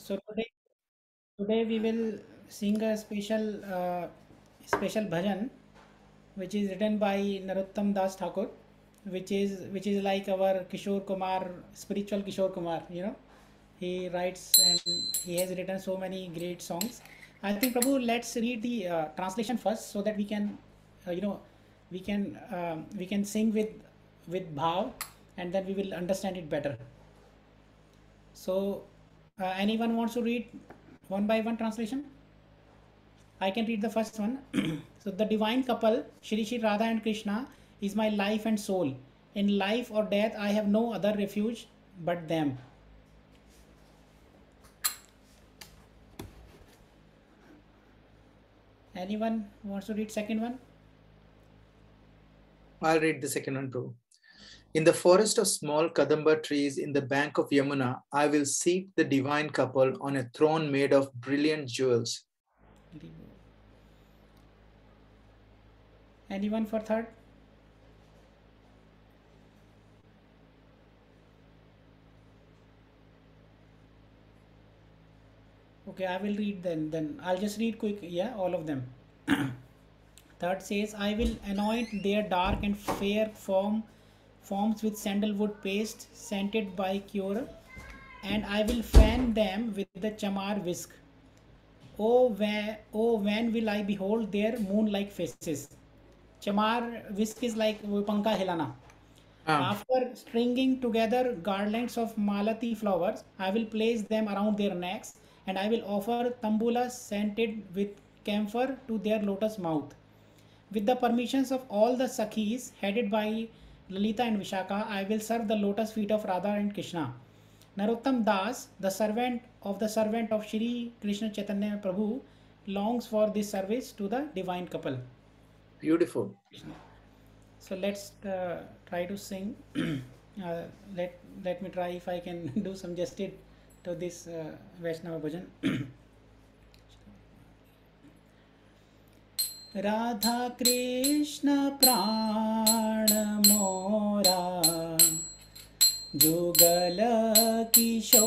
So today we will sing a special bhajan, which is written by Narottam Das Thakur, which is like our Kishore Kumar, spiritual Kishore Kumar. He writes and he has written so many great songs. I think Prabhu, let's read the translation first so that we can, you know, we can sing with bhav, and then we will understand it better. So, anyone wants to read one by one translation? I can read the first one. So, the divine couple, Shri Shri Radha and Krishna, is my life and soul. In life or death, I have no other refuge but them. Anyone wants to read second one? I'll read the second one too. In the forest of small Kadamba trees in the bank of Yamuna, I will seek the divine couple on a throne made of brilliant jewels. Anyone for third? Okay, I will read then. I'll just read quick, yeah, all of them. Third says, I will anoint their dark and fair forms with sandalwood paste scented by cure, and I will fan them with the chamar whisk. Oh, when will I behold their moon-like faces? Chamar whisk is like वो पंखा हिलाना. After stringing together garlands of malati flowers, I will place them around their necks, and I will offer tambula scented with camphor to their lotus mouth. With the permissions of all the Sakhis, headed by Lalita and Vishaka, I will serve the lotus feet of Radha and Krishna. Narottam Das, the servant of Shri Krishna Chaitanya Prabhu, longs for this service to the divine couple. Beautiful. So let's try to sing. Let me try if I can do some justice to this Vaishnava bhajan. Radha Krishna प्राण मोरा जुगल किशोरा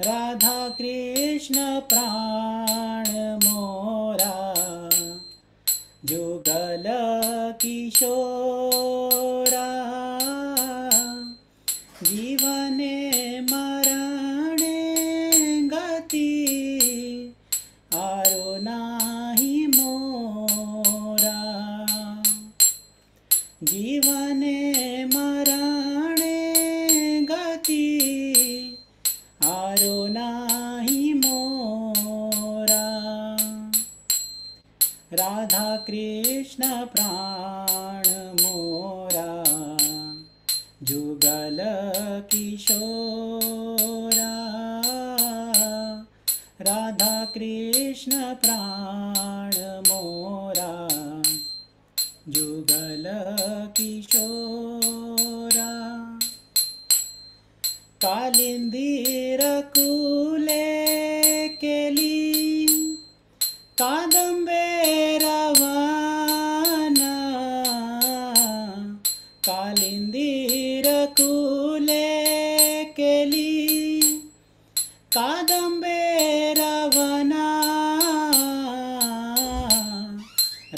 राधा कृष्ण प्राण मोरा जुगल किशोरा जीवने मरणे गति आरो नाही मोरा जीवने मरणे गति आरो नाही मोरा राधा कृष्ण प्राण मोरा जुगल किशोरा राधा कृष्ण प्राण मोरा जुगल किशोरा कालिंदीर कुले केली कादंबे रवाना कालिंदीर कुले केली कादंबे रवना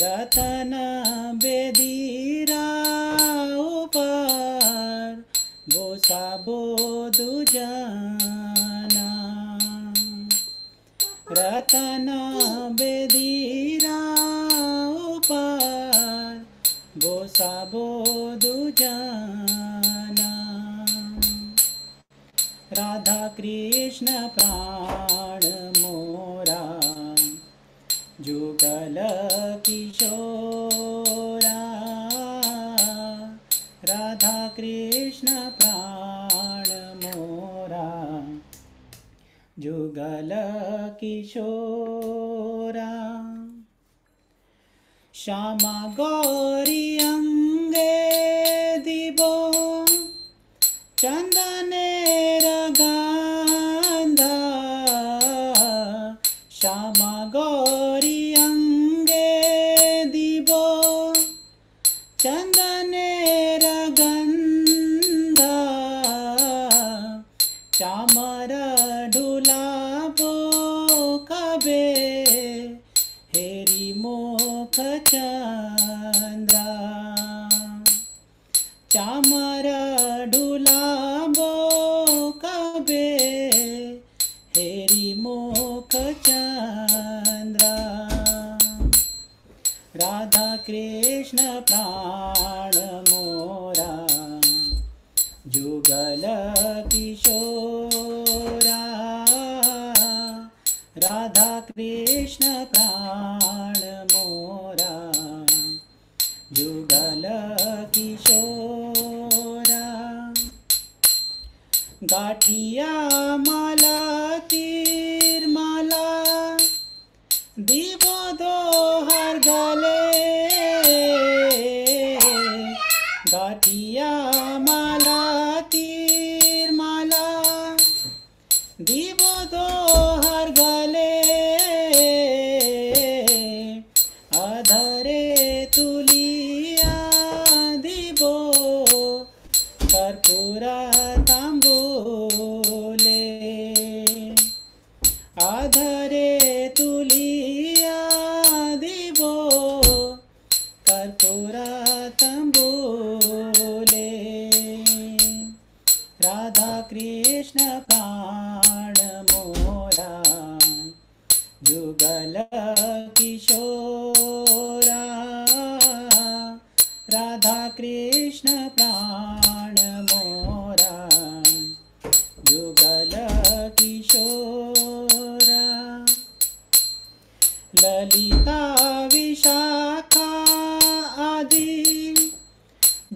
रतन बेदीरा ऊपर बोसा बोधु जाना रतन बेदीरा ऊपर बोसा बोधु जाना राधा कृष्ण प्राण मोरा जुगल किशोरा राधा कृष्ण प्राण मोरा जुगल किशोरा श्यामा गौरी अंगे दिबो चंदनेर गंधा श्यामा गौरी अंगे दिबो चंदनेर गंधा चामर ढुलाबो कबे हेरी मुख चंद्रा चामर ढुलाबो कबे हेरी मुख चंद्रा राधा कृष्ण प्राण मोरा जुगल किशोरा राधा कृष्ण प्राण मोरा जुगल किशोरा गाठिया माला तीर माला दीवो दोहर गले गाठिया माला तीर माला दीवो दोहर गले अधरे तुलिया दीवो कर्पूरा तांबूले आधरे तुलिया दीवो कर्पूरा तंबूले राधा कृष्ण प्राण मोरा जुगल किशोरा राधा कृष्ण प्राण मोरा जुगल किशोरा ललिता विशाखा आदि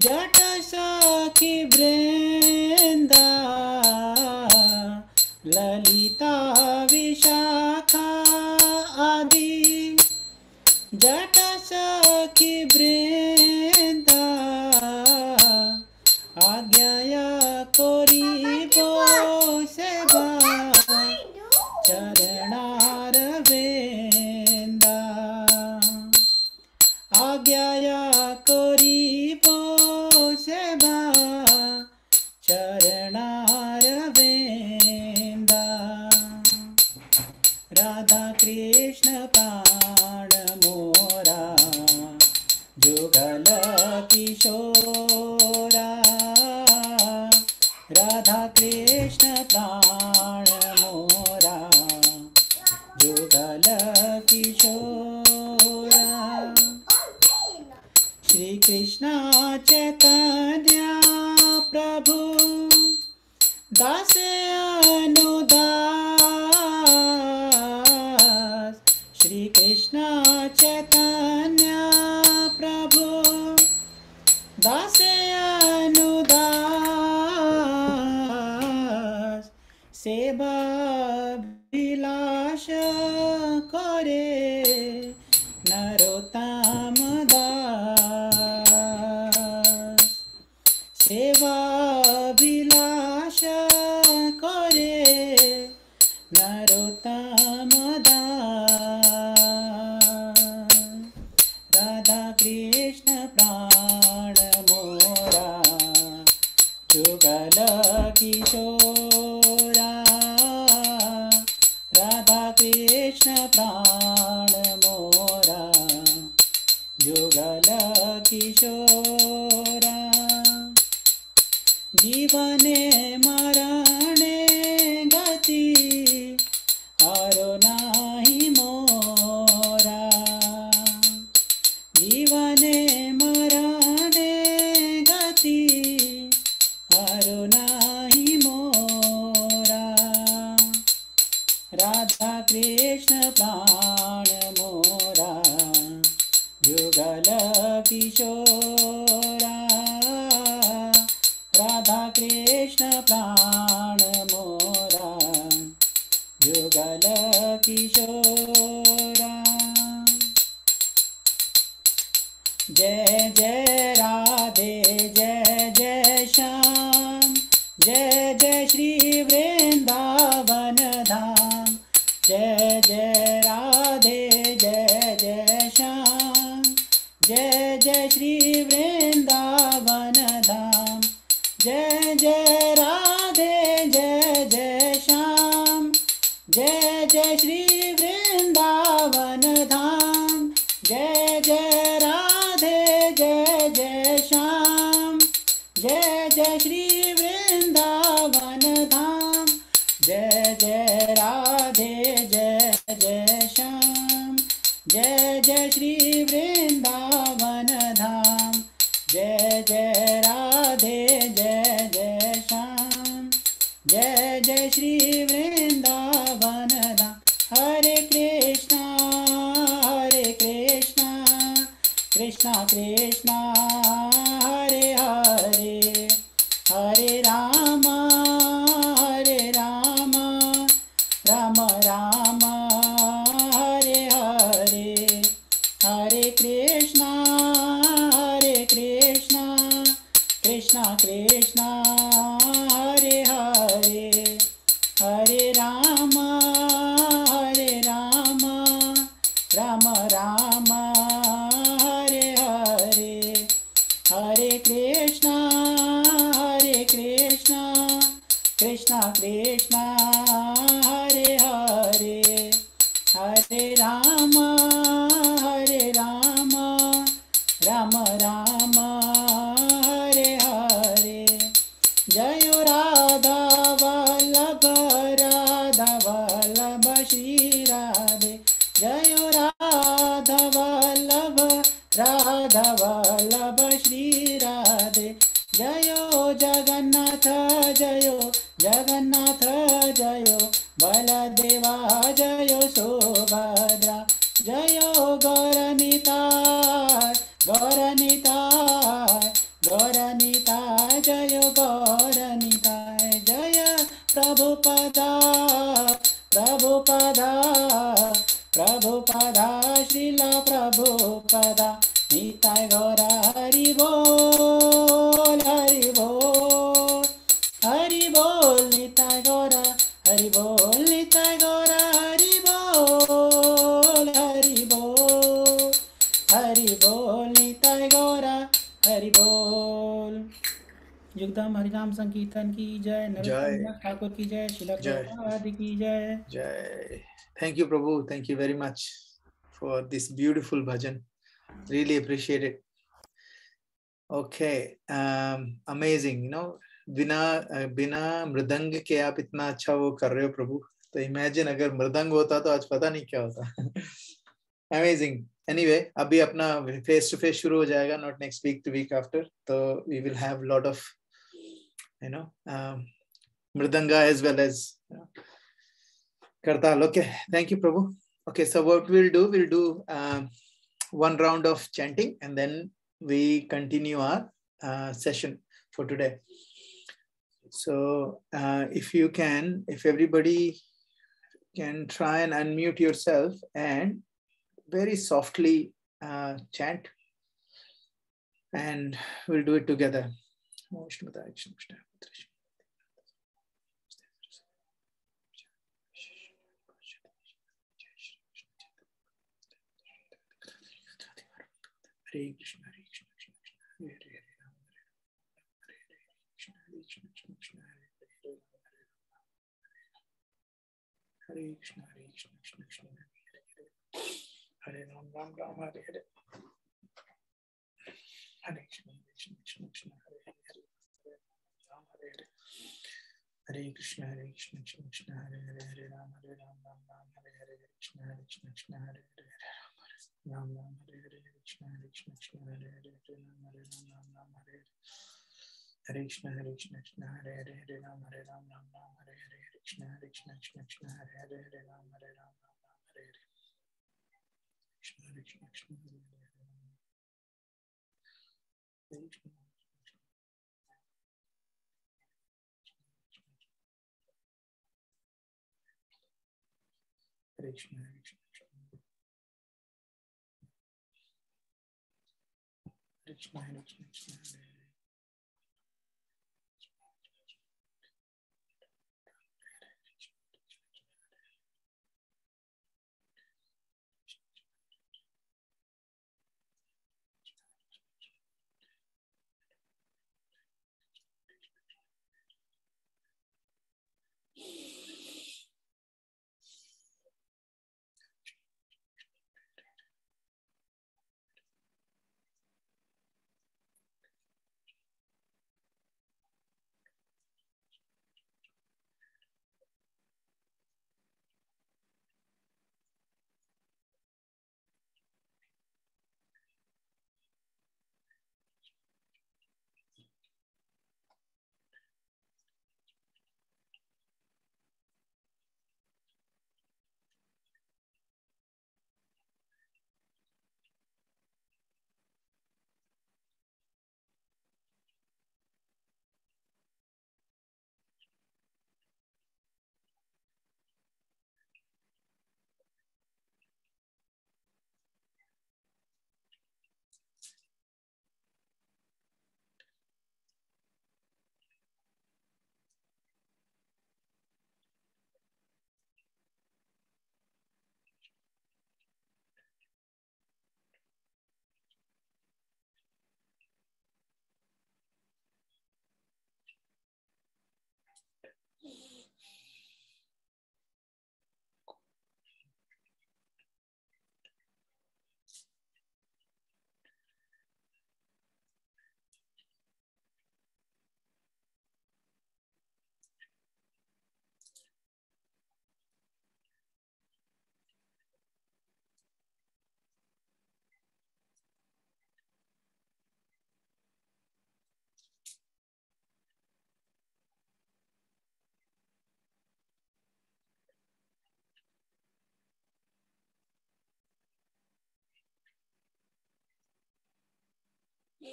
जट सखी वृंदा ललिता विशाखा आदि जट सखी वृंदा आज्ञा करिबो सेवा चरणारविंदा आज्ञा करिबो सेवा चरणारविंदा राधा कृष्ण प्राण मोरा जुगल किशोरा राधा कृष्ण प्राण मोरा जुगल किशोरा श्री कृष्ण चैतन्य प्रभु दास अनुदास श्री कृष्ण चैतन्य प्रभु दास अनुदास सेवा विलास करे नरोत्तम दास सेवा विलास करे नरोत्तम दास राधा कृष्ण प्राण मोरा जुगल किशोरा राधा कृष्ण प्राण मोरा जुगल किशोरा जीवने मरणे गति आरो नाही मोरा जीवने मरणे गति आरो नाही मोरा राधा कृष्ण प्राण मोरा जुगल किशोरा राधा कृष्ण प्राण मोरा जुगल किशोरा जय जय राधे जय जय श्याम जय जय श्री वृंदावन धाम जय जय राधे जय जय श्याम जय जय श्री वृंदावन धाम जय जय राधे जय जय जय जय राधे जय जय श्याम, जय जय श्री वृंदावन धाम, जय जय राधे जय जय श्याम, जय जय श्री वृंदावन धाम। हरे कृष्णा कृष्णा कृष्णा हरे हरे, हरे राम राम राम हरे हरे, हरे कृष्णा कृष्णा कृष्णा हरे हरे, हरे राम राम राम हरे हरे, हरे कृष्णा कृष्णा कृष्णा हरे हरे, हरे राम राम राम हरे हरे। जय राधा वल्लभ श्री राधे, जय राधा वल्लभ श्री राधे, जयो जगन्नाथ जयो जगन्नाथ, जयो बलदेवा जयो सुभद्रा, जयो गौरनिताय जयो गौरनिताय, जय प्रभुपदा श्रीला प्रभुपदा, निताय गौर हरि बोल हरि बोल, हरि बोल निताय गौर हरि बोल, निताय गौर हरि बोल हरि बोल, हरि बोल निताय गौर हरि बोल। युगधाम हरिनाम संकीर्तन की जय, नरोत्तम ठाकुर की जय, श्रील प्रभुपाद की जय जय। Thank you, Prabhu. Thank you very much for this beautiful bhajan. Really appreciate it. Okay, amazing. You know, बिना मृदंग के आप इतना अच्छा वो कर रहे हो प्रभु, तो इमेजिन अगर मृदंग होता तो आज पता नहीं क्या होता। Amazing. Anyway, अभी अपना face to face शुरू हो जाएगा, not next week, the week after. So we will have lot of, you know, mridanga as well as kartal. Okay, thank you, Prabhu. Okay, so what we'll do one round of chanting and then we continue our session for today. So if everybody can try and unmute yourself and very softly chant, and we'll do it together. Hare Krishna, Hare Krishna, Krishna Krishna, Hare Hare, Hare Krishna, Krishna Krishna, Hare Krishna, Hare Krishna, Krishna Krishna, Hare Ram, Ram Ram, Hare Hare, Hare Krishna, Krishna Krishna, Hare Hare, Ram Hare Hare, Hare Krishna, Krishna Krishna, Hare Hare, Hare Ram, Ram Ram, Hare Hare, Krishna Krishna, Hare Hare, Ram Ram, Hare Hare, Krishna Krishna, Hare Hare, Ram Ram, Hare Hare, Hare Krishna, Krishna, Hare Hare, Hare Ram, Ram Ram, Hare Hare, Krishna Krishna, Hare Hare, Hare Ram, Ram Ram, Hare Hare, Krishna Krishna, Hare Hare, Hare Krishna. Hare Krishna, Hare Krishna, Hare Krishna, Hare Krishna, Hare Hare. ओम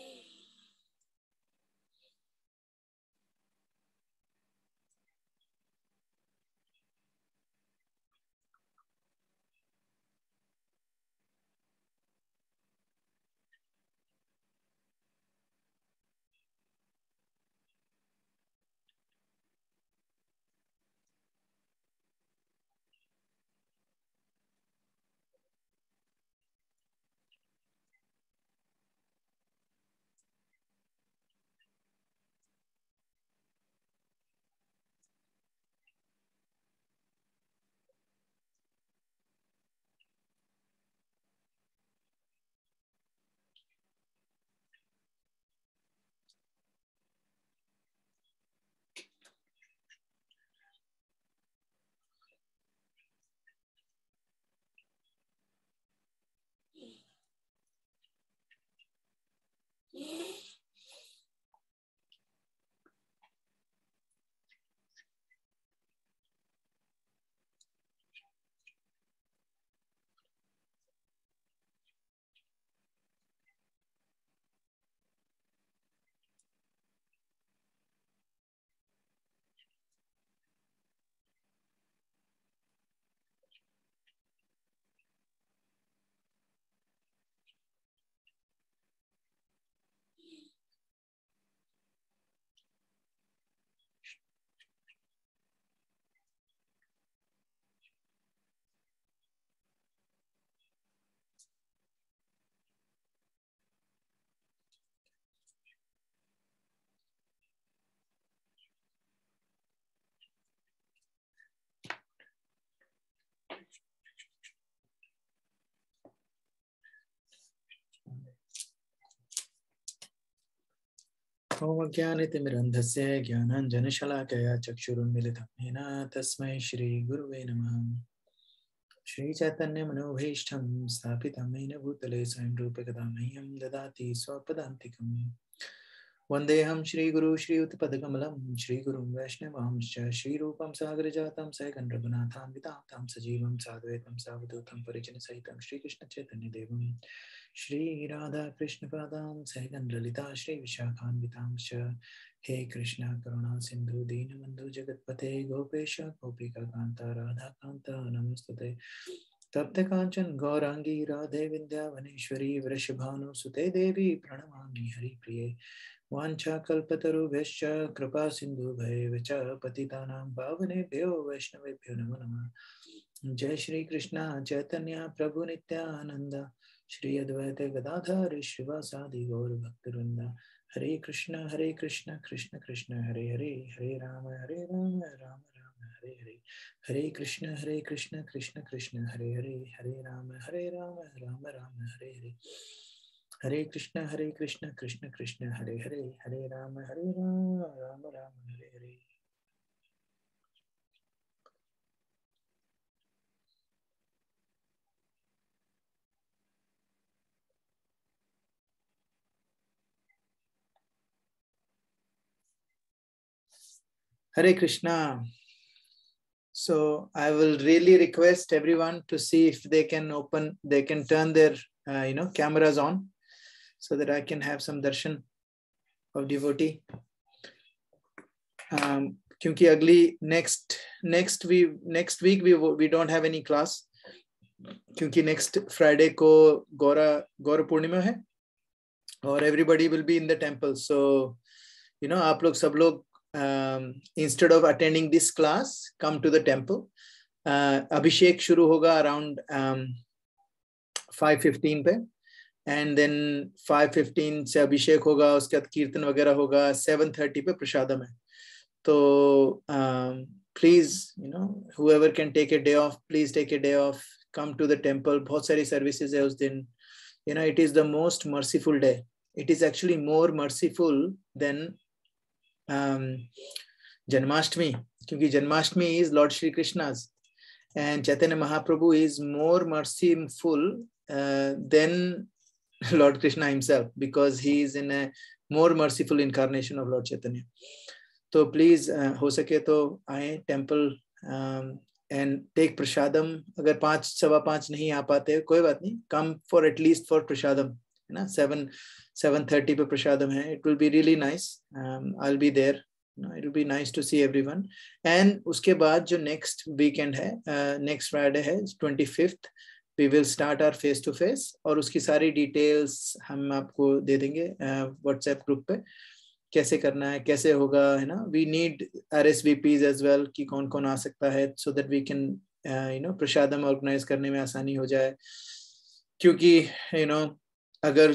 ज्ञानतिमिरन्धस्य ज्ञानाञ्जनशलाकया चक्षुरुन्मिलितं येन तस्मै श्रीगुरुवे नमः। श्रीचैतन्यमनोभीष्टं स्थापितं येन भूतले स्वयं रूपकदा मह्यं ददाति स्वपदान्तिकम्। वन्देऽहं श्रीगुरु श्रीयुतपदकमलं श्रीगुरुं वैष्णवांश्च श्रीरूपं सागरजातं सहगण रघुनाथान्वितां सजीवं साद्वैतं सावधूतं परिजनसहितं श्रीकृष्णचैतन्यदेवं श्रीराधाकृष्णपादां सहगण ललिता श्रीविशाखान्वितांश्च। हे कृष्ण करुणा सिन्धु दीनबन्धु जगत्पते गोपेश गोपिकान्ता राधाकान्ता नमोस्तुते। तप्त कांचन गौरांगी राधे विंध्यावनेश्वरी वृषभानुसुते देवी प्रणमामि हरिप्रिये। वाञ्छाकल्पतरुभ्यश्च कृपा सिन्धुभ्यैव च पतितानां पावनेभ्यो वैष्णवेभ्यो नमो नमः। जय श्री कृष्ण चैतन्य प्रभु नित्यानंद श्री अद्वैत गदाधर श्रीवासादि गौर भक्तवृंद। हरे कृष्ण कृष्ण कृष्ण हरे हरे, हरे राम राम राम हरे हरे। हरे कृष्ण कृष्ण कृष्ण हरे हरे, हरे राम राम राम हरे हरे। हरे कृष्ण कृष्ण कृष्ण हरे हरे, हरे Ram Ram Ram Hare Hare. Hare Krishna. So I will really request everyone to see if they can turn their cameras on, so that I can have some darshan of devotee. क्योंकि अगली next week we don't have any class, क्योंकि next Friday को गौर पूर्णिमा है और everybody will be in the temple. So आप लोग सब लोग instead of attending this class, come to the temple. Abhishek शुरू होगा around 5:15 पे, and then 5:15 से अभिषेक होगा, उसके बाद कीर्तन वगैरह होगा, 7:30 पे प्रसादम है. तो please, whoever can take a day off, please take a day off, come to the temple. बहुत सारी services है उस दिन. It is the most merciful day. It is actually more merciful than Janmashtami, क्योंकि Janmashtami is Lord Shri Krishna's, and Chaitanya Mahaprabhu is more merciful than Lord Krishna himself, because he is in a more merciful incarnation of Lord Chaitanya. So please, हो सके तो आए temple and take prasadam. अगर 5, 5:15 नहीं आ पाते कोई बात नहीं, come for at least for prasadam. है ना, 7:30 पे प्रसादम है. It will be really nice. I'll be there. It will be nice to see everyone. And उसके बाद जो next weekend है, next Friday है 25th, we will start our face to face. और उसकी सारी details हम आपको दे देंगे WhatsApp group पे, कैसे करना है, कैसे होगा, है ना. We need RSVPs as well कि कौन कौन आ सकता है, so that we can prasadam organize करने में आसानी हो जाए. क्योंकि अगर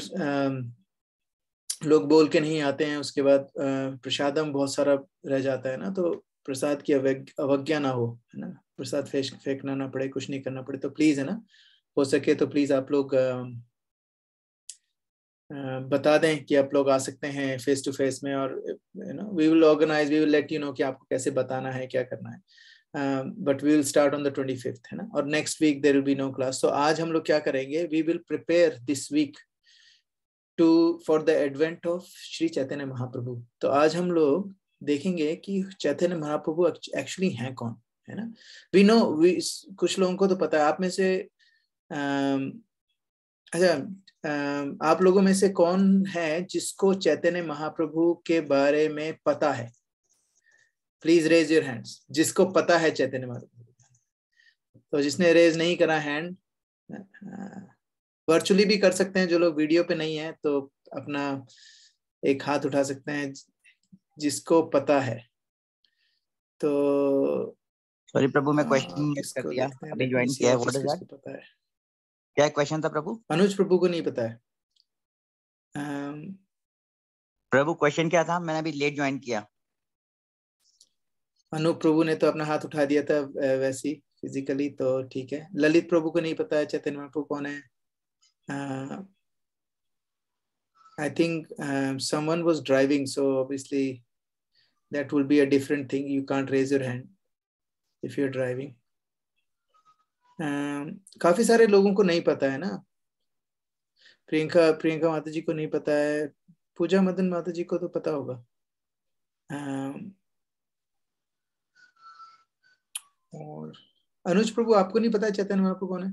लोग बोल के नहीं आते हैं, उसके बाद प्रसादम बहुत सारा रह जाता है ना, तो प्रसाद की अवज्ञा ना हो, है ना, प्रसाद फेंकना ना पड़े, कुछ नहीं करना पड़े. तो प्लीज, है ना, हो सके तो प्लीज आप लोग बता दें कि आप लोग आ सकते हैं फेस टू फेस में. और we will organise, we will let you know कि आपको कैसे बताना है, क्या करना है. But we will start on the 25th, है ना. और next week there will be no class. तो आज हम लोग क्या करेंगे, we will prepare this week for the advent of Shri Chaitanya Mahaprabhu. तो आज हम लोग देखेंगे कि चैतन्य महाप्रभु एक्चुअली हैं कौन, है ना. वी नो, कुछ लोगों को तो पता है. आप में से आप लोगों में से कौन है जिसको चैतन्य महाप्रभु के बारे में पता है? प्लीज रेज योर हैंड्स, जिसको पता है चैतन्य महाप्रभु. तो जिसने रेज नहीं करा हैंड, वर्चुअली भी कर सकते हैं. जो लोग वीडियो पे नहीं है तो अपना एक हाथ उठा सकते हैं जिसको पता है. तो सॉरी प्रभु, मैं क्वेश्चन मिस कर दिया, अभी ज्वाइन किया है. What is that? पता है क्या क्वेश्चन था प्रभु? अनुज प्रभु को नहीं पता है. प्रभु क्वेश्चन क्या था? मैंने अभी लेट ज्वाइन किया. अनु प्रभु ने तो अपना हाथ उठा दिया था वैसे फिजिकली, तो ठीक है. ललित प्रभु को नहीं पता है चैतन्य महाप्रभु कौन है. I think someone was driving, so obviously that will be a different thing. You can't raise your hand if you're driving. काफी सारे लोगों को नहीं पता है ना. प्रियंका माता जी को नहीं पता है. पूजा मदन माता जी को तो पता होगा. और अनुज प्रभु आपको नहीं पता है चैतन्य महाप्रभु कौन है?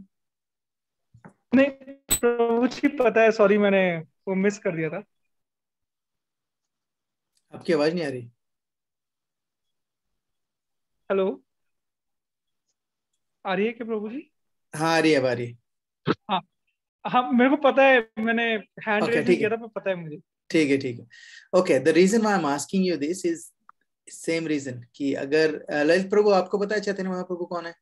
नहीं प्रभु जी पता है. सॉरी, मैंने वो मिस कर दिया था. आपकी आवाज नहीं आ रही. हेलो, आ रही है क्या प्रभु जी? हाँ आ रही है, आ रही है. हाँ हाँ, मेरे को पता है. मैंने हैंड Okay, रेज ठीक किया है. था, पर पता है मुझे. ठीक है, ठीक है. Okay, the reason why I am asking you this is same reason कि अगर ललित प्रभु आपको पता है चैतन्य महाप्रभु कौन है?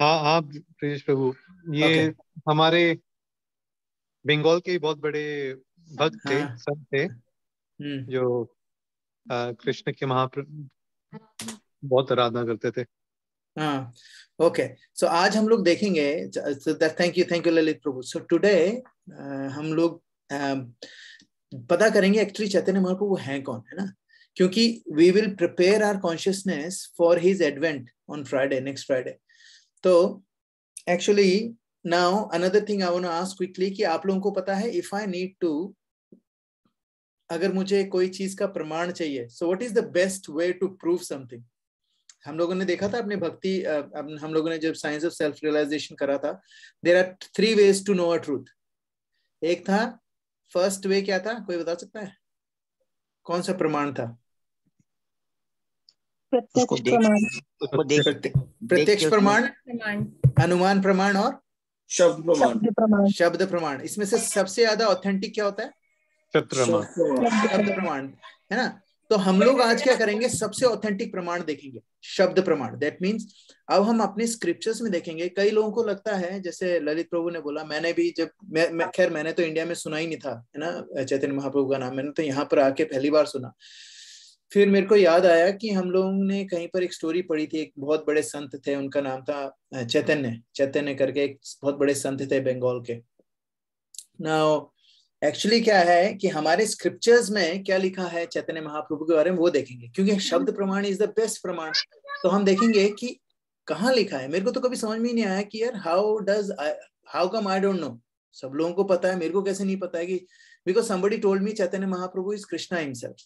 हाँ हाँ प्रियेश प्रभु, ये हमारे बंगाल के बहुत बड़े भक्त थे, हाँ. संत थे, जो कृष्ण के महाप्रभु बहुत आराधना करते थे. हाँ. ओके, सो आज हम लोग देखेंगे. Thank you Lalit Prabhu. So today हम लोग पता करेंगे एक्चुअली चैतन्य महाप्रभु हैं कौन, है ना. क्योंकि we will prepare our consciousness for his advent on Friday, next Friday. तो actually now another thing I want to ask quickly कि आप लोगों को पता है, इफ आई नीड टू, अगर मुझे कोई चीज का प्रमाण चाहिए, so what is the best way to prove something? हम लोगों ने देखा था अपने भक्ति, हम लोगों ने जब साइंस ऑफ सेल्फ रियलाइजेशन करा था, there are 3 ways to know a truth. एक था, फर्स्ट वे क्या था, कोई बता सकता है? कौन सा प्रमाण था? प्रत्यक्ष प्रमाण, अनुमान प्रमाण और शब्द प्रमाण. इसमें से सबसे ज्यादा ऑथेंटिक क्या होता है? शब्द प्रमाण, है ना. तो हम लोग आज क्या करेंगे, सबसे ऑथेंटिक प्रमाण देखेंगे, शब्द प्रमाण. दैट मीन्स अब हम अपने स्क्रिप्चर्स में देखेंगे. कई लोगों को लगता है, जैसे ललित प्रभु ने बोला, मैंने भी जब खैर मैंने तो इंडिया में सुना ही नहीं था, है ना, चैतन्य महाप्रभु का नाम. मैंने तो यहाँ पर आके पहली बार सुना. फिर मेरे को याद आया कि हम लोगों ने कहीं पर एक स्टोरी पढ़ी थी. एक बहुत बड़े संत थे, उनका नाम था चैतन्य करके, एक बहुत बड़े संत थे बंगाल के. नाउ एक्चुअली क्या है कि हमारे स्क्रिप्चर्स में क्या लिखा है चैतन्य महाप्रभु के बारे में, वो देखेंगे. क्योंकि शब्द प्रमाण इज द बेस्ट प्रमाण. तो हम देखेंगे कि कहाँ लिखा है. मेरे को तो कभी समझ में ही नहीं आया कि यार how come I don't no. सब लोगों को पता है, मेरे को कैसे नहीं पता है? कि because somebody told me Chaitanya Mahaprabhu is Krishna himself.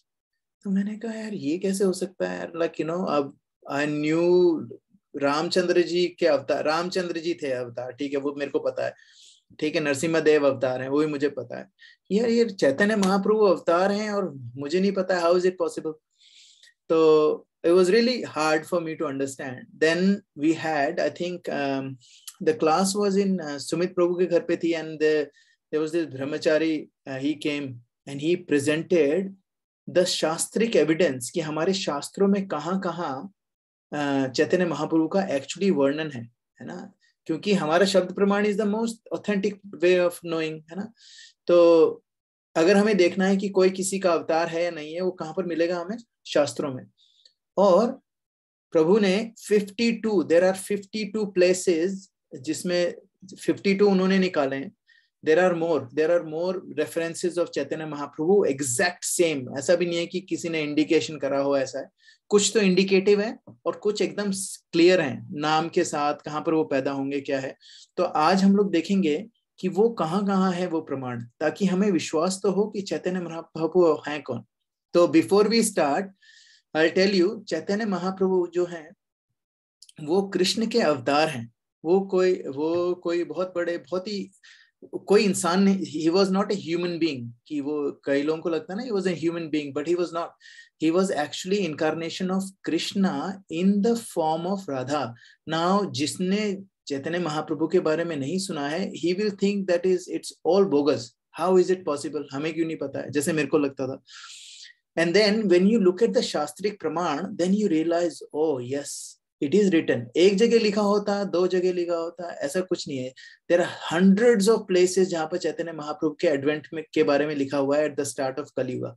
तो मैंने कहा यार ये कैसे हो सकता है. लाइक अब आई न्यू रामचंद्र जी के अवतार, रामचंद्र जी थे अवतार, ठीक है, वो मेरे को पता है. ठीक है, नरसिम्हा देव अवतार हैं, वो भी मुझे पता है। यार ये चैतन्य महाप्रभु अवतार हैं और मुझे नहीं पता, हाउ इज इट पॉसिबल? तो it was really hard for me to understand. Then we had, I think, the class was in Sumit Prabhu के घर पे थी, and there was this brahmachari, he came and he presented the शास्त्रिक evidence कि हमारे शास्त्रों में कहाँ चैतन्य महाप्रभु का एक्चुअली वर्णन है ना, क्योंकि हमारा शब्द प्रमाण is the most authentic way of knowing, है ना। तो अगर हमें देखना है कि कोई किसी का अवतार है या नहीं है, वो कहाँ पर मिलेगा हमें? शास्त्रों में। और प्रभु ने 52, देयर आर 52 प्लेसेस जिसमें 52 उन्होंने निकाले हैं। There are more references of Chaitanya Mahaprabhu, exact same. ऐसा भी नहीं है कि किसी ने इंडिकेशन करा हो, ऐसा है। कुछ तो इंडिकेटिव है और कुछ एकदम क्लियर हैं, नाम के साथ कहाँ पर वो पैदा होंगे, क्या है। तो आज हम लोग देखेंगे कि वो कहाँ है वो प्रमाण, ताकि हमें विश्वास तो हो कि चैतन्य महाप्रभु हैं कौन। तो before we start I tell you, Chaitanya Mahaprabhu जो हैं वो कृष्ण के अवतार हैं। वो कोई बहुत बड़े, बहुत ही कोई इंसान नहीं। he was not a human being, कि वो कई लोगों को लगता है ना he was a human being, but he was not. He was actually incarnation of Krishna in the form of Radha. Now जिसने चैतन्य महाप्रभु के बारे में नहीं सुना है, he will think that it's all bogus. How is it possible? हमें क्यों नहीं पता है, जैसे मेरे को लगता था। And then when you look at the शास्त्रिक प्रमाण, then you realize, oh yes, it is written. एक जगह लिखा होता, दो जगह लिखा होता, ऐसा कुछ नहीं है। There are hundreds of places जहाँ पर चैतन्य महाप्रभु के एडवेंट में के बारे में लिखा हुआ है at the start of Kaliyuga,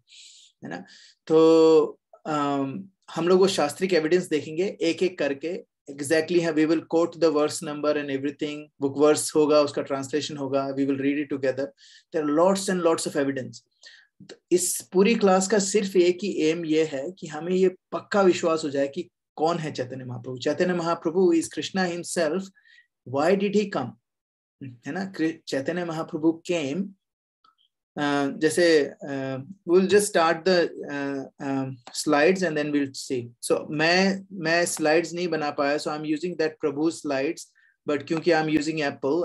है ना। तो हम लोग वो शास्त्रिक एविडेंस देखेंगे एक एक करके। Exactly, we will quote the verse number and everything. Book verse होगा, उसका translation होगा. We will read it together. There are lots and lots of evidence. इस पूरी क्लास का सिर्फ एक ही एम ये है कि हमें ये पक्का विश्वास हो जाए कि कौन है Chaitanya Mahaprabhu. Chaitanya Mahaprabhu is Krishna himself. Why did he come, है ना। चैतन्य महाप्रभु केम, जैसे we'll just start the slides and then we'll see. So मैं slides नहीं बना पाया, so I'm using that Prabhu slides, but क्योंकि I'm using Apple,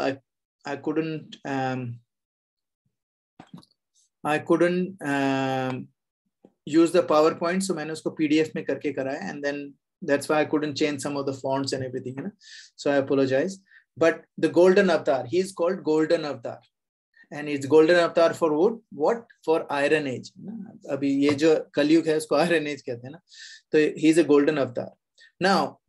I couldn't use the PowerPoint, so मैंने उसको PDF में करके कराया, and then that's why I couldn't change some of the fonts and everything, है ना. So I apologize. But the golden avatar, he is called golden avatar, and it's golden avatar for what? For iron age. अभी ये जो कलयुग है उसको iron age कहते हैं ना. तो he is a golden avatar. Now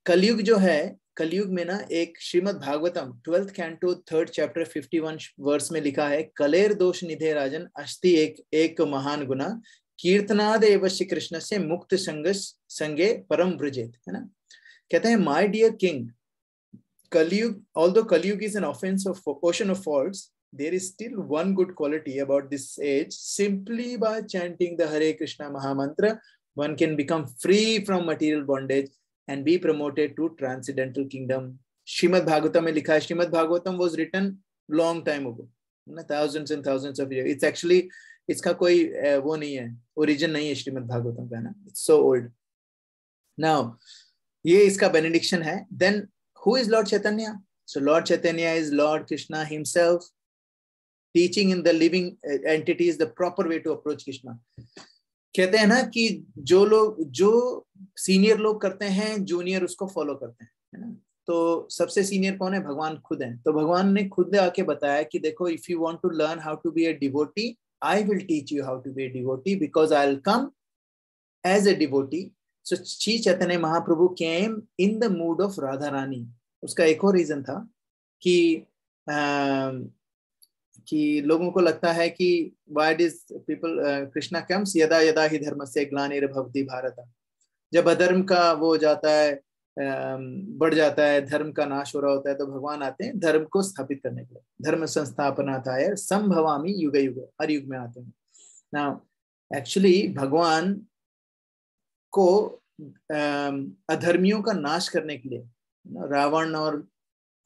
कलयुग जो है, कलयुग में ना एक Srimad Bhagavatam 12th canto 3rd chapter 51 verse में लिखा है, कलेर दोष निधे राजन अस्ति एक महान गुना कीर्तनाद एव श्री कृष्ण से मुक्त संगे परम ब्रजेत, है ना. कहते हैं, माय डियर किंग, कलयुग, although कलयुग is an offense of ocean of faults, there is still one good quality about this age. Simply by chanting the Hare Krishna Mahamantra, one can become free from material bondage and be promoted to transcendental kingdom. Srimad Bhagavatam में लिखा है, Srimad Bhagavatam was written long time ago, thousands and thousands of years. It's actually, इसका कोई वो नहीं है, origin नहीं है Srimad Bhagavatam का ना. It's so old. Now ये इसका benediction है. Then who is Lord Chaitanya? So Lord Chaitanya is Lord Krishna himself, teaching in the living entities the proper way to approach Krishna. कहते हैं ना कि जो सीनियर लोग करते हैं, जूनियर उसको फॉलो करते हैं, है ना. तो सबसे सीनियर कौन है? भगवान खुद हैं. तो भगवान ने खुद आके बताया कि देखो, if you want to learn how to be a devotee, I will teach you how to be a devotee because I will come as a devotee. So Shri Chaitanya Mahaprabhu came in the mood of Radha Rani. उसका एक और reason था कि लोगों को लगता है कि why does people Krishna comes यदा यदा ही धर्मस्य ग्लानिर्भवति भारत. जब अधर्म का वो जाता है, बढ़ जाता है, धर्म का नाश हो रहा होता है, तो भगवान आते हैं धर्म को स्थापित करने के लिए. धर्म संस्थापनार्थाय संभवामि युगे युगे, हर युग में आते हैं. नाउ एक्चुअली भगवान को अधर्मियों का नाश करने के लिए, रावण और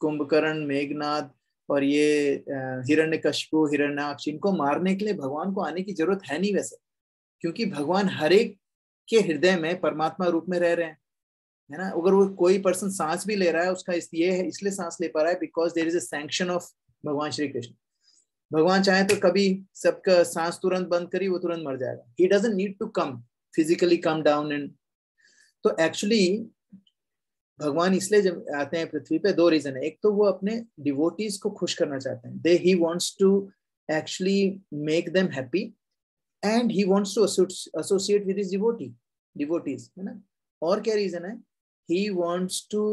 कुंभकर्ण, मेघनाद और ये हिरण्यकशिपु, हिरण्याक्ष, इनको मारने के लिए भगवान को आने की जरूरत है नहीं वैसे, क्योंकि भगवान हर एक के हृदय में परमात्मा रूप में रह रहे हैं, है ना. अगर वो कोई पर्सन सांस भी ले रहा है, उसका ये है, इसलिए सांस ले पा रहा है because there is a sanction of भगवान श्री कृष्ण। भगवान चाहे तो कभी सबका सांस तुरंत बंद करी, वो तुरंत मर जाएगा। He doesn't need to come physically come down and. तो एक्चुअली भगवान इसलिए जब आते हैं पृथ्वी पे, दो रीजन है। एक तो वो अपने डिवोटीज को खुश करना चाहते हैं, they he wants to actually make them happy and he wants to associate with his devotees, है ना। और क्या रीजन है? He wants to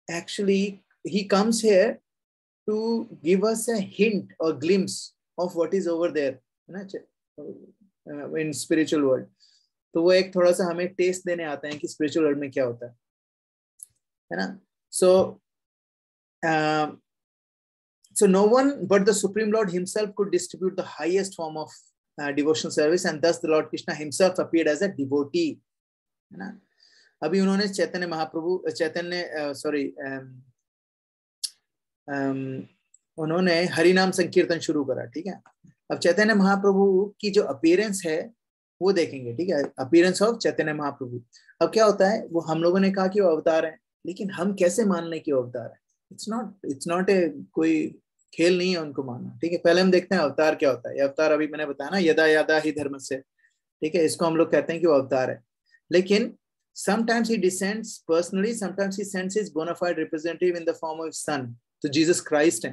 actually, he comes here to give us a hint or glimpse of what is over there, है ना, in spiritual world। तो वो एक थोड़ा सा हमें टेस्ट देने आते हैं कि spiritual world में क्या होता है ना। So no one but the Supreme Lord himself could distribute the highest form of devotional service, and thus the Lord Krishna himself appeared as a devotee, है ना। अभी उन्होंने चैतन्य महाप्रभु उन्होंने हरिनाम संकीर्तन शुरू करा, ठीक है। अब चैतन्य महाप्रभु की जो अपीयरेंस है वो देखेंगे, ठीक है, अपीयरेंस ऑफ चैतन्य महाप्रभु। अब क्या होता है, वो हम लोगों ने कहा कि वो अवतार है, लेकिन हम कैसे मान लें कि वो अवतार है? इट्स नॉट ए कोई खेल नहीं है उनको मानना, ठीक है। पहले हम देखते हैं अवतार क्या होता है। ये अवतार अभी मैंने बताया ना, यदा यदा ही धर्म से, ठीक है, इसको हम लोग कहते हैं कि वो अवतार है। लेकिन sometimes he descends personally, sometimes he sends his bona fide representative in the form of his son, तो जीसस क्राइस्ट है।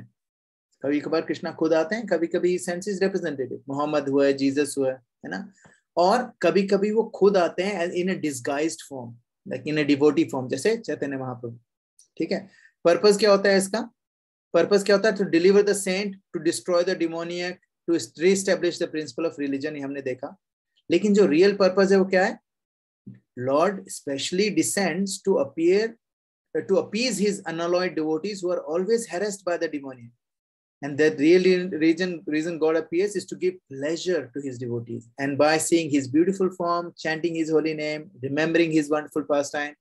कभी कभार कृष्णा खुद आते हैं, कभी कभी सेंस हिज रिप्रेजेंटेटिव, मोहम्मद हुआ है, जीसस हुआ है ना। और कभी कभी वो खुद आते हैं in a disguised form, like in a devotee form, जैसे चैतन्य महाप्रभु, ठीक है। पर्पस क्या होता है इसका? पर्पस क्या होता है? To deliver the saint, to destroy the demoniac, to reestablish the principle of religion, ये हमने देखा। लेकिन जो रियल पर्पस है वो क्या है? Lord specially descends to appease his unalloyed devotees who are always harassed by the demoniac, and that really reason God appears is to give pleasure to his devotees, and by seeing his beautiful form, chanting his holy name, remembering his wonderful pastime,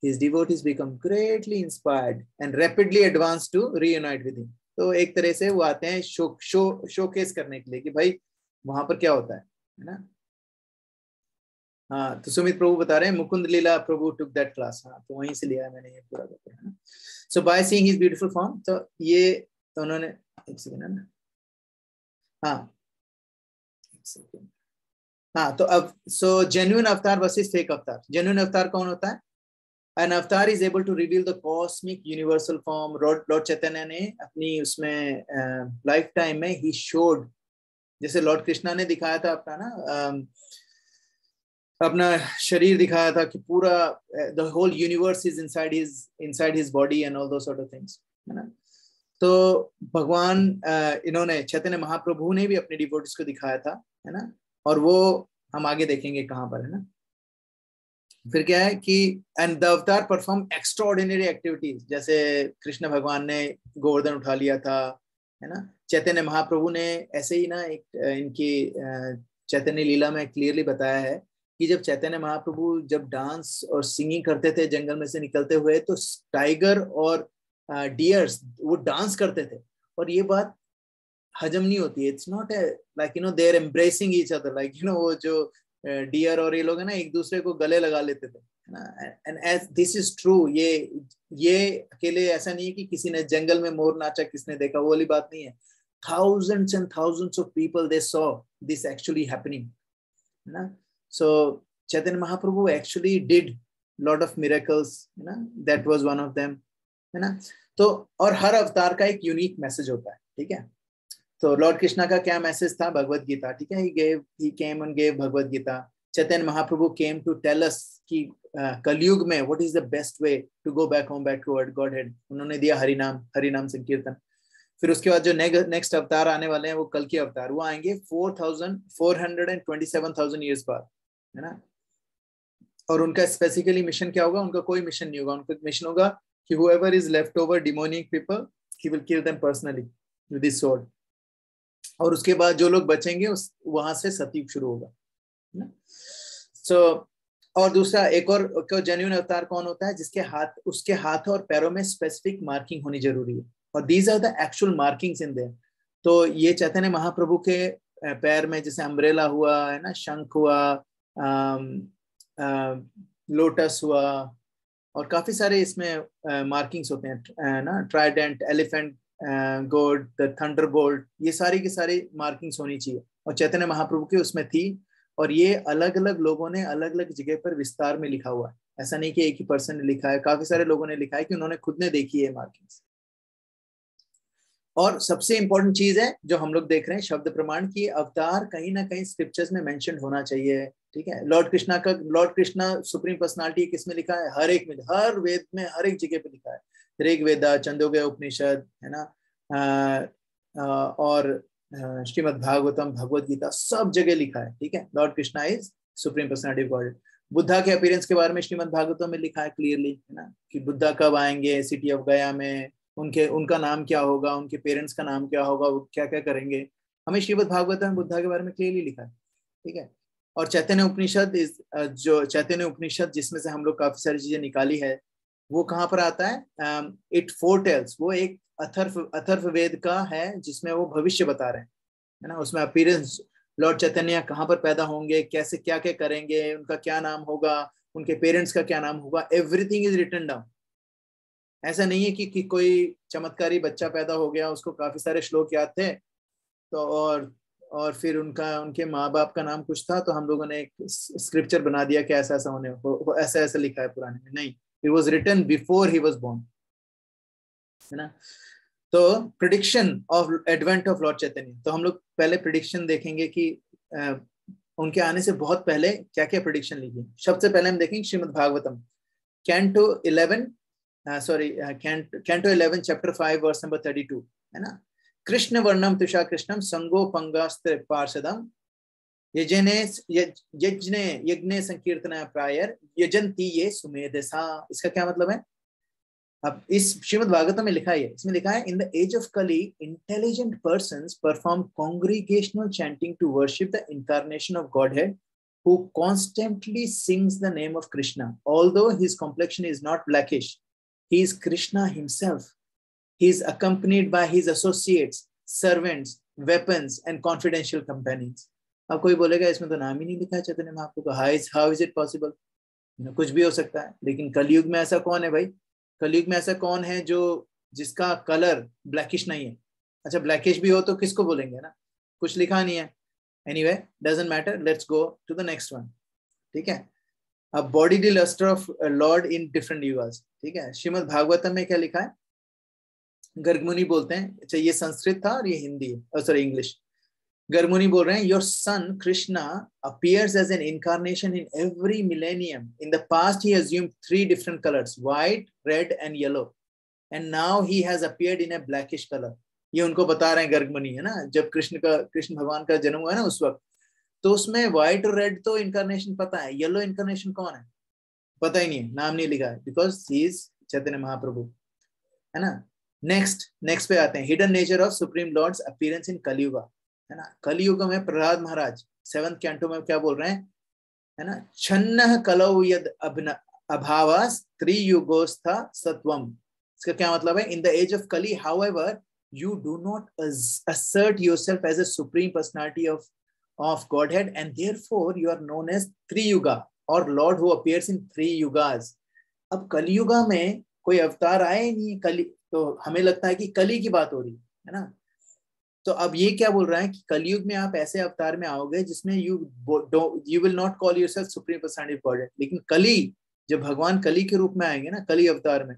his devotees become greatly inspired and rapidly advance to reunite with him। तो एक तरह से वो आते हैं showcase करने के लिए कि भाई वहां पर क्या होता है ना। हाँ, तो सुमित प्रभु बता रहे हैं मुकुंद लीला प्रभु टुक दैट क्लास। हाँ, तो वहीं से लिया है मैंने ये पूरा बताया। So by seeing his beautiful form, तो ये तो उन्होंने एक सेकंड है ना। हाँ हाँ, तो अब सो जेन्युइन अवतार वर्सेस फेक अवतार। जेन्युइन अवतार कौन होता है? An avatar is able to reveal the cosmic universal form। Lord Chaitanya ने अपनी उसमें लाइफ टाइम में ही शोड, जैसे लॉर्ड कृष्णा ने दिखाया था अपना ना अपना शरीर दिखाया था कि पूरा the whole universe is inside his body and all those sort of things, है ना। तो भगवान इन्होंने चैतन्य महाप्रभु ने भी अपने डिवोटीज को दिखाया था, है ना। और वो हम आगे देखेंगे कहाँ पर, है ना। फिर क्या है कि एंड द अवतार परफॉर्म एक्स्ट्राऑर्डिनरी एक्टिविटीज, जैसे कृष्ण भगवान ने गोवर्धन उठा लिया था, है ना। चैतन्य महाप्रभु ने ऐसे ही ना एक इनकी चैतन्य लीला में क्लियरली बताया है कि जब चैतन्य महाप्रभु जब डांस और सिंगिंग करते थे जंगल में से निकलते हुए, तो टाइगर और डियर्स वो डांस करते थे, और ये बात हजम नहीं होती है। It's not like you know they are embracing each other, like you know वो जो डियर और ये लोग है ना एक दूसरे को गले लगा लेते थे, है ना। And as this is true, ये अकेले ऐसा नहीं है कि किसी ने जंगल में मोर नाचा किसने देखा, वो वाली बात नहीं है। thousands and thousands of people they saw this actually happening, है ना। So Chaitanya Mahaprabhu actually did lot of miracles, you know, that was one of them, है ना। तो और हर अवतार का एक यूनिक मैसेज होता है, ठीक है। तो लॉर्ड कृष्णा का क्या मैसेज था? भगवत गीता, ठीक है। he came and gave Bhagavad Gita. Chaitanya Mahaprabhu came to tell us कि कलयुग में what is the best way to go back home, back toward Godhead। उन्होंने दिया हरिनाम संकीर्तन। फिर उसके बाद जो नेक्स्ट अवतार आने वाले हैं वो कल के अवतार, वो आएंगे 427,000 ईयर्स बाद, है ना। और उनका स्पेसिफिकली मिशन क्या होगा? उनका कोई मिशन नहीं होगा। उनका मिशन होगा कि whoever is left over demonic people, he will kill them personally with his sword। और उसके बाद जो लोग बचेंगे वहां से सतयुग शुरू होगा, है ना। सो और दूसरा एक और जेन्युइन अवतार कौन होता है? उसके हाथ और पैरों में स्पेसिफिक मार्किंग होनी जरूरी है, और these are the actual markings in there. तो ये चैतन्य महाप्रभु के पैर में जैसे अम्ब्रेला हुआ, है ना, शंख हुआ, लोटस हुआ, और काफी सारे इसमें मार्किंग्स होते हैं ना, Trident, elephant God, the Thunderbolt, ये सारी की सारी मार्किंग्स होनी चाहिए, और चैतन्य महाप्रभु की उसमें थी। और ये अलग अलग लोगों ने अलग अलग जगह पर विस्तार में लिखा हुआ है, ऐसा नहीं कि एक ही पर्सन ने लिखा है, काफी सारे लोगों ने लिखा है कि उन्होंने खुद ने देखी है मार्किंग्स। और सबसे इंपॉर्टेंट चीज है जो हम लोग देख रहे हैं, शब्द प्रमाण की अवतार कहीं ना कहीं स्क्रिप्चर्स में मेंशन होना चाहिए, ठीक है। लॉर्ड कृष्णा सुप्रीम पर्सनालिटी किस में लिखा है? हर एक में, हर वेद में, हर एक जगह पे लिखा है। ऋग वेदा, छंदोग्य उपनिषद, है ना, और श्रीमद् भागवतम, भगवत गीता, सब जगह लिखा है, ठीक है। Lord Krishna is supreme personality of God. Buddha के अपीयरेंस के बारे में श्रीमद् भागवतम में लिखा है क्लियरली, है ना, कि बुद्धा कब आएंगे सिटी ऑफ गया में, उनका नाम क्या होगा, उनके पेरेंट्स का नाम क्या होगा, वो क्या क्या करेंगे, हमें श्रीमद् भागवत में बुद्धा के बारे में क्लियरली लिखा है, ठीक है। और चैतन्य उपनिषद जो चैतन्य उपनिषद जिसमें से हम लोग काफी सारी चीजें निकाली है, वो कहाँ पर आता है? इट फोरटेल्स, वो एक अथर्व वेद का है जिसमें वो भविष्य बता रहे हैं, है ना। उसमें अपीयरेंस, लॉर्ड चैतन्य कहाँ पर पैदा होंगे, कैसे क्या क्या करेंगे, उनका क्या नाम होगा, उनके पेरेंट्स का क्या नाम होगा, एवरीथिंग इज रिटन डाउन। ऐसा नहीं है कि कोई चमत्कारी बच्चा पैदा हो गया, उसको काफी सारे श्लोक याद थे तो और फिर उनके माँ बाप का नाम कुछ था तो हम लोगों ने एक स्क्रिप्चर बना दिया कि ऐसा ऐसा होने, ऐसा ऐसा लिखा है पुराने में, नहीं, it was written before he was born, है ना। तो prediction of advent of lord Chaitanya, तो हम लोग पहले प्रेडिक्शन देखेंगे कि उनके आने से बहुत पहले क्या क्या प्रेडिक्शन लिखी। सबसे पहले हम देखेंगे Srimad Bhagavatam canto 11 chapter 5 verse number 32, है ना। कृष्ण वर्णम तुषा कृष्णम संगो पंगास्त्र पार्षदम यज्ञ संकीर्तन प्रायर यजंती ये सुमेधसा। इसका क्या मतलब है? अब इस श्रीमद् भागवतम में लिखा है, इसमें लिखा है, in the age of Kali intelligent persons perform congregational chanting to worship the incarnation of Godhead who constantly sings the name of Krishna. Although his complexion is not blackish, he is Krishna himself. He is accompanied by his associates, servants, weapons, and confidential companions. अब कोई बोलेगा इसमें तो नाम ही नहीं लिखा है चैतन्य महाप्रभु का, how is it possible? कुछ भी हो सकता है, लेकिन कलयुग में ऐसा कौन है भाई? कलयुग में ऐसा कौन है जो जिसका कलर ब्लैकिश नहीं है? अच्छा, ब्लैकिश भी हो तो किसको बोलेंगे ना, कुछ लिखा नहीं है। Anyway, doesn't matter. Let's go to the next one. ठीक है, अब bodily luster of Lord in different yugas, ठीक है। श्रीमद् भागवतम में क्या लिखा है? गर्गमुनि बोलते हैं, अच्छा ये संस्कृत था और ये हिंदी है, सॉरी इंग्लिश। गर्गमुनि बोल रहे हैं, your son Krishna appears as an incarnation in every millennium. In the past he assumed 3 different colors, white, red and yellow, and now he has appeared in a blackish color. ये उनको बता रहे हैं गर्गमुनि, है ना। जब कृष्ण भगवान का जन्म हुआ है ना उस वक्त, तो उसमें व्हाइट और रेड तो इनकारनेशन पता है, येलो इनकारनेशन कौन है पता ही नहीं है, नाम नहीं लिखा है, because he is Chaitanya Mahaprabhu, है ना। नेक्स्ट पे आते हैं, hidden nature of supreme lord's appearance in Kaliyuga, है ना। कलियुग में प्रहलाद महाराज 7th कैंटो में क्या बोल रहे हैं, है ना, छन्न कलौ यद अभावास त्रियुगोस्था सत्वम। इसका क्या मतलब है? इन द एज ऑफ कली however you do not assert yourself as a supreme personality of Godhead, and therefore you are known as Triyuga or Lord who appears in 3 yugas. अब कलियुगा में कोई अवतार आए नहीं, कली तो हमें लगता है कि कली की बात हो रही है ना। तो अब ये क्या बोल रहा है कि कलियुग में आप ऐसे अवतार में आओगे जिसमें you will not call yourself supreme personality of Godhead, लेकिन कली, जब भगवान कली के रूप में आएंगे ना, कली अवतार में,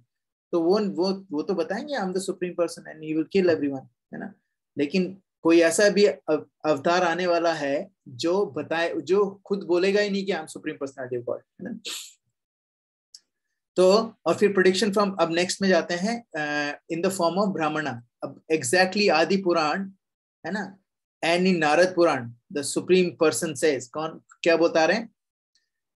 तो वो तो बताएंगे I am the supreme person and he will kill everyone, है ना। लेकिन कोई ऐसा भी अवतार आने वाला है जो बताए, जो खुद बोलेगा ही नहीं कि I am supreme personality of God, है ना। तो और फिर प्रेडिक्शन फ्रॉम, अब नेक्स्ट में जाते हैं इन द फॉर्म ऑफ ब्राह्मणा। अब एग्जैक्टली आदि पुराण, है ना, and in Narada Purana the supreme person says, कौन क्या बता रहे हैं?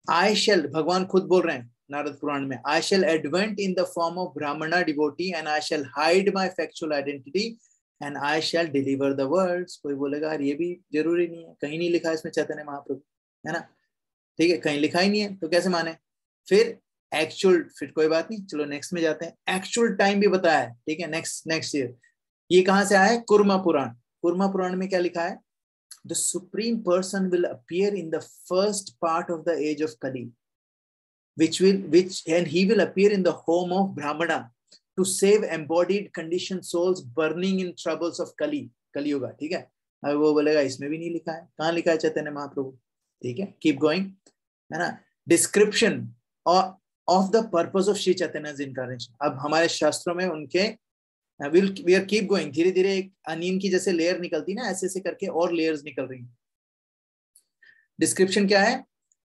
आई शैल, भगवान खुद बोल रहे हैं नारद पुराण में, I shall advent in the form of Brahmana devotee and I shall hide my factual identity and I shall deliver the words. कोई बोलेगा ये भी जरूरी नहीं है, कहीं नहीं लिखा है इसमें चैतन्य महाप्रभु, है ना, ठीक है, कहीं लिखा ही नहीं है तो कैसे माने? फिर एक्चुअल, फिर कोई बात नहीं, चलो नेक्स्ट में जाते हैं। एक्चुअल टाइम भी बताया है, ठीक है, नेक्स्ट ईयर। ये कहाँ से आया है? कुर्मा पुराण। कुर्मा पुराण में क्या लिखा है? The supreme person will appear in the first part of the age of Kali, which and he will appear in the home of Brahmana, to save embodied conditioned souls burning in troubles of Kaliyuga, ठीक है। अब वो बोलेगा इसमें भी नहीं लिखा है, कहाँ लिखा है चैतन्य महाप्रभु, ठीक है। कीप गोइंग, है ना। Description of the purpose of Shri Chaitanya's incarnation. अब हमारे शास्त्रों में उनके वी आर कीप गोइंग, धीरे धीरे एक अनीम की जैसे लेयर निकलती ना, ऐसे ऐसे करके और लेयर्स निकल रही हैं। डिस्क्रिप्शन क्या है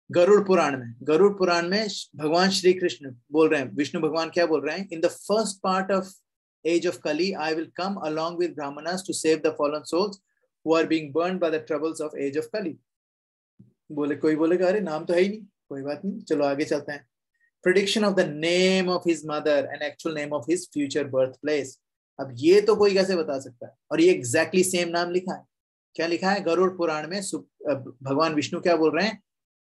गरुड़ पुराण में? गरुड़ पुराण में भगवान श्री कृष्ण बोल रहे हैं, विष्णु भगवान क्या बोल रहे हैं? In the first part of age of Kali I will come along with brahmanas to save the fallen souls who are being burned by the troubles of age of Kali. बोले, कोई बोलेगा अरे नाम तो है ही नहीं, कोई बात नहीं, चलो आगे चलते हैं। Prediction of the name of his mother and actual name of his future birth place. अब ये तो कोई कैसे बता सकता है? और ये एग्जैक्टली सेम नाम लिखा है। क्या लिखा है गरुड़ पुराण में? भगवान विष्णु क्या बोल रहे हैं?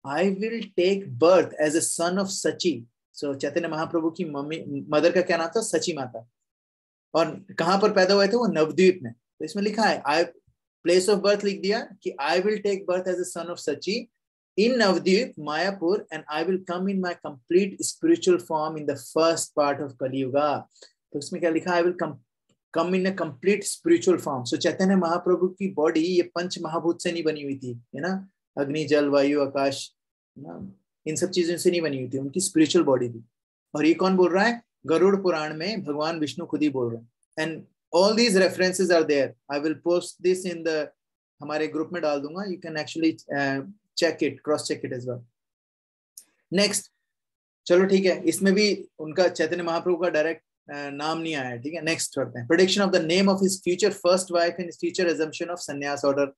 I will take birth as a son of Sachi. So Chaitanya Mahaprabhu की मम्मी मदर का क्या नाम था? सची माता। और कहाँ पर पैदा हुए थे वो? नवद्वीप में। तो इसमें लिखा है I place of birth लिख दिया कि I will take birth as a son of Sachi in Navadvip, Mayapur, and I will come in my complete spiritual form in the first part of Kali Yuga. तो इसमें क्या लिखा? I will come in a complete spiritual form. So Chaitanya Mahaprabhu की body ये पंच महाभूत से नहीं बनी हुई थी, है ना। अग्नि जल वायु आकाश ना, इन सब चीजों से नहीं बनी हुई थी, उनकी स्पिरिचुअल बॉडी थी। और ये कौन बोल रहा है? गरुड़ पुराण में भगवान विष्णु खुद ही बोल रहे हैं। And all these references are there. I will post this in the, हमारे ग्रुप में डाल दूंगा, you can actually check it, cross check it as well. Next, चलो ठीक है, इसमें भी उनका चैतन्य महाप्रभु का डायरेक्ट नाम नहीं आया, ठीक है। नेक्स्ट करते हैं। Prediction of the name of his future first wife and future assumption of संन्यास ऑर्डर।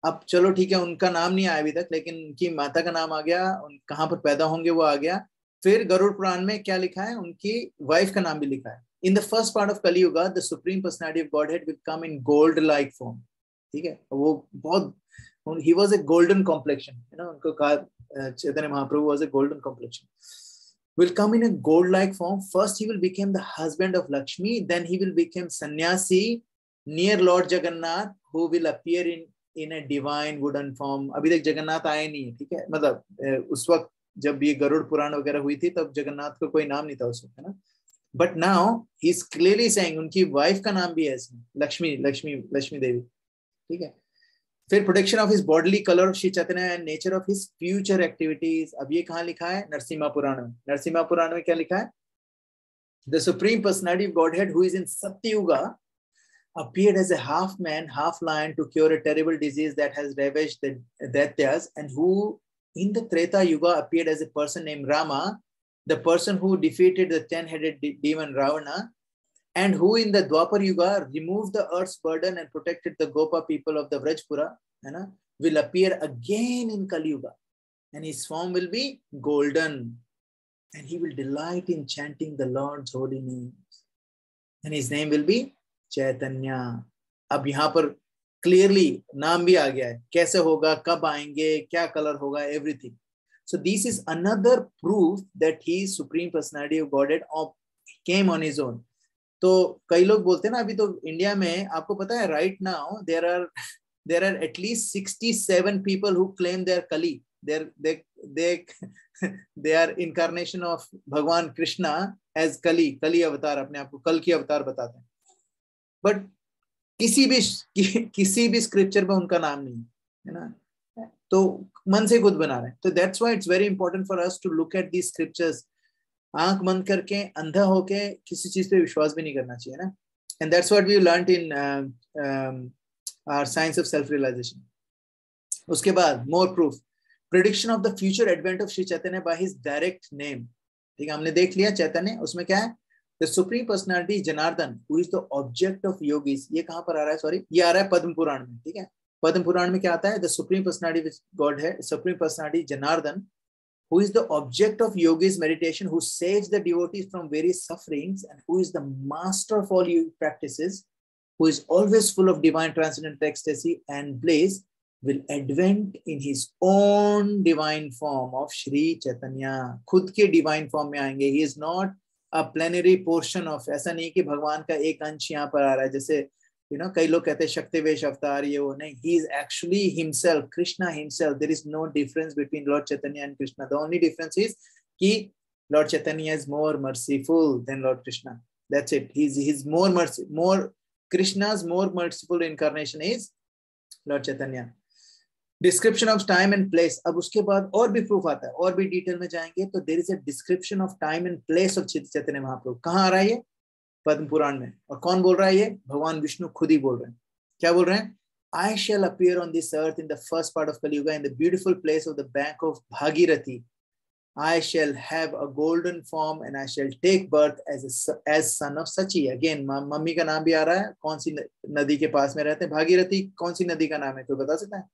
अब चलो ठीक है, उनका नाम नहीं आया अभी तक, लेकिन उनकी माता का नाम आ गया, कहाँ पर पैदा होंगे वो आ गया। फिर गरुड़ पुराण में क्या लिखा है? उनकी वाइफ का नाम भी लिखा है। In the first part of Kali yuga the supreme personality of Godhead will come in gold like form, ठीक है। वो बहुत, he was a golden complexion, है ना। उनको कहा Chaitanya Mahaprabhu was a golden complexion. will come in a gold like form. First he will become the husband of Lakshmi, then he will become sannyasi near Lord Jagannath, who will appear in a divine wooden form. अभी तक जगन्नाथ आए नहीं है, ठीक है। मतलब उस वक्त जब ये गरुड़ पुराण वगैरह हुई थी तब जगन्नाथ को कोई नाम नहीं था उस वक्त, है ना। But now he is clearly saying उनकी वाइफ का नाम भी है इसमें, लक्ष्मी देवी, ठीक है। फिर protection of his bodily colour Shri Chaitanya and nature of his future activities. अब ये कहाँ लिखा है? नरसिम्हा पुराण में। नरसिम्हा पुराण में क्या लिखा है? The supreme personality of Godhead who is in Satyayuga appeared as a half man, half lion to cure a terrible disease that has ravaged the Daityas, and who in the Treta Yuga appeared as a person named Rama, the person who defeated the 10-headed demon Ravana, and who in the Dwapar Yuga removed the earth's burden and protected the Gopa people of the Vrajpura, will appear again in Kali Yuga, and his form will be golden, and he will delight in chanting the Lord's holy names, and his name will be चैतन्य। अब यहाँ पर clearly नाम भी आ गया है, कैसे होगा, कब आएंगे, क्या कलर होगा, everything. So this is another proof that he supreme personality of godhead came on his own. तो कई लोग बोलते हैं ना, अभी तो इंडिया में आपको पता है right now there are at least 67 people who claim they are Kalki, they are incarnation of भगवान कृष्णा एज कली अवतार, अपने आप को कल की अवतार बताते हैं। बट किसी भी स्क्रिप्चर में उनका नाम नहीं है ना, तो मन से खुद बना रहे हैं। तो that's why it's very important for us to look at these scriptures. आंख बंद करके अंधा होके किसी चीज पे विश्वास भी नहीं करना चाहिए ना। And that's what we learned in our science of self realisation. उसके बाद more proof, prediction of the future advent of Shri Chaitanya by his direct name, ठीक है। हमने देख लिया चैतन्य, उसमें क्या है? The supreme personality Janardhan, who is the object of yogis. ये कहाँ पर आ रहा है? सॉरी, ये आ रहा है पद्म पुराण में, ठीक है। पद्म पुराण में क्या आता है? The supreme personality which God है, supreme personality Janardhan, who is the object of yogis meditation, who saves the devotees from various sufferings, and who is the master of all yogic practices, who is always full of divine transcendental ecstasy and bliss, will advent in his own divine form of Shri Chaitanya. खुद के divine form में आएंगे। He is not a plenary portion of, ऐसा नहीं कि भगवान का एक अंश यहाँ पर आ रहा है, जैसे कई लोग कहते हैं शक्तिवेश अवतार ये वो, नहीं। he is actually himself, Krishna himself. There is no difference between Lord Chaitanya and Krishna. The only difference is कि Lord Chaitanya is more merciful than Lord Krishna. That's it. He's more mercy, more Krishna's more merciful incarnation is Lord Chaitanya. Description of time and place. अब उसके बाद और भी proof आता है, और भी डिटेल में जाएंगे तो there is a description of time and place of Chaitanya Mahaprabhu. कहाँ आ रहा है ये? पद्म पुराण में. और कौन बोल रहा है ये? भगवान विष्णु खुद ही बोल रहे हैं. क्या बोल रहे हैं? I shall appear on this earth in the first part of Kali Yuga in the beautiful place of the bank of Bhagirathi. I shall have a golden form and I shall take birth as son of Sachi. Again, mummy का नाम भी आ रहा है. कौन सी नदी के पास में रहते हैं? भागीरथी. कौन सी नदी का नाम है? कोई बता सकता है?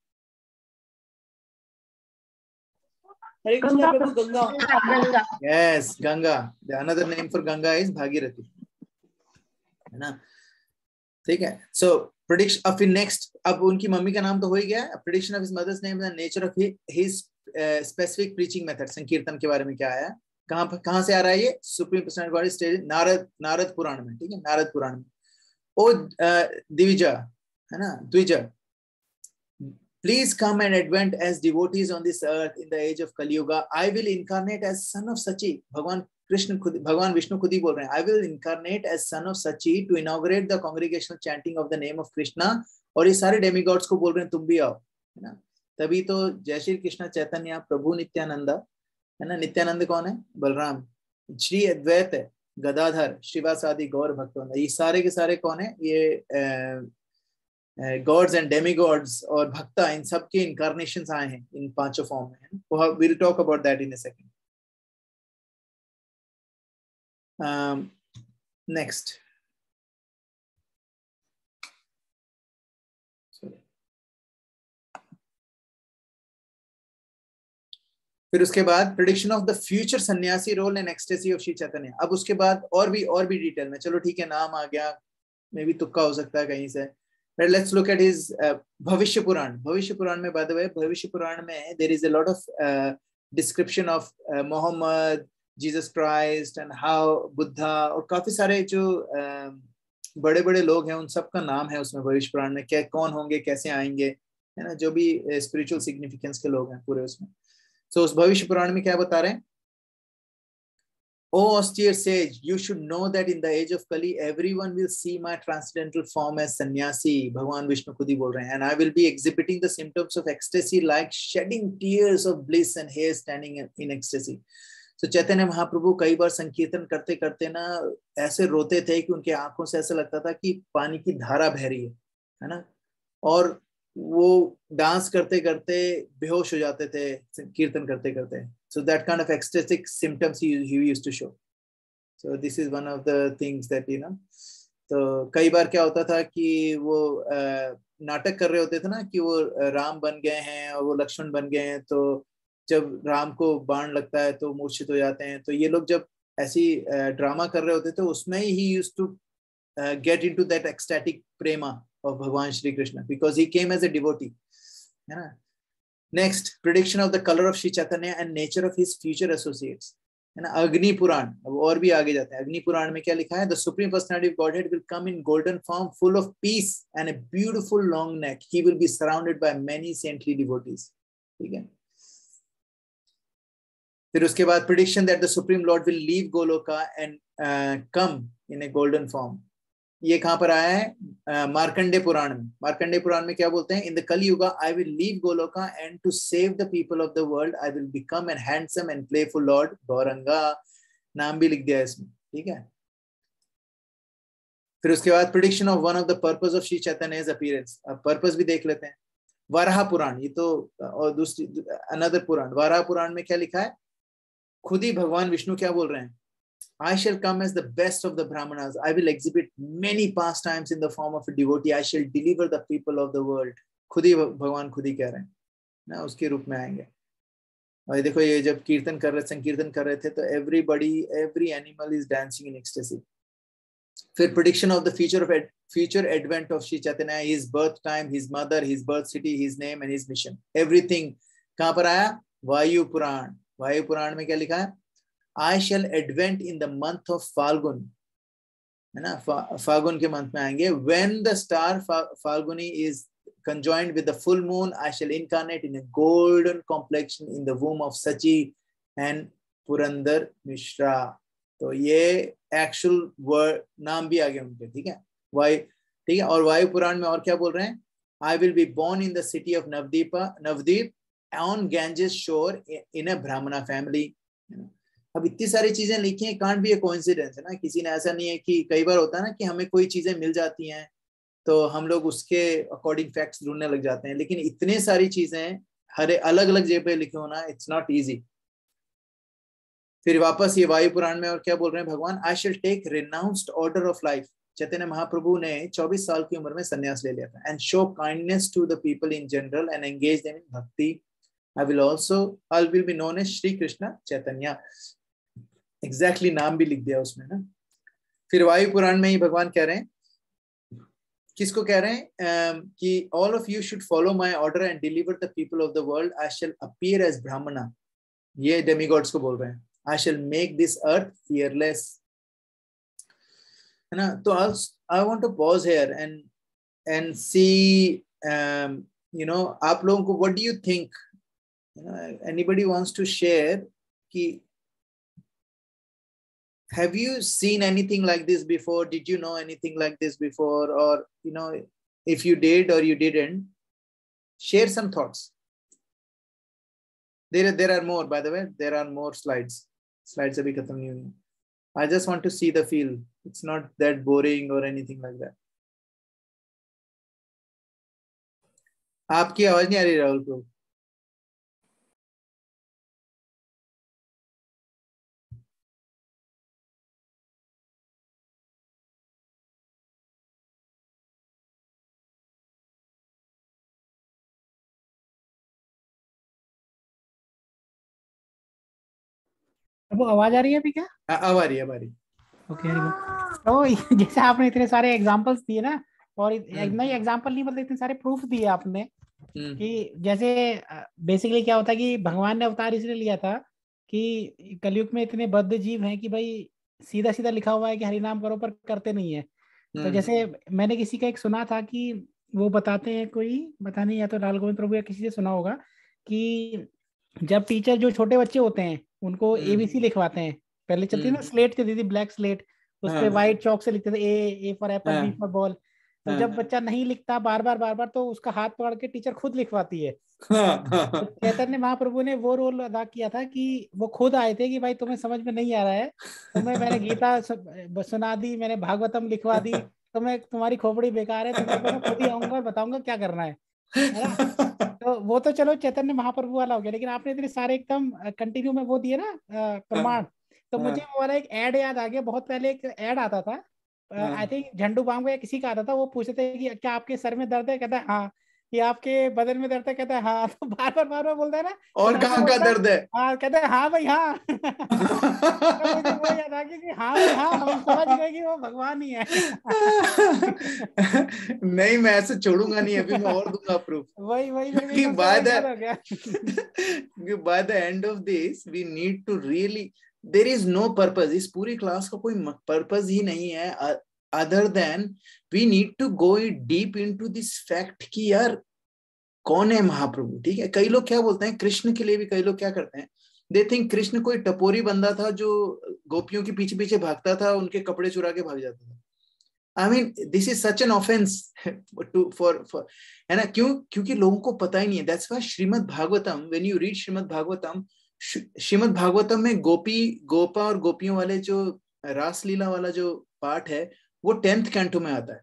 हरे कृष्णा प्रभु, Ganga. Yes, Ganga. The another name for Ganga is Bhagirathi. है ना? ठीक है. So prediction of next. अब उनकी मम्मी का नाम तो हो ही गया. Prediction of his mother's name and nature of his specific preaching method. संकीर्तन के बारे में क्या आया? कहाँ से आ रहा है ये? Supreme Personality Godhead stage Narada Purana में. ठीक है, नारद पुराण में. ओ द्विजा, है ना? Dwija. Please come and advent as devotees on this earth in the age of Kali Yuga. I will incarnate as son of Sachi. भगवान विष्णु खुद ही बोल रहे हैं. I will incarnate as son of Sachi to inaugurate the congregational chanting of the name of Krishna. और ये सारे demigods को बोल रहे हैं तुम भी आओ, है ना? तभी तो जय श्री कृष्ण चैतन्य प्रभु नित्यानंद, है ना? नित्यानंद कौन है? बलराम. श्री अद्वैत गदाधर श्रीवास आदि गौर भक्तवृंद, ये सारे के सारे कौन है? ये गॉड्स एंड डेमिगॉड्स और भक्ता, इन सब के इनकारनेशंस आए हैं इन पांचों फॉर्म में. Will talk about that in a second. Next. फिर उसके बाद prediction of the future sannyasi role and ecstasy of Shri Chaitanya. अब उसके बाद और भी डिटेल में. चलो ठीक है, नाम आ गया, मे भी तुक्का हो सकता है कहीं से. But let's look at his भविष्य पुराण. भविष्य पुराण में, by the way, भविष्य पुराण में there is a lot of description of Muhammad, Jesus Christ and how Buddha, और काफी सारे जो बड़े बड़े लोग हैं उन सब का नाम है उसमें भविष्य पुराण में. क्या कौन होंगे, कैसे आएंगे, है ना? जो भी स्पिरिचुअल सिग्निफिकेंस के लोग हैं पूरे उसमें. So उस भविष्य पुराण में क्या बता रहे हैं? O austere sage, you should know that in the age of Kali, everyone will see my transcendental form as sannyasi. भगवान विष्णु खुद ही बोल रहे हैं. And I will be exhibiting the symptoms of ecstasy like shedding tears of bliss and hair standing in ecstasy. So Chaitanya Mahaprabhu कई बार संकीर्तन करते करते ना ऐसे रोते थे कि उनके आंखों से ऐसा लगता था कि पानी की धारा बह रही है ना? और वो डांस करते करते बेहोश हो जाते थे कीर्तन करते करते. So that kind of ecstatic symptoms he used to show. So this is one of the things that तो कई बार क्या होता था कि वो नाटक कर रहे होते थे ना कि वो राम बन गए हैं और वो लक्ष्मण बन गए हैं, तो जब राम को बाण लगता है तो मूर्छित हो जाते हैं. तो ये लोग जब ऐसी ड्रामा कर रहे होते थे उसमें ही used to get into that ecstatic prema of भगवान Shri Krishna because he came as a devotee, है ना? Next, prediction of the color of Shri Chaitanya and nature of his future associates. है ना? अग्नि पुराण. अब और भी आगे जाते हैं. अग्नि पुराण में क्या लिखा है? The Supreme Personality of Godhead will come in golden form, full of peace and a beautiful long neck. He will be surrounded by many saintly devotees. ठीक है. फिर उसके बाद prediction that the Supreme Lord will leave Goloka and come in a golden form. ये कहाँ पर आया है? मार्कंडे पुराण में. मार्कंडे पुराण में क्या बोलते हैं? In the Kali Yuga, I will leave Goloka and to save the people of the world, I will become a handsome and playful Lord Gauranga. नाम भी लिख दिया है इसमें. ठीक है. फिर उसके बाद prediction of one of the purpose of Shri Chaitanya's appearance. अब purpose भी देख लेते हैं. वाराह पुराण, ये तो और दूसरी another पुराण. वाराह पुराण में क्या लिखा है? खुद ही भगवान विष्णु क्या बोल रहे हैं? I shall come as the best of the Brahmanas. I will exhibit many pastimes in the form of a devotee. I shall deliver the people of the world. खुद ही भगवान खुद ही कह रहे हैं ना, उसके रूप में आएंगे. और देखो ये जब कीर्तन कर रहे, संकीर्तन कर रहे थे तो every animal is dancing in ecstasy. फिर prediction of the future advent of Shri Chaitanya, his birth time, his mother, his birth city, his name and his mission. Everything कहाँ पर आया? वायु पुराण. वायु पुराण में क्या लिखा है? I shall advent in the month of Falgun, है ना? फागुन के मंथ में आएंगे. When the star Falguni is conjoined with the full moon, I shall incarnate in a golden complexion in the womb of Sachi and Purandar Mishra. तो ये actual word नाम भी आ गया उनके, ठीक है, वायु, ठीक है। और वायु पुराण में और क्या बोल रहे हैं, I will be born in the city of Navadwip on Ganges shore in अ ब्राह्मणा फैमिली। अब इतनी सारी चीजें लिखी हैं, कांट बी ए कोइंसिडेंस, है ना। किसी ने ऐसा नहीं है कि कई बार होता है ना कि हमें कोई चीजें मिल जाती हैं तो हम लोग उसके अकॉर्डिंग फैक्ट्स ढूंढने लग जाते हैं, लेकिन इतने सारी चीजें हर अलग अलग जगह पे लिखे होना, इट्स नॉट इजी। फिर वापस ये वायु पुराण में और क्या बोल रहे हैं भगवान, I shall take renounced order of life. Chaitanya Mahaprabhu ने 24 साल की उम्र में संन्यास ले लिया था। And show kindness to the people in general and engage them in bhakti. I will be known as Shri Krishna Chaitanya. Exactly नाम भी लिख दिया उसमें ना। फिर वायु पुराण में ही भगवान कह रहे हैं, किसको कह रहे हैं, कि all of you should follow my order and deliver the people of the world. I shall appear as Brahmana. ये डेमीगॉड्स को बोल रहे हैं। I shall make this earth fearless, है ना। तो I want to pause here and see, you know, आप लोगों को what do you think, you know, anybody wants to share कि have you seen anything like this before? Did you know anything like this before? Or, you know, if you did or you didn't, share some thoughts. There are more, by the way, there are more slides अभी खत्म नहीं हुई। I just want to see the feel. It's not that boring or anything like that. आपकी आवाज नहीं आ रही राहुल को। अब आवाज आ रही है अभी क्या? अब आ रही है, ओके तो जैसे आपने इतने सारे एग्जांपल्स दिए ना, और नहीं एग्जांपल नहीं मतलब इतने सारे प्रूफ दिए आपने कि जैसे बेसिकली क्या होता है कि भगवान ने अवतार इसलिए लिया था कि कलयुग में इतने बद्ध जीव हैं कि भाई सीधा सीधा लिखा हुआ है कि हरि नाम करो पर करते नहीं है। तो जैसे मैंने किसी का एक सुना था कि वो बताते हैं, कोई पता नहीं या तो लाल गोविंद प्रभु या किसी से सुना होगा कि जब टीचर जो छोटे बच्चे होते हैं उनको एबीसी लिखवाते हैं, पहले चलती थी ना स्लेट चलती थी, ब्लैक स्लेट, उस पे व्हाइट चौक से लिखते थे A for apple, B for ball. तो जब बच्चा नहीं लिखता बार बार तो उसका हाथ पकड़ के टीचर खुद लिखवाती है। तो चैतन्य महाप्रभु ने वो रोल अदा किया था कि वो खुद आए थे कि भाई तुम्हें समझ में नहीं आ रहा है, मैंने गीता सुना दी, मैंने भागवतम लिखवा दी, तुम्हारी खोपड़ी बेकार है, मैं खुद ही आऊंगा और बताऊंगा क्या करना है ना। तो वो तो चलो चैतन्य महाप्रभु वाला हो गया, लेकिन आपने इतने सारे एकदम कंटिन्यू में वो दिए ना प्रमाण। तो मुझे वो वाला एक ऐड याद आ गया, बहुत पहले एक ऐड आता था, आई थिंक झंडू बाम या किसी का आता था, वो पूछते थे कि क्या आपके सर में दर्द है, कहता है हाँ, कि आपके बदन में दर्द है, कहता है हाँ। तो बार बार बोलता है ना, और कहाँ का दर्द है, हाँ कहता है हाँ भाई हाँ। तो मुझे वो याद आ गया कि हाँ भाई हाँ, हम समझ गए कि वो भगवान ही है। नहीं मैं ऐसे छोड़ूंगा नहीं, अभी मैं और दूंगा प्रूफ। वही by the end of this we need to really, there is no purpose, इस पूरी क्लास का कोई पर्पस ही नहीं है other than we need to go deep into this fact कि यार कौन है महाप्रभु। ठीक है, कई लोग क्या बोलते हैं, कृष्ण के लिए भी कई लोग क्या करते हैं, दे थिंक कृष्ण कोई टपोरी बंदा था जो गोपियों के पीछे पीछे भागता था, उनके कपड़े चुरा के भाग जाता था। I mean, this is such an offense for है ना, क्योंकि लोगों को पता ही नहीं है। That's why Shrimad Bhagavatam, when you read Shrimad Bhagavatam, Shrimad Bhagavatam में गोपा और गोपियों वाले जो रासलीला वाला जो पार्ट है वो 10th कैंटो में आता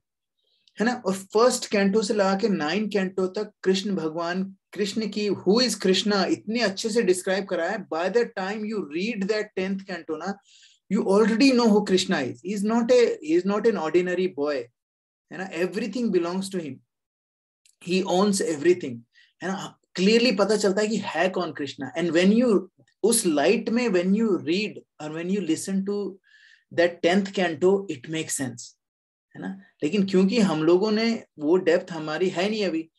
है ना, और फर्स्ट कैंटो से लगा के 9 कैंटो तक कृष्ण भगवान, कृष्ण की हु इज कृष्णा इतने अच्छे से डिस्क्राइब करा है। By the time you read that 10th canto ना, you already know who Krishna is. He is not an ordinary boy, है ना, everything belongs to him, he owns everything, है ना, clearly पता चलता है कि है कौन कृष्णा। And when you उस light में when you read or when you listen to that 10th canto, it makes sense, है ना। लेकिन क्योंकि हम लोगों ने वो डेप्थ हमारी है नहीं अभी,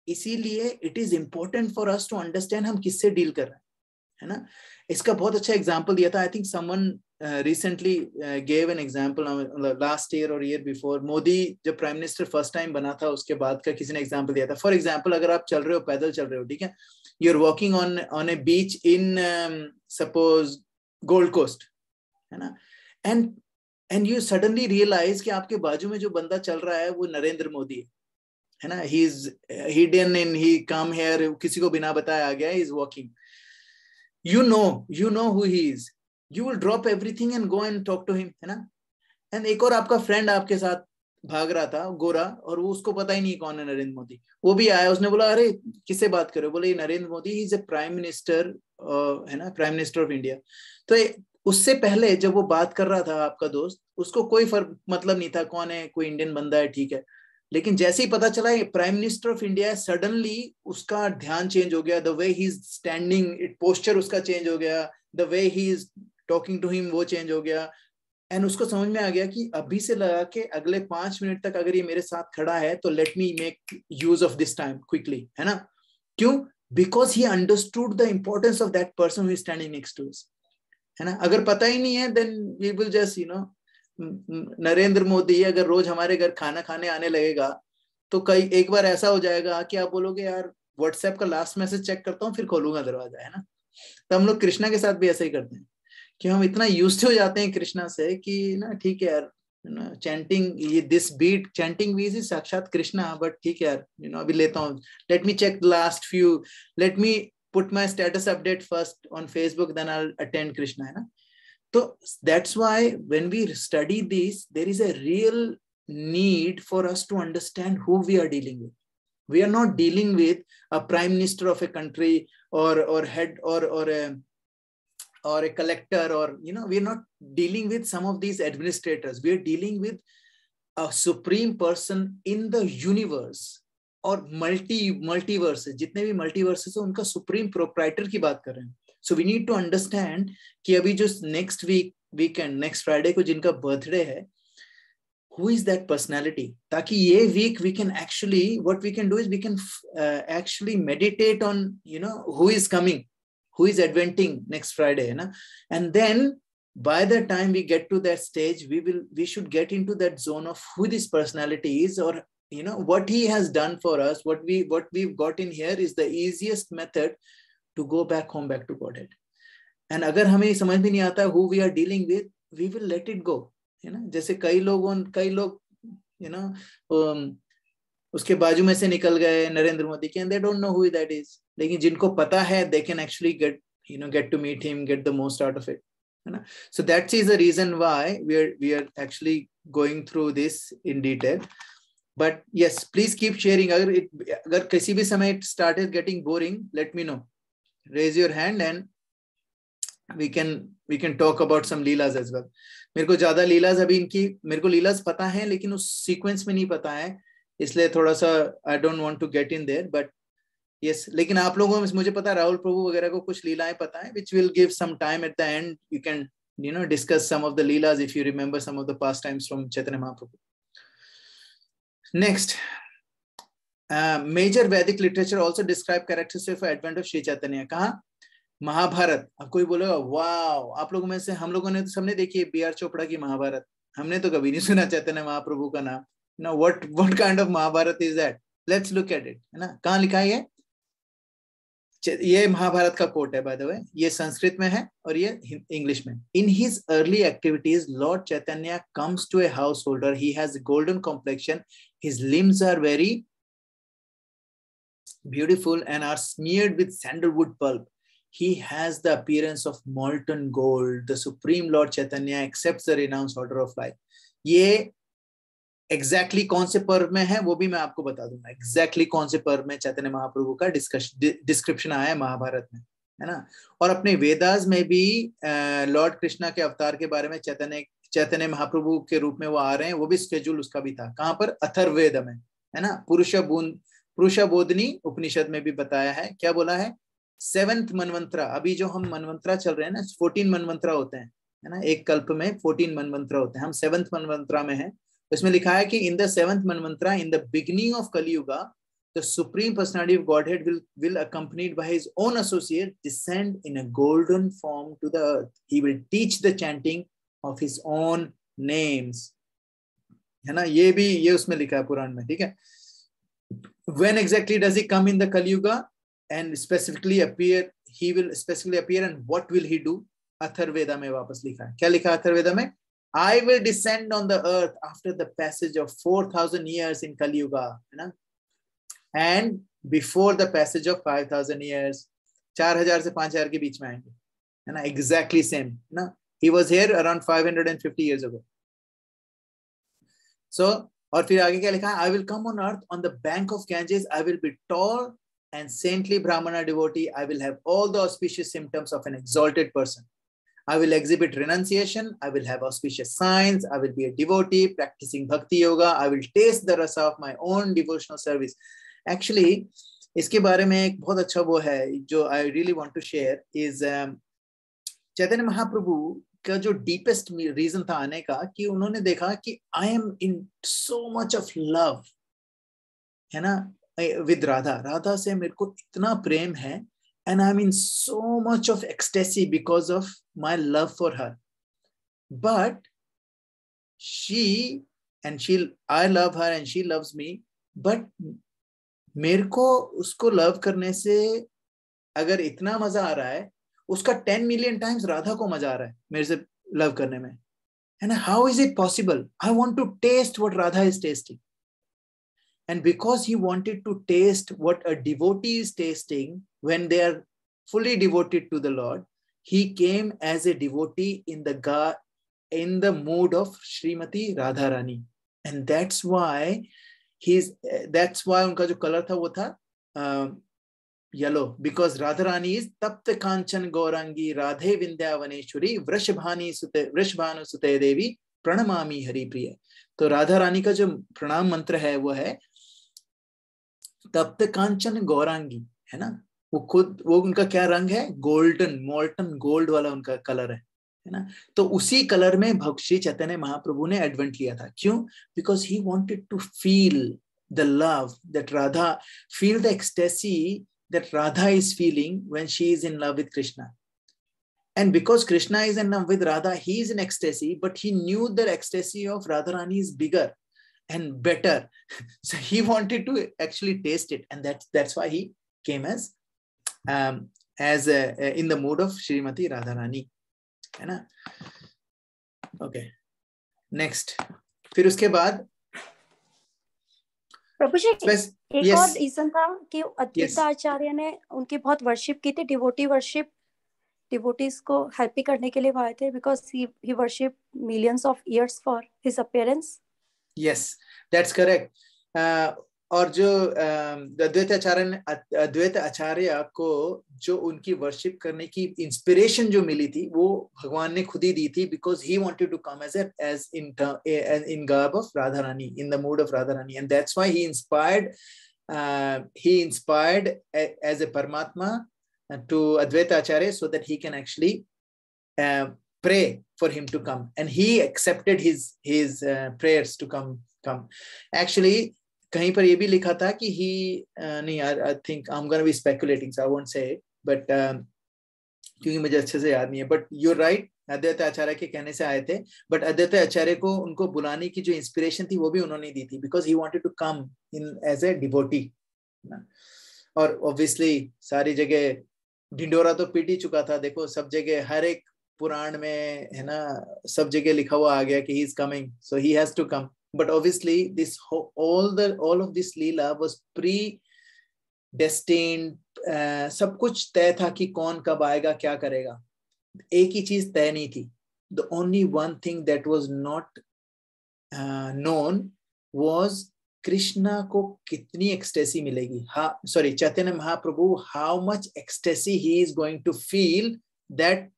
इसीलिए it is important for us to understand हम किससे डील कर रहे हैं, है ना। इसका बहुत अच्छा एग्जांपल दिया था, I think someone recently gave an example last year और ईयर बिफोर। मोदी जब प्राइम मिनिस्टर फर्स्ट टाइम बना था उसके बाद का किसी ने एग्जांपल दिया था। फॉर एग्जांपल अगर आप चल रहे हो, पैदल चल रहे हो, ठीक है, you are walking on a beach in suppose Gold Coast, है ना. एंड यू सडनली रियलाइज कि आपके बाजू में जो बंदा चल रहा है वो नरेंद्र मोदी है ना. He is hidden in, he come here, किसी को बिना बताए आ गया, he is walking. you know who he is, you will drop everything and go and talk to him, है ना. एंड एक और आपका फ्रेंड आपके साथ भाग रहा था, गोरा, और वो उसको पता ही नहीं कौन है नरेंद्र मोदी. वो भी आया, उसने बोला अरे किससे बात करो, बोले ये Narendra Modi, he is a prime minister, है ना, प्राइम मिनिस्टर ऑफ इंडिया. तो उससे पहले जब वो बात कर रहा था आपका दोस्त, उसको कोई फर्क मतलब नहीं था कौन है, कोई इंडियन बंदा है, ठीक है. लेकिन जैसे ही पता चला ये प्राइम मिनिस्टर ऑफ इंडिया है, सडनली उसका ध्यान चेंज हो गया. The way he is standing, posture उसका चेंज हो गया, the way he is talking to him वो चेंज हो गया. एंड उसको समझ में आ गया कि अभी से लगा के अगले 5 मिनट तक अगर ये मेरे साथ खड़ा है तो let me make use of this time quickly, है ना. क्यों? Because he understood the importance of that person who is standing next to us, है ना. अगर पता ही नहीं है then we will just Narendra Modi अगर रोज हमारे घर खाना खाने आने लगेगा तो कई एक बार ऐसा हो जाएगा कि आप बोलोगे यार व्हाट्सएप का लास्ट मैसेज चेक करता हूँ फिर खोलूंगा दरवाजा, है ना. तो हम लोग कृष्णा के साथ भी ऐसा ही करते हैं कि हम इतना यूज्ड हो जाते हैं कृष्णा से कि ना ठीक है यार, चैंटिंग, ये दिस बीट चैंटिंग वीज इज साक्षात कृष्णा, बट ठीक है यार, अभी लेता हूँ, let me check last few, let me put my status update first on Facebook, then I will attend Krishna, है ना. So that's why when we study this, there is a real need for us to understand who we are dealing with. We are not dealing with a prime minister of a country or head or a collector, or we are not dealing with some of these administrators. We are dealing with a supreme person in the universe और multiverses, जितने भी multiverses हैं उनका supreme proprietor की बात कर रहे हैं. So we need to understand कि अभी जो next weekend, next Friday को जिनका birthday है, who is that personality, ताकि ये week we can actually, what we can do is we can actually meditate on who is coming, who is adventing next Friday, है ना. And then by the time we get to that stage, we should get into that zone of who this personality is, or what he has done for us, what we've got in here is the easiest method to go back home, back to Godhead. And अगर हमें समझ भी नहीं आता who we are dealing with, we will let it go, है ना. जैसे कई लोग उसके बाजू में से निकल गए नरेंद्र मोदी के, and they don't know who that is. लेकिन जिनको पता है, they can actually get to meet him, get the most out of it, है ना. So that is the reason why we are actually going through this in detail. But yes, please keep sharing. अगर किसी भी समय it started getting boring, let me know. Raise your hand and we can talk about some leelas as well. मेरे को ज्यादा लीलास अभी मेरे को लीलास पता है लेकिन उस सीक्वेंस में नहीं पता है, इसलिए थोड़ा सा I don't want to get in there, but yes, लेकिन आप लोगों में मुझे पता है राहुल प्रभु वगैरह को कुछ लीलाएं पता है, which will give some time at the end. You can discuss some of the leelas if you remember some of the pastimes from Chaitanya Mahaprabhu. Next, major Vedic literature also describe characteristics of advent of Shri Chaitanya. कहा महाभारत. अब कोई बोलेगा वाव, आप लोगों में से हम लोगों ने तो सबने देखी है B.R. चोपड़ा की महाभारत, हमने तो कभी नहीं सुना चैतन्य महाप्रभु का नाम. what kind of Mahabharat is that? Let's look at it, है ना. कहाँ लिखा है ये महाभारत का कोट है, बाय द वे. ये संस्कृत में है और ये इंग्लिश में. In his early activities, Lord Chaitanya comes to a householder. He has a golden complexion. His limbs are very beautiful and are smeared with sandalwood pulp. He has the appearance of molten gold. The Supreme Lord Chaitanya accepts the renounced order of life. ये exactly कौन से पर्व में है वो भी मैं आपको बता दूंगा. Exactly कौन से पर्व में चैतन्य महाप्रभु का डिस्क्रिप्शन आया है महाभारत में, है ना. और अपने वेदास में भी लॉर्ड कृष्णा के अवतार के बारे में चैतन्य महाप्रभु के रूप में वो आ रहे हैं, वो भी स्केड्यूल उसका भी था. कहाँ पर? अथर्ववेद में, है ना. पुरुषबोधिनी उपनिषद में भी बताया है. क्या बोला है? 7th मनवंतरा. अभी जो हम मनवंतरा चल रहे हैं ना, 14 मनवंतरा होते हैं, है ना. एक कल्प में 14 मनवंतरा होते हैं. हम 7th मनवंतरा में है. इसमें लिखा है कि in the 7th manvantara, in the beginning of Kaliyuga, the supreme personality of Godhead will accompanied by his own associate descend in a golden form to the earth. He will teach the chanting of his own names, है ना. ये उसमें लिखा है पुराण में, ठीक है. When exactly does he come in the Kali Yuga and specifically appear? He will specifically appear, and what will he do? Atharvaveda में वापस लिखा है। क्या लिखा अथर्ववेदा में? I will descend on the earth after the passage of 4,000 years in Kali Yuga, है ना, and before the passage of 5,000 years, 4,000 से 5,000 के बीच में आएंगे, है ना, exactly same, है ना. He was here around 550 years ago. So, और फिर आगे क्या लिखा है? I will come on earth on the bank of Ganges. I will be tall and saintly Brahmana devotee. I will have all the auspicious symptoms of an exalted person. I will exhibit renunciation. I will have auspicious signs. I will be a devotee practicing bhakti yoga. I will taste the rasa of my own devotional service. Actually, इसके बारे में एक बहुत अच्छा वो है जो I really want to share is Chaitanya Mahaprabhu का जो deepest reason था आने का कि उन्होंने देखा कि I am in so much of love, है ना, with राधा. राधा से मेरे को इतना प्रेम है. And I'm in so much of ecstasy because of my love for her. But I love her and she loves me. But मेरे को उसको love करने से अगर इतना मजा आ रहा है, उसका 10 million times राधा को मजा आ रहा है मेरे से love करने में. And how is it possible? I want to taste what Radha is tasting. And because he wanted to taste what a devotee is tasting when they are fully devoted to the Lord, he came as a devotee in the mood of Srimati Radharani. And that's why उनका जो color था वो था yellow, because Radharani is Tapta Kanchan Gaurangi Radhe Vindhyavaneshwari Vrashbhanu Sute Devi Pranamami Hari Priya. तो राधा रानी का जो प्रणाम मंत्र है वो है तप्त कांचन गौरांगी, है ना. वो उनका क्या रंग है? गोल्डन, मोल्टन गोल्ड वाला उनका कलर है ना. तो उसी कलर में श्री चैतन्य महाप्रभु ने एडवेंट लिया था. क्यों? Because he wanted to feel the love that Radha, feel the ecstasy that Radha is feeling when she is in love with Krishna. And because Krishna is in love with Radha, he is in ecstasy, but he knew the ecstasy of Radharani is bigger and better. So he wanted to actually taste it. And that's why he came as in the mood of Srimati Radharani. है ना? Okay. Next. फिर उसके बाद प्रभु जी एक और reason था कि अद्वैत आचार्य ने उनकी बहुत वर्शिप की थी, डिवोटी वर्शिप, डिवोटीज को हेल्प भी करने के लिए आए थे, because he worshiped millions of years for his appearance. Yes, that's correct. और जो अद्वैत आचार्य को जो उनकी वर्शिप करने की इंस्पिरेशन जो मिली थी वो भगवान ने खुद ही दी थी, because he wanted to come as in garb of Radharani, in the mood of Radharani, and that's why he inspired as a Paramatma to Advaita Acharya so that he can actually pray for him to come, and he accepted his prayers to come. Actually कहीं पर ये भी लिखा था कि he नहीं, I think I'm going to be speculating, so I won't say it, but क्योंकि मुझे अच्छे से याद नहीं है, but you're right, अद्वैत आचार्य के कहने से आए थे, but अद्वैत आचार्य को उनको बुलाने की जो इंस्पिरेशन थी वो भी उन्होंने दी थी, because he wanted to come in as a devotee. और obviously सारी जगह ढिंडोरा तो पीट ही चुका था. देखो सब जगह, हर एक पुराण में, है ना, सब जगह लिखा हुआ आ गया कि he is coming, so he has to come. But obviously this all of this Leela was predestined. सब कुछ तय था कि कौन कब आएगा, क्या करेगा. एक ही चीज तय नहीं थी. The only one thing that was not known was Krishna को कितनी एक्सटेसी मिलेगी. Chaitanya Mahaprabhu, how much ecstasy he is going to feel, that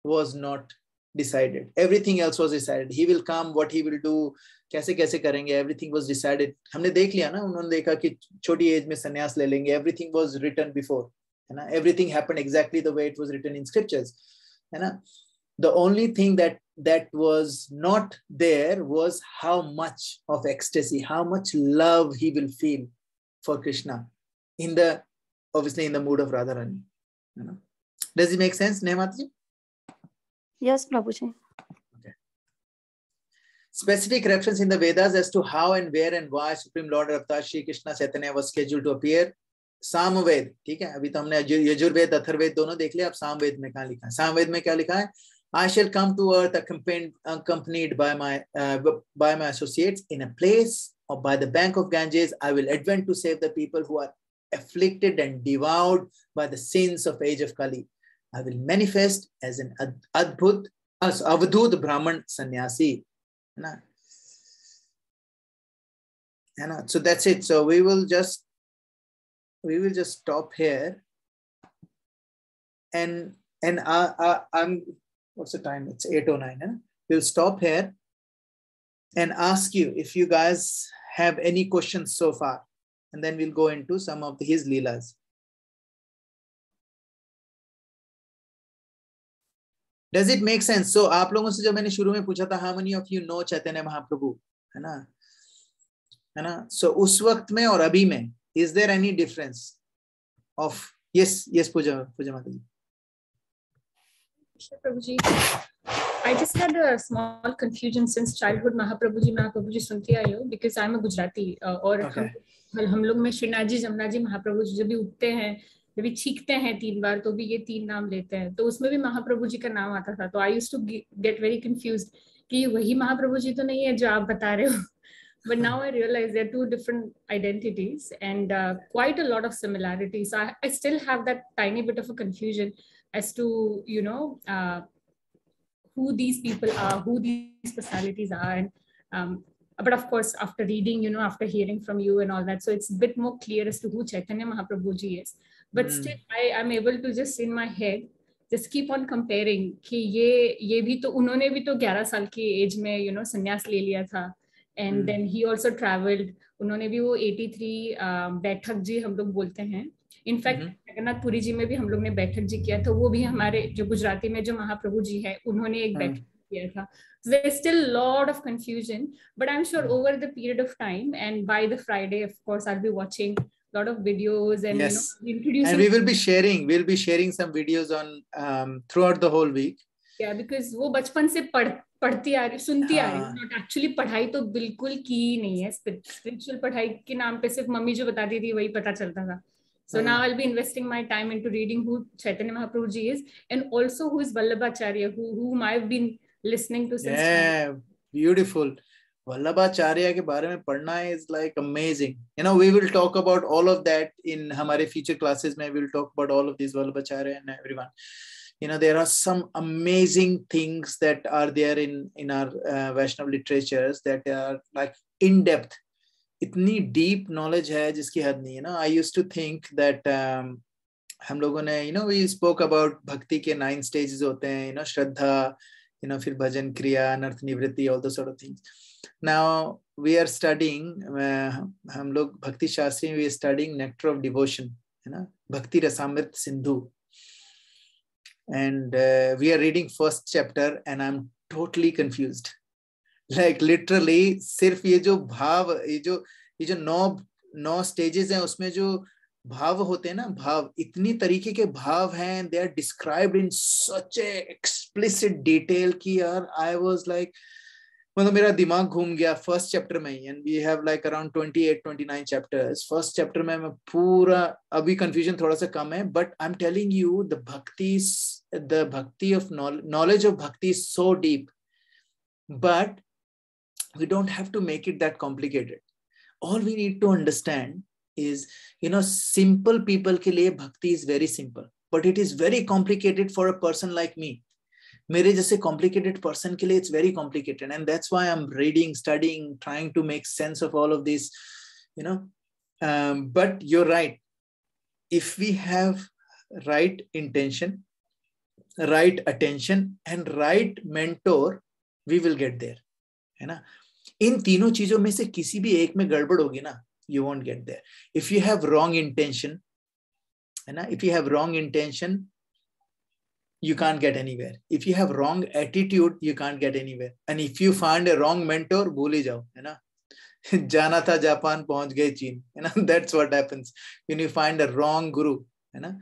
was not decided. Everything else was decided. He will come, what he will do, कैसे कैसे करेंगे, everything was decided. हमने देख लिया ना, उन्होंने देखा कि छोटी एज में संन्यास ले लेंगे. Everything was written before, है ना. Everything happened exactly the way it was written in scriptures, है ना. The only thing that was not there was how much of ecstasy, how much love he will feel for Krishna obviously in the mood of Radharani. You know? Does it make sense, Nehmataji? Yes, Prabhuji. Okay. Specific reference in the Vedas as to how and where and why Supreme Lord Avatar Shri Krishna Chaitanya was scheduled to appear. Samaveda, ठीक है. अभी तो हमने यजुर्वेद अथर्ववेद दोनों देख लिया. अब सामवेद में क्या लिखा है? सामवेद में क्या लिखा है? I shall come to earth accompanied by my associates in a place or by the bank of Ganges. I will advent to save the people who are afflicted and devoured by the sins of age of Kali. I will manifest as an Avadhut Brahman Sannyasi. So that's it. So we will just stop here. And I'm, what's the time? It's 8:09. Huh? We'll stop here and ask you if you guys have any questions so far, and then we'll go into some of his leelas. Does it make sense? So आप लोगों से जब मैंने शुरू में पूछा था, how many of you know Chaitanya Mahaprabhu, है ना? So उस वक्त में और अभी में, is there any difference of yes Puja Mata ji? Prabhuji, I just had a small confusion since childhood. Mahaprabhuji सुनती आई हो, because I'm a Gujarati और हम लोग में श्रीनाथ जी, जमुना जी, महाप्रभु जी जब भी उठते हैं, जब भी छींकते हैं 3 बार, तो भी ये 3 नाम लेते हैं, तो उसमें भी महाप्रभु जी का नाम आता था. तो I used to get very confused कि वही महाप्रभु जी तो नहीं है जो आप बता रहे हो. But now I realize there are 2 different identities and quite a lot of similarities. So I still have that tiny bit of a confusion as to, you know, who these people are, who these personalities are. And but of course, after reading, you know, after hearing from you and all that, so it's a bit more clear as to who Chaitanya Mahaprabhu ji is. But still, I'm able to just in my head just keep on comparing कि ये भी तो उन्होंने भी तो 11 साल की as में, you know, संन्यास ले लिया था. And then he also traveled. उन्होंने भी वो 83 बैठक जी हम लोग बोलते हैं. इनफैक्ट जगन्नाथपुरी जी में भी हम लोग ने बैठक जी किया, तो वो भी हमारे जो गुजराती में जो महाप्रभु जी है उन्होंने एक बैठक किया था. So there's still a lot of confusion, but I'm sure over the period of time and by the Friday, of course, I'll be watching a lot of videos and yes. you know, introducing. And we'll be sharing some videos on throughout the whole week. Yeah, because वो बचपन से पढ़ती आ रही, सुनती आ रही, not actually पढ़ाई तो बिल्कुल की ही नहीं है. स्पिरिचुअल पढ़ाई के नाम पे सिर्फ मम्मी जो बताती थी वही पता चलता था. So now I'll be investing my time into reading who Chaitanya Mahaprabhu ji is and also who is Vallabhacharya, whom I've been listening to since. Yeah, beautiful. Vallabhacharya के बारे में पढ़ना is like amazing. You know, we will talk about all of that in हमारे future classes में. We will talk about all of these Vallabhacharya and everyone. You know, there are some amazing things that are there in our Vaishnav literatures that are like in depth. इतनी deep knowledge है जिसकी हद नहीं है ना. I used to think that हम लोगों ने, you know, we spoke about भक्ति के 9 stages होते हैं, you know, Shraddha, you know, फिर भजन क्रिया, अनर्थ निवृत्ति, all those sort of things. Now we are studying, हम लोग भक्ति शास्त्री में we are studying nectar of devotion, है ना, भक्ति Rasamrita Sindhu. And we are reading first chapter and I'm totally confused. Like literally सिर्फ ये जो भाव, ये जो 9 stages हैं उसमें जो भाव होते हैं ना, भाव, इतनी तरीके के भाव हैं, they are described in such a explicit detail कि यार I was like, मतलब मेरा दिमाग घूम गया फर्स्ट चैप्टर में ही. And we have like around 28-29 chapters. First chapter में मैं पूरा, अभी कंफ्यूजन थोड़ा सा कम है, but I am telling you the bhakti of knowledge of bhakti is so deep, but we don't have to make it that complicated. All we need to understand is, you know, simple people के लिए bhakti is very simple, but it is very complicated for a person like me. मेरे जैसे complicated person के लिए it's very complicated, and that's why I'm reading, studying, trying to make sense of all of this, you know. But you're right. If we have right intention, right attention, and right mentor, we will get there, है ना. इन तीनों चीजों में से किसी भी एक में गड़बड़ होगी ना, you won't get there. If you have wrong intention, है ना, if you have wrong intention, you can't get anywhere. If you have wrong attitude, you can't get anywhere. And if you find a wrong mentor, भूल ही जाओ, है ना. जाना था Japan, पहुंच गए चीन, है ना. That's what happens when you find a wrong guru, है ना.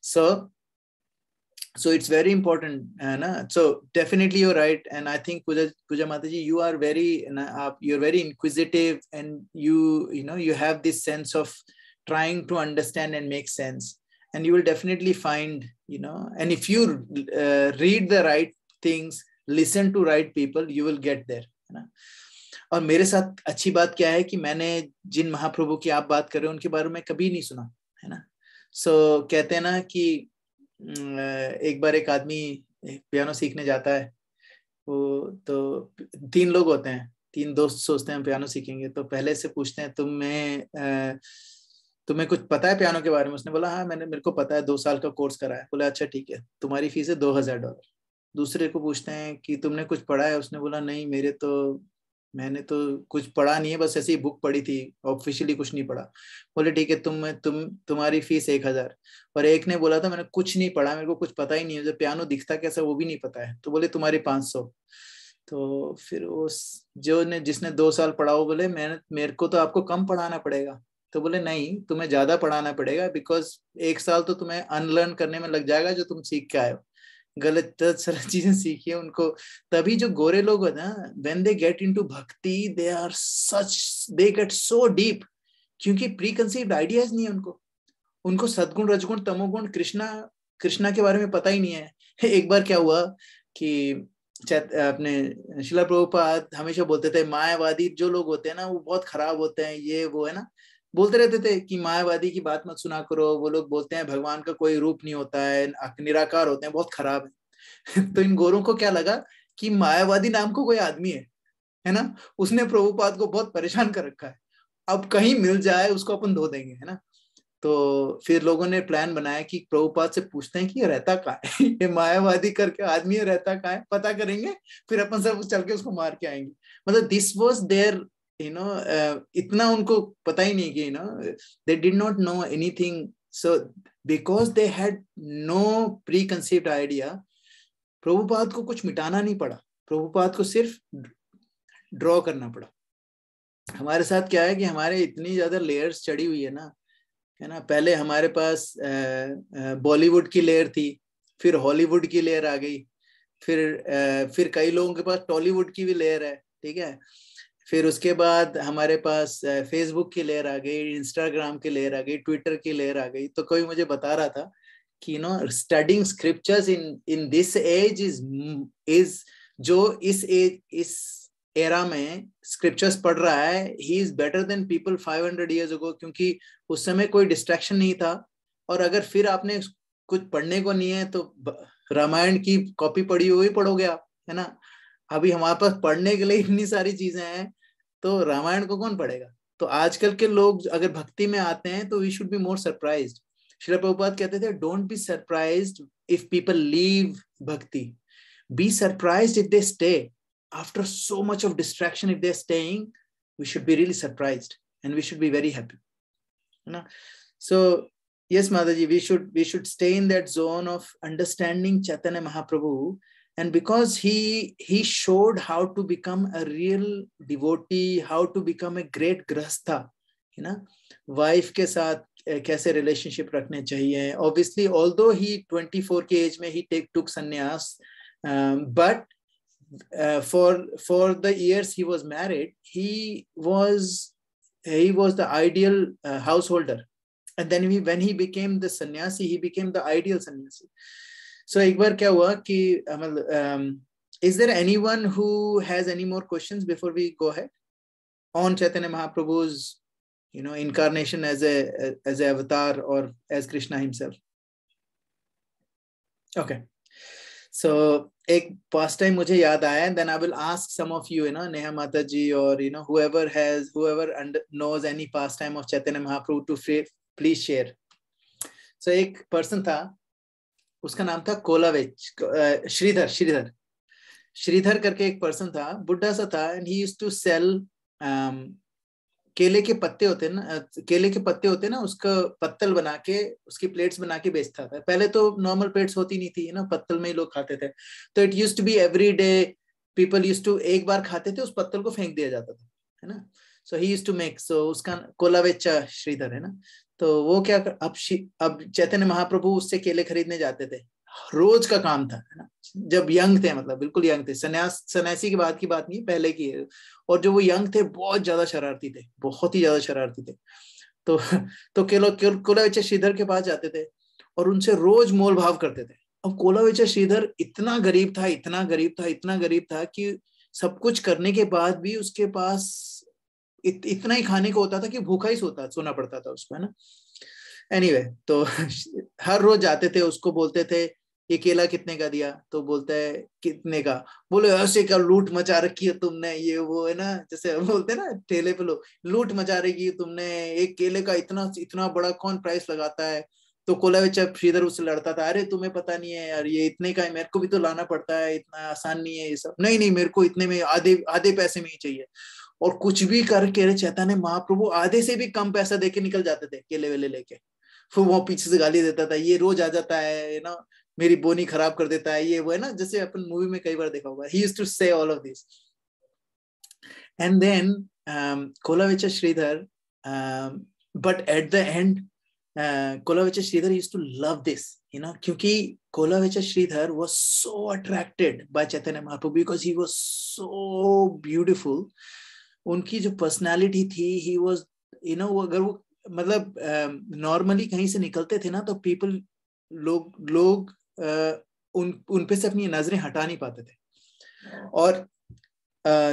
So it's very important, है ना. So definitely you're right, and I think Puja Mataji, you are you're very inquisitive, and you know, you have this sense of trying to understand and make sense. And you will definitely find, you know, and if you read the right things, listen to right people, you will get there, है ना। और मेरे साथ अच्छी बात क्या है कि मैंने जिन महाप्रभु की आप बात कर रहे हो उनके बारे में कभी नहीं सुना, है ना। सो कहते हैं ना कि एक बार एक आदमी पियानो सीखने जाता है, वो तो 3 लोग होते हैं, 3 दोस्त सोचते हैं पियानो सीखेंगे, तो पहले से पूछते हैं तुम्हें कुछ पता है पियानो के बारे में? उसने बोला हाँ मेरे को पता है, 2 साल का कोर्स करा है। बोला अच्छा ठीक है, तुम्हारी फीस है $2000। दूसरे को पूछते हैं कि तुमने कुछ पढ़ा है? उसने बोला नहीं मैंने तो कुछ पढ़ा नहीं है, बस ऐसी बुक पढ़ी थी, ऑफिशियली कुछ नहीं पढ़ा। बोले ठीक है, तुम्हारी फीस 1000। और एक ने बोला था मैंने कुछ नहीं पढ़ा, मेरे को कुछ पता ही नहीं है, पियानो दिखता कैसा वो भी नहीं पता है। तो बोले तुम्हारी 500। तो फिर जिसने 2 साल पढ़ा वो बोले मेरे को तो आपको कम पढ़ाना पड़ेगा। तो बोले नहीं, तुम्हें ज्यादा पढ़ाना पड़ेगा, बिकॉज 1 साल तो तुम्हें अनलर्न करने में लग जाएगा जो तुम सीख के आए हो, गलत सारी चीजें सीखी है उनको। तभी जो गोरे लोग होते हैं, व्हेन दे गेट इनटू भक्ति, दे गेट सो डीप, क्योंकि प्री कंसीव्ड आइडियाज नहीं है उनको सद्गुण, रजगुण, तमोगुण, कृष्णा के बारे में पता ही नहीं है। एक बार क्या हुआ कि अपने श्रील प्रभुपाद हमेशा बोलते थे मायावादी जो लोग होते हैं ना वो बहुत खराब होते हैं, ये वो है ना, बोलते रहते थे कि मायावादी की बात मत सुना करो, वो लोग बोलते हैं भगवान का कोई रूप नहीं होता है, निराकार होते हैं, बहुत खराब है। तो इन गोरों को क्या लगा कि मायावादी नाम को कोई आदमी है ना, उसने प्रभुपाद को बहुत परेशान कर रखा है, अब कहीं मिल जाए उसको अपन धो देंगे, है ना। तो फिर लोगों ने प्लान बनाया कि प्रभुपाद से पूछते हैं कि ये रहता कहाँ है, ये मायावादी करके आदमी है, रहता कहाँ है, पता करेंगे, फिर अपन सब चल के उसको मार के आएंगे। मतलब दिस वाज देयर इतना उनको पता ही नहीं कि they did not know anything, so because they had no preconceived idea, Prabhupada को कुछ मिटाना नहीं पड़ा, प्रभुपाद को सिर्फ ड्रॉ करना पड़ा। हमारे साथ क्या है कि हमारे इतनी ज्यादा लेयर्स चढ़ी हुई है ना, पहले हमारे पास बॉलीवुड की लेयर थी, फिर हॉलीवुड की लेयर आ गई, फिर कई लोगों के पास टॉलीवुड की भी लेयर है, ठीक है। फिर उसके बाद हमारे पास फेसबुक की लेयर आ गई, इंस्टाग्राम की लेयर आ गई, ट्विटर की लेयर आ गई। तो कोई मुझे बता रहा था कि studying scriptures in this age is जो इस एरा में स्क्रिप्चर्स पढ़ रहा है, he is better than people 500 years ago, क्योंकि उस समय कोई डिस्ट्रैक्शन नहीं था। और अगर फिर आपने कुछ पढ़ने को नहीं है तो रामायण की कॉपी पढ़ी हुई पढ़ोगे आप, है ना। अभी हमारे पास पढ़ने के लिए इतनी सारी चीजें हैं, तो रामायण को कौन पढ़ेगा। तो आजकल के लोग अगर भक्ति में आते हैं तो we should be more surprised. Srila Prabhupada कहते थे don't be surprised if people leave bhakti, be surprised if they stay. After so much of distraction, if they're staying, we should be really surprised and we should be very happy. So yes, Mataji, we should stay in that zone of understanding Chaitanya Mahaprabhu, and because he showed how to become a real devotee, how to become a great grahastha, wife के साथ कैसे relationship रखने चाहिए। Obviously, although he 24 के age में he took sannyas, but for the years he was married, he was the ideal householder, and then when he became the sannyasi, he became the ideal sannyasi. So एक बार क्या हुआ कि is there anyone who has any more questions before we go ahead on Chaitanya Mahaprabhu's incarnation as a avatar or as Krishna himself? Okay, so एक past time मुझे याद आया, and then I will ask some of you, Neha Mataji or whoever knows any pastime of Chaitanya Mahaprabhu to please share. So एक person था, उसका नाम था कोलावेच, श्रीधर करके एक person था, बुढ़ा सा था, and he used to sell केले के पत्ते होते ना, उसका पत्तल बना के उसकी प्लेट्स बना के बेचता था। पहले तो नॉर्मल प्लेट्स होती नहीं थी ना, पत्तल में ही लोग खाते थे। तो it used to be every day, people used to एक बार खाते थे, उस पत्तल को फेंक दिया जाता था, है ना। सो ही यूज्ड टू मेक, सो उसका कोलावेचा श्रीधर है ना। तो वो क्या अब चैतन्य महाप्रभु उससे केले खरीदने जाते थे, रोज का काम था, है ना। जब यंग थे, मतलब बिल्कुल यंग थे, सन्यासी के बाद की बात नहीं, पहले की है। और जो वो यंग थे बहुत ज्यादा शरारती थे, बहुत ही ज्यादा शरारती थे। तो कोलावेचा श्रीधर के पास जाते थे और उनसे रोज मोल भाव करते थे। अब कोलाविचर श्रीधर इतना गरीब था, इतना गरीब था, इतना गरीब था कि सब कुछ करने के बाद भी उसके पास इतना ही खाने को होता था कि भूखा ही सोना पड़ता था उसको, है ना। एनीवे, तो हर रोज जाते थे, उसको बोलते थे ये केला कितने का दिया, तो बोलता है कितने का, बोले ऐसे का लूट मचा रखी है तुमने, ये वो, है ना, जैसे बोलते हैं ना ठेले पे लोग, लूट मचा रखी है तुमने, एक केले का इतना इतना बड़ा कौन प्राइस लगाता है। तो कोलाविचर श्रीधर उससे लड़ता था, अरे तुम्हें पता नहीं है यार, ये इतने का है, मेरे को भी तो लाना पड़ता है, इतना आसान नहीं है ये सब, नहीं नहीं मेरे को इतने में, आधे आधे पैसे में ही चाहिए। और कुछ भी करके चैतन्य महाप्रभु आधे से भी कम पैसा देके निकल जाते थे केले वेले लेके। फिर वो पीछे से गाली देता था, ये रोज आ जाता है ना, मेरी बोनी खराब कर देता है, ये वो, है ना, जैसे अपन मूवी में कई बार देखा होगा। He used to say all of this. And then Kholavecha Shridhar, but at the end Kholavecha Shridhar used to love this, you know, क्योंकि कोलाविचर Shridhar was so attracted by Chaitanya Mahaprabhu because he was so beautiful. उनकी जो पर्सनालिटी थी, he was, you know, अगर वो मतलब normally कहीं से निकलते थे ना, तो पीपल लोग उन पे से अपनी नजरें हटा नहीं पाते थे। और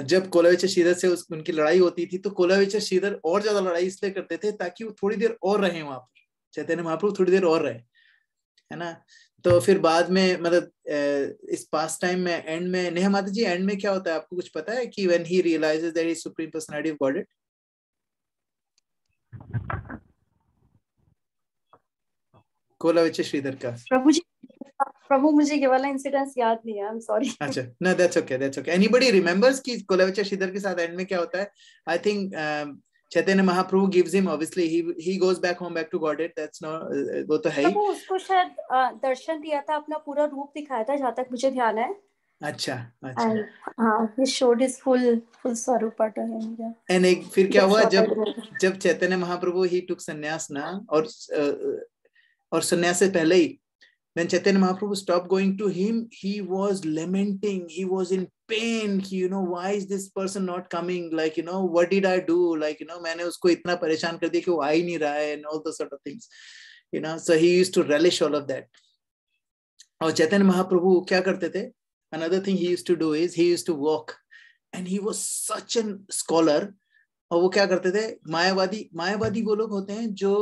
जब कोलाविचर श्रीधर से उनकी लड़ाई होती थी, तो कोलाविचर श्रीधर और ज्यादा लड़ाई इसलिए करते थे ताकि वो थोड़ी देर और रहे वहां पर, चैतन्य महाप्रभु थोड़ी देर और रहे, है ना। तो फिर बाद में मतलब इस पास टाइम में एंड में, नेहा माता जी, एंड में क्या होता है आपको कुछ पता है कि when he realises that he is supreme personality of God? Kholavecha Shridhar का प्रभु मुझे ये वाला इंसिडेंस याद नहीं है, आई एम सॉरी। अच्छा, no, that's okay. Anybody remembers कि कोलाविचर श्रीधर के साथ एंड में क्या होता है? I think Chaitanya Mahaprabhu gives him, obviously he goes back home, back to Godhead. That's not, वो तो है ही। प्रभु उसको शायद दर्शन दिया था, अपना पूरा रूप दिखाया था, जहाँ तक मुझे ध्यान है। अच्छा। हाँ, he showed his full स्वरूप part है मुझे। And एक फिर क्या हुआ जब चैतन्य महाप्रभु he took संन्यास ना, और संन्यास से पहले ही, when Chaitanya Mahaprabhu stopped going to him, he was lamenting, he was in pain, you know, why is this person not coming, like, you know, what did I do, like, you know, मैंने उसको इतना परेशान कर दिया कि वो आ ही नहीं रहा है, and all those sort of things, you know. So he used to relish all of that. और चैतन्य महाप्रभु क्या करते थे? Another thing he used to do is he used to walk, and he was such a scholar. और वो क्या करते थे? मायावादी वो लोग होते हैं जो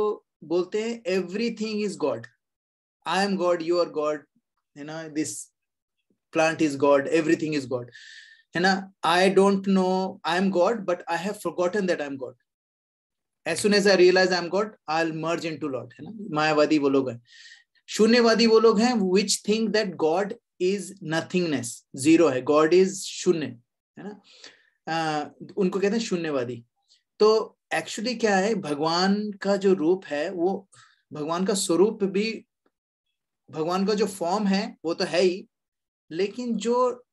बोलते हैं everything is God. I am God, you are God, you know, this plant is God, everything is God, है ना. I don't know I am God, but I have forgotten that I am God. As soon as I realize I am God, I'll merge into Lord, है ना. मायावादी वो लोग हैं. शून्यवादी वो लोग हैं which think that God is nothingness, zero है, God is शून्य, है ना. उनको कहते हैं शून्यवादी. तो एक्चुअली क्या है, भगवान का जो रूप है, वो भगवान का स्वरूप भी, भगवान का जो फॉर्म है वो तो है ही, लेकिन जो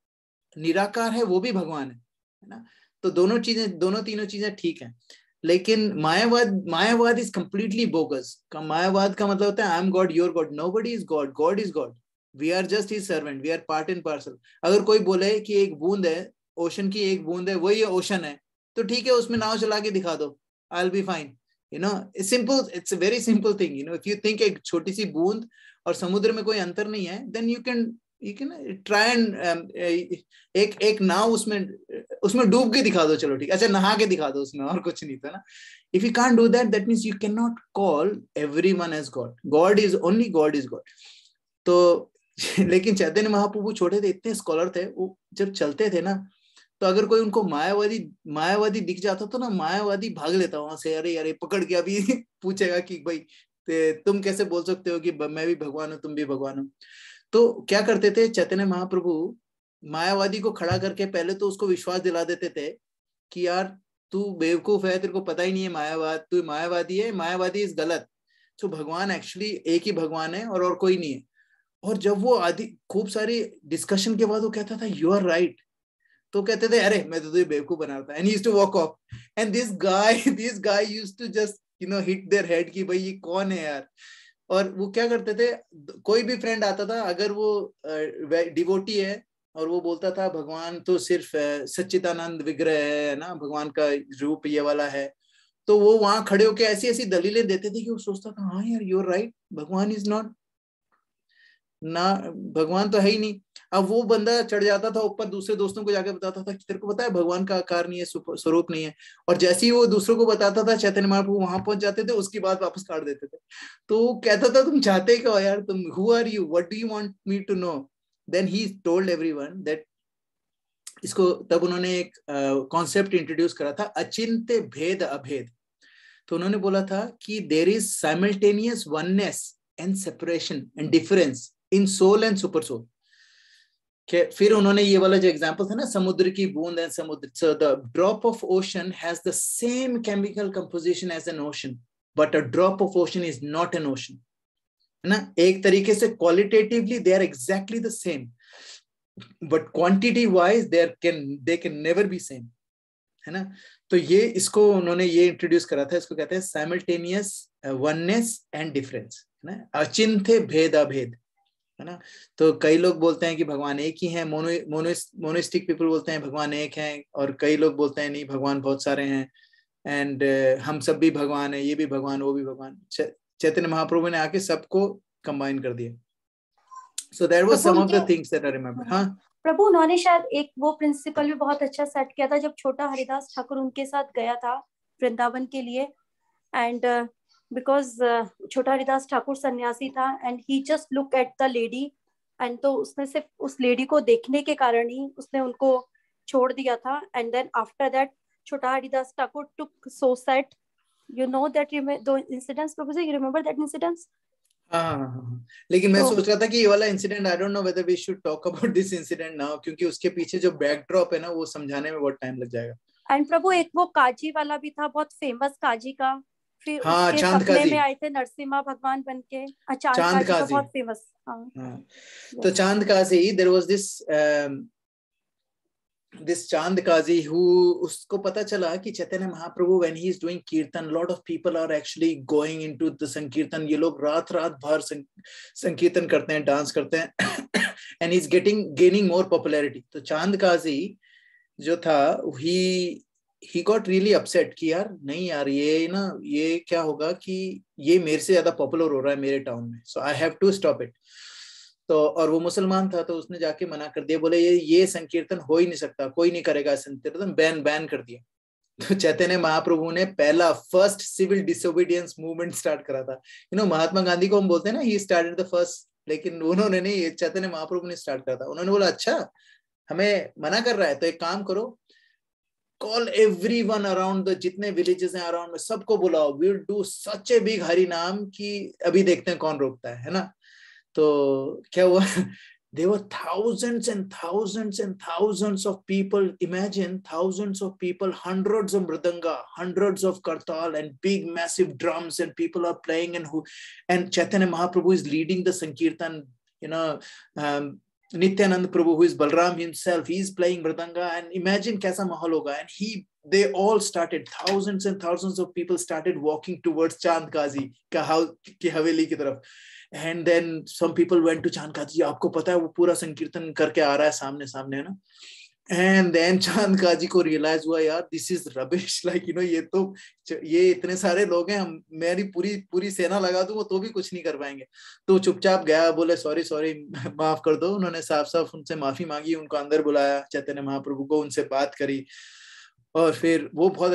निराकार है वो भी भगवान है ना. तो दोनों तीनों चीजें ठीक हैं, लेकिन Mayavad is completely bogus. Mayavad का मतलब होता है I am God, your God, nobody is God, God is God, we are just his servant, we are part and parcel. अगर कोई बोले कि एक बूंद है, ओशन की एक बूंद है, वही ओशन है, तो ठीक है, उसमें नाव चला के दिखा दो, आई will be fine, you know. It's simple, it's a very simple thing, you know. If you think एक छोटी सी बूंद और समुद्र में कोई अंतर नहीं है, then you can try and एक नाव उसमें डूब के दिखा दो, चलो ठीक, अच्छा नहा के दिखा दो उसमें, और कुछ नहीं था ना. If you can't do that, that means you can not call everyone as God. God is only God is God. तो लेकिन चैतन्य महाप्रभु छोटे थे, इतने स्कॉलर थे, वो जब चलते थे ना, तो अगर कोई उनको मायावादी दिख जाता तो ना, मायावादी भाग लेता वहां से, अरे यार पकड़ के अभी पूछेगा कि भाई तुम कैसे बोल सकते हो कि मैं भी भगवान हूं, तुम भी भगवान हो. तो क्या करते थे चैतन्य महाप्रभु, मायावादी को खड़ा करके पहले तो उसको विश्वास दिला देते थे कि यार तू बेवकूफ है, तेरे को पता ही नहीं है तू मायावादी है, मायावादी इज गलत. तो भगवान एक्चुअली एक ही भगवान है और कोई नहीं है. और जब वो खूब सारी डिस्कशन के बाद वो कहता था यू आर राइट, तो कहते थे अरे मैं तो तुझे बेवकूफ बना रहा था, and he used to walk off. And this guy used to just you know hit their head कि भाई ये कौन है यार. और वो क्या करते थे, कोई भी फ्रेंड आता था, अगर वो डिवोटी है और वो बोलता था भगवान तो सिर्फ सच्चिदानंद विग्रह है ना, भगवान का रूप ये वाला है, तो वो वहां खड़े होकर ऐसी ऐसी दलीलें देते थे कि वो सोचता था हाँ यार यू आर राइट, भगवान इज नॉट. ना भगवान तो है ही नहीं। अब वो बंदा चढ़ जाता था ऊपर, दूसरे दोस्तों को जाके बताता था कि तेरे को पता है भगवान का आकार नहीं है, स्वरूप नहीं है, और जैसे ही वो दूसरों को बताता था चैतन्य महाप्रभु वहां पहुंच जाते थे, उसकी बात वापस काट देते थे। तो वो कहता था तुम चाहते क्या हो यार, तुम who are you, what do you want me to know. Then he told everyone that, इसको तब उन्होंने एक कॉन्सेप्ट इंट्रोड्यूस करा था, अचिंत्य भेद अभेद। तो उन्होंने बोला था कि there is simultaneous oneness and separation and difference in soul and super soul. फिर उन्होंने ये वाला जो एग्जांपल था ना, समुद्र की बूंद एंड समुद्र, so the drop of ocean has the same chemical composition as an ocean, but a drop of ocean is not an ocean, है ना। एक तरीके से qualitatively they are exactly the same, but quantity wise they can never be same, है ना। तो ये इसको उन्होंने ये इंट्रोड्यूस करा था, इसको कहते हैं साइमल्टेनियस वननेस एंड डिफरेंस, है ना, अचिंत्य भेद अभेद, है ना। तो कई लोग बोलते हैं कि भगवान एक ही हैं, मोनोइस्टिक पीपल बोलते हैं भगवान एक हैं, और कई लोग बोलते हैं नहीं भगवान बहुत सारे हैं, एंड हम सब भी भगवान है, ये भी भगवान वो भी भगवान। चैतन्य महाप्रभु ने आके सबको कंबाइन कर दिया। So that was some of the things that I remember. हाँ प्रभु, उन्होंने शायद एक वो प्रिंसिपल भी बहुत अच्छा सेट किया था जब छोटा हरिदास ठाकुर उनके साथ गया था वृंदावन के लिए, एंड बिकॉज छोटा हरिदास ठाकुर सन्यासी था and he just look at the lady, and तो उसने सिर्फ उस लेडी को देखने के कारण ही उसने उनको छोड़ दिया था। And then after that Chhota Haridas Thakur took so sad, you know that दो incidents Prabhu ji, you remember that incidents? हाँ, लेकिन मैं सोच रहा था कि ये वाला incident, I don't know whether we should talk about this incident now, क्योंकि उसके पीछे जो बैकड्रॉप है ना वो समझाने में बहुत टाइम लग जाएगा। एंड प्रभु एक वो काजी वाला भी था, बहुत फेमस काजी का, फिर हाँ, उसके चांद सपने काजी में आए थे नरसिम्हा भगवान बनके, चांद चांद काजी का काजी बहुत फेमस। हाँ, तो Chand Kazi, there was this Chand Kazi who, उसको पता चला कि Chaitanya Mahaprabhu when he is doing कीर्तन, lot of people are actually going into the संकीर्तन, ये लोग रात भर संकीर्तन करते हैं, डांस करते हैं and he's gaining more popularity। तो चांद काजी जो था he got really upset कि यार नहीं यार ये क्या होगा कि ये मेरे से ज्यादा पॉपुलर हो रहा है मेरे टाउन में, so I have to stop it। तो और वो मुसलमान था, तो उसने जाके मना कर दिया, बोले ये संकीर्तन हो ही नहीं सकता, कोई नहीं करेगा संकीर्तन, बैन कर दिया। तो चैतन्य महाप्रभु ने पहला first civil disobedience movement start करा था। महात्मा गांधी को हम बोलते हैं ना ही स्टार्टेड द फर्स्ट, लेकिन उन्होंने नहीं, चैतन्य महाप्रभु ने स्टार्ट करा था। उन्होंने बोला अच्छा हमें मना कर रहा है तो एक काम करो, कॉल एवरीवन अराउंड द, जितने विलेजेस हैं अराउंड में सबको बुलाओ, we will do such a big Hari Naam कि अभी देखते हैं कौन रोकता है ना। तो क्या हुआ, there were thousands and thousands and thousands of people, imagine thousands of people, hundreds of mridanga, hundreds of kartal and big massive drums, and people are playing, and Chaitanya Mahaprabhu is leading the sankirtan, Nityanand Prabhu, who is Balram himself, he is playing mridanga, and imagine kaisa mahal hoga, and they all started, thousands and thousands of people started walking towards Chand Kazi ki haveli ki taraf, and then some people went to Chand Kazi, आपको पता है वो पूरा संकीर्तन करके आ रहा है सामने है ना, and then Chand Kazi को realize हुआ यार this is rubbish, like ये इतने सारे लोग हैं, हम मेरी पूरी सेना लगा दूं वो तो भी कुछ नहीं कर पाएंगे। तो चुपचाप गया, बोले सॉरी माफ कर दो, उन्होंने साफ उनसे माफी मांगी, उनको अंदर बुलाया चैतन्य महाप्रभु को, उनसे बात करी, और फिर वो बहुत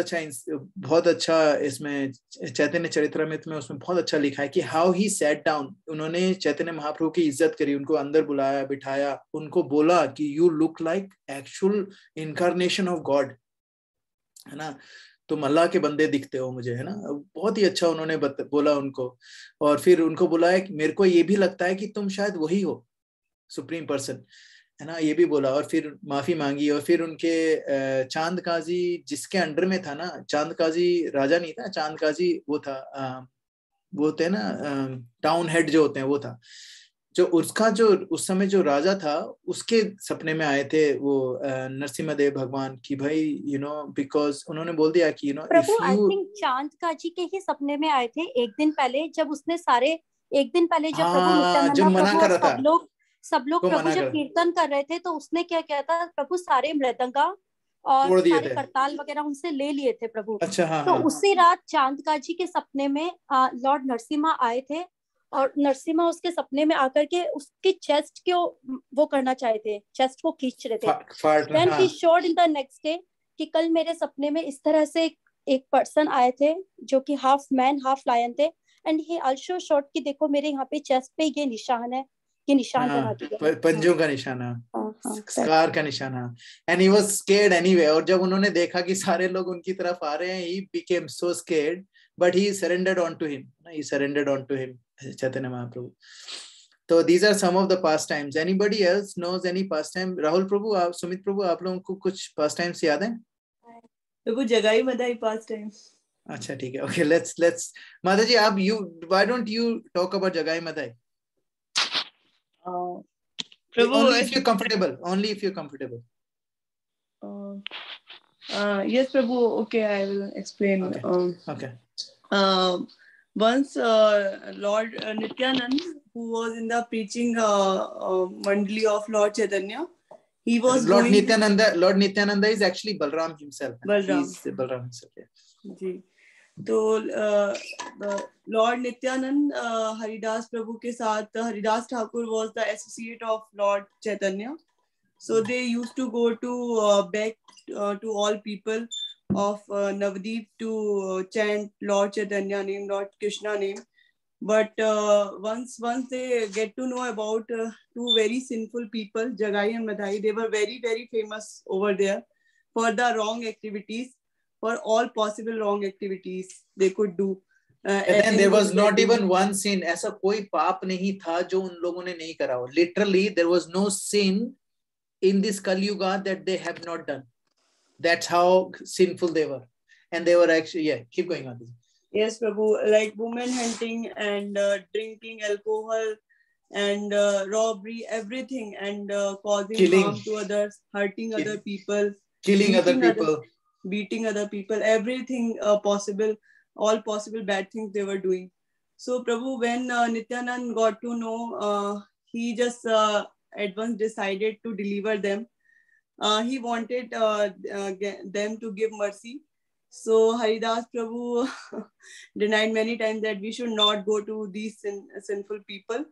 अच्छा इसमें चैतन्य चरितामृत में उसमें बहुत अच्छा लिखा है कि हाउ ही सैट डाउन, उन्होंने चैतन्य महाप्रभु की इज्जत करी, उनको अंदर बुलाया, बिठाया, उनको बोला कि you look like actual incarnation of God, है ना, तुम अल्लाह के बंदे दिखते हो मुझे, है ना। बहुत ही अच्छा उन्होंने बोला उनको, और फिर उनको बुलाया कि मेरे को ये भी लगता है कि तुम शायद वही हो सुप्रीम पर्सन, है ना, ये भी बोला, और फिर माफी मांगी। और फिर उनके चांद काजी जिसके अंडर में था ना, चांद काजी राजा नहीं था, चांद काजी वो था, वो होते हैं ना टाउन हेड जो होते हैं, वो था जो उसका जो उस समय जो राजा था, उसके सपने में आए थे वो नरसिम्हा भगवान की भाई बिकॉज उन्होंने बोल दिया कि प्रभु आई थिंक चांद काजी के ही सपने में आए थे एक दिन पहले, जब उसने एक दिन पहले जब प्रभु नित्यानंद प्रभु सब लोग प्रभु जब कीर्तन कर रहे थे, तो उसने क्या किया था, प्रभु सारे मृदंगा और सारे करताल वगैरह उनसे ले लिए थे प्रभु। अच्छा, हाँ, तो उसी रात चांद काजी के सपने में लॉर्ड नरसिम्हा आए थे, और नरसिम्हा उसके सपने में आकर के उसकी चेस्ट को वो करना चाहते थे, चेस्ट को खींच रहे थे। Then he showed in the next day कि कल मेरे सपने में इस तरह से एक पर्सन आए थे जो कि हाफ मैन हाफ लायन थे, एंड ही आल्सो शोड कि देखो मेरे यहाँ पे चेस्ट पे ये निशान है, ये निशान बना दिया, पंजों का निशाना, स्कार का निशाना। And he was scared anyway, और जब उन्होंने देखा कि सारे लोग उनकी तरफ आ रहे हैं, he became so scared, but he surrendered onto him. He surrendered onto him, Chaitanya Mahaprabhu. So these are some of the pastimes. Anybody else knows any pastime? Rahul Prabhu, आप सुमित प्रभु, आप लोगों को कुछ pastimes याद हैं? देखो जगाई मदाई pastime. अच्छा ठीक है, okay, let's माता जी आप why don't you talk about जगाई Madai? Prabhu, only if you're comfortable. Only if you're comfortable. Yes, Prabhu. Okay, I will explain. Okay. Once Lord Nityanand, who was in the preaching mandali of Lord Chaitanya, he was Lord Nityananda is actually Balram himself. He's Balram himself. Yeah. जी. तो Lord Nityanand Haridas Prabhu के साथ, Haridas Thakur was the associate of Lord Chaitanya. So they used to go to beg to all people of Navadip to chant Lord Chaitanya name, Lord Krishna name. But once they get to know about two very sinful people, Jagai and Madhai, they were very, very famous over there for the wrong activities, for all possible wrong activities they could do. And then there was not even one sin. ऐसा कोई पाप नहीं था जो उन लोगों ने नहीं करा हो. Literally, there was no sin in this Kali Yuga that they have not done. That's how sinful they were. And they were actually, yeah, keep going on. Yes, Prabhu, like woman hunting and drinking alcohol and robbery, everything, and causing harm to others, hurting other people, killing other people, beating other people, everything possible, all possible bad things they were doing. So Prabhu, when Nityanand got to know, he just at once decided to deliver them. He wanted them to give mercy. So Haridas Prabhu denied many times that we should not go to these sinful people.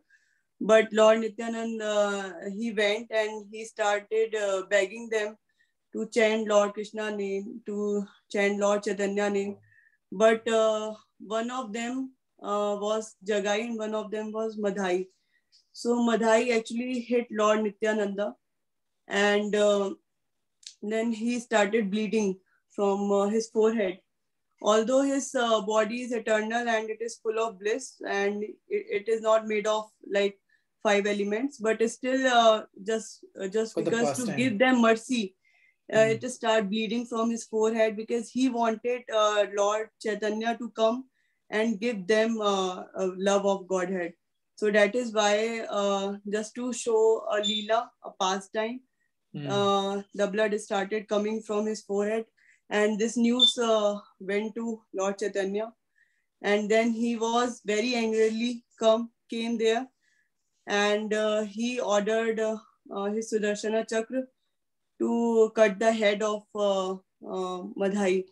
But Lord Nityanand, he went and he started begging them to chant Lord Krishna name, to chant Lord Chaitanya name. But one of them was Jagai and one of them was Madhai. So Madhai actually hit Lord Nityananda, and then he started bleeding from his forehead. Although his body is eternal and it is full of bliss, and it is not made of like 5 elements, but it's still just because to give them mercy, it started bleeding from his forehead, because he wanted Lord Chaitanya to come and give them a love of Godhead. So that is why, just to show a leela, a pastime, the blood started coming from his forehead, and this news went to Lord Chaitanya, and then he was very angrily came there, and he ordered his Sudarshana Chakra to cut the head of Madhai.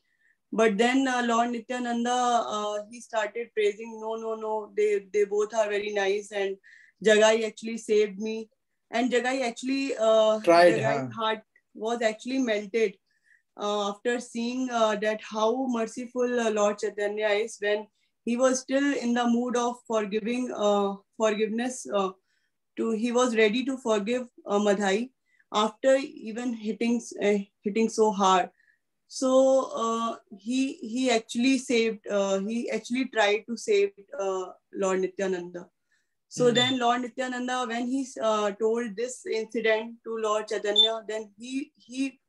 But then Lord Nityananda, he started praising, no, they both are very nice, and Jagai actually saved me. And Jagai actually, Jagai's heart was actually melted after seeing that how merciful Lord Chaitanya is, when he was still in the mood of forgiveness. He was ready to forgive Madhai after even hitting so hard. So he actually saved. He actually tried to save Lord Nityananda. So then Lord Nityananda, when he told this incident to Lord Chaitanya, then he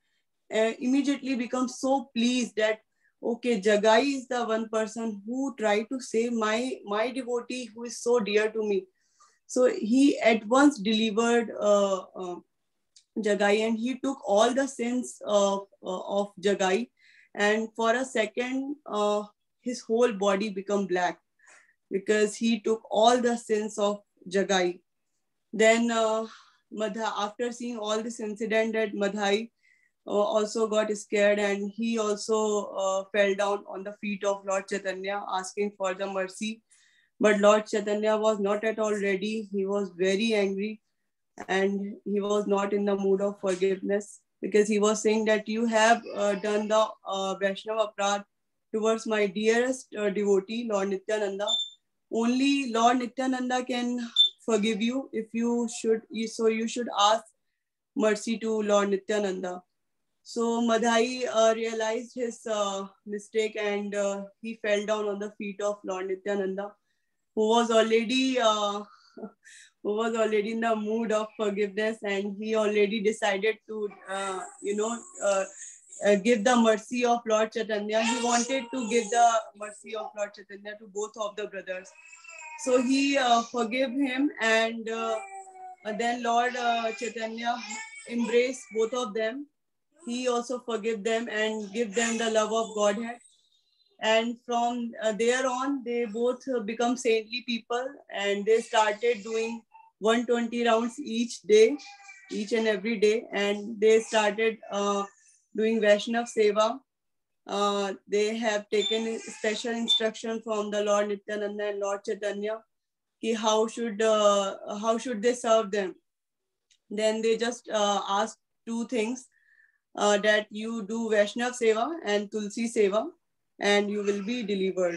immediately becomes so pleased that, okay, Jagai is the one person who tried to save my devotee who is so dear to me. So he at once delivered Jagai, and he took all the sins of Jagai, and for a second his whole body became black, because he took all the sins of Jagai. Then Madhai, after seeing all this incident, that Madhai also got scared, and he also fell down on the feet of Lord Chaitanya, asking for the mercy. But Lord Chaitanya was not at all ready. He was very angry and he was not in the mood of forgiveness, because he was saying that you have done the Vaishnava Aparadh towards my dearest devotee, Lord Nityananda. Only Lord Nityananda can forgive you. If you should, so you should ask mercy to Lord Nityananda. So Madhai realized his mistake, and he fell down on the feet of Lord Nityananda, who was already in the mood of forgiveness, and he already decided to give the mercy of Lord Chaitanya. He wanted to give the mercy of Lord Chaitanya to both of the brothers. So he forgave him, and then Lord Chaitanya embraced both of them. He also forgave them and give them the love of Godhead. And from there on, they both become saintly people, and they started doing 120 rounds each day, each and every day. And they started doing Vaishnav Seva. They have taken special instruction from the Lord Nityananda and Lord Chaitanya, how should they serve them. Then they just asked two things, that you do Vaishnav Seva and Tulsi Seva, and you will be delivered.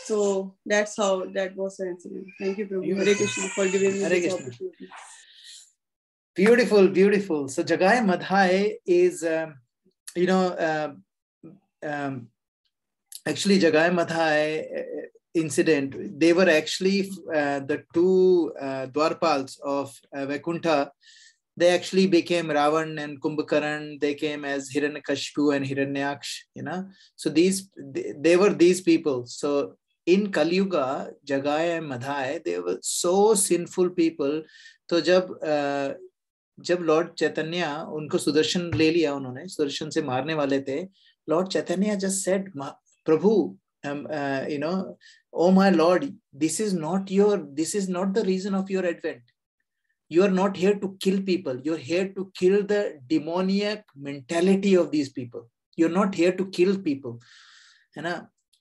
So that's how that was the incident. Thank you, Prabhu. Hare Krishna for giving me this opportunity. Beautiful, beautiful. So Jagai Madhai is, actually Jagai Madhai incident, they were actually the two Dwarpals of Vaikuntha. They actually became Ravan and Kumbhakaran. They came as Hiranyakashipu and Hiranyaksh, So they were these people. So in Kali Yuga, Jagai and Madhai, they were so sinful people. So जब Lord चैतन्य उनको सुदर्शन ले लिया, उन्होंने सुदर्शन से मारने वाले थे, Lord Chaitanya just said, Prabhu, oh my Lord, this is not the reason of your advent. You are not here to kill people. You're here to kill the demoniac mentality of these people. You're not here to kill people.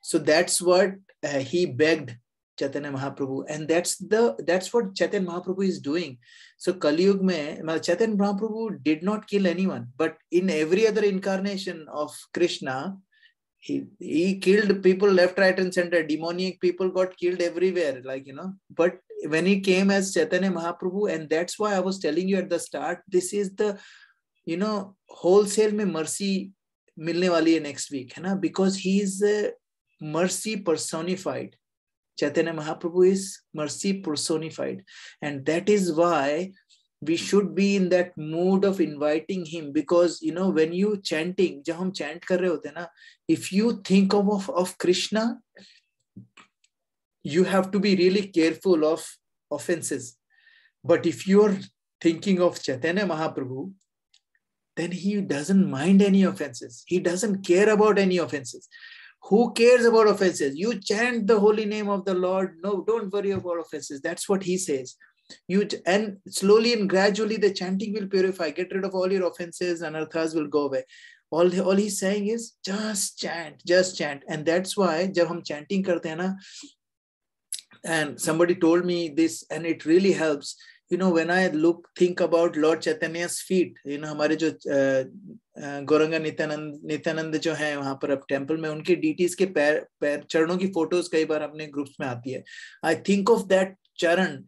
So that's what he begged Chaitanya Mahaprabhu, and that's what Chaitanya Mahaprabhu is doing. So Kali Yuga mein Chaitanya Mahaprabhu did not kill anyone, but in every other incarnation of Krishna, he killed people left, right, and center. Demoniac people got killed everywhere, But when he came as Chaitanya Mahaprabhu, and that's why I was telling you at the start, this is the, wholesale mein mercy milne wali hai next week, because he is mercy personified. Chaitanya Mahaprabhu is mercy personified, and that is why we should be in that mood of inviting him, because when you chanting, jab hum chant kar rahe hote na, if you think of Krishna, you have to be really careful of offenses. But if you are thinking of Chaitanya Mahaprabhu, then he doesn't mind any offenses. He doesn't care about any offenses. Who cares about offenses? You chant the holy name of the Lord. No, don't worry about offenses. That's what he says. And slowly and gradually the chanting will purify. Get rid of all your offenses, and anarthas will go away. All he's saying is just chant. And that's why jab hum chanting karte hain na, and somebody told me this, and it really helps. When I think about Lord Chaitanya's feet, हमारे जो गौरंगा नित्यानंद जो है वहां पर अब temple में, उनके deities के पैर चरणों की फोटोज कई बार अपने ग्रुप्स में आती है. I think of that charan,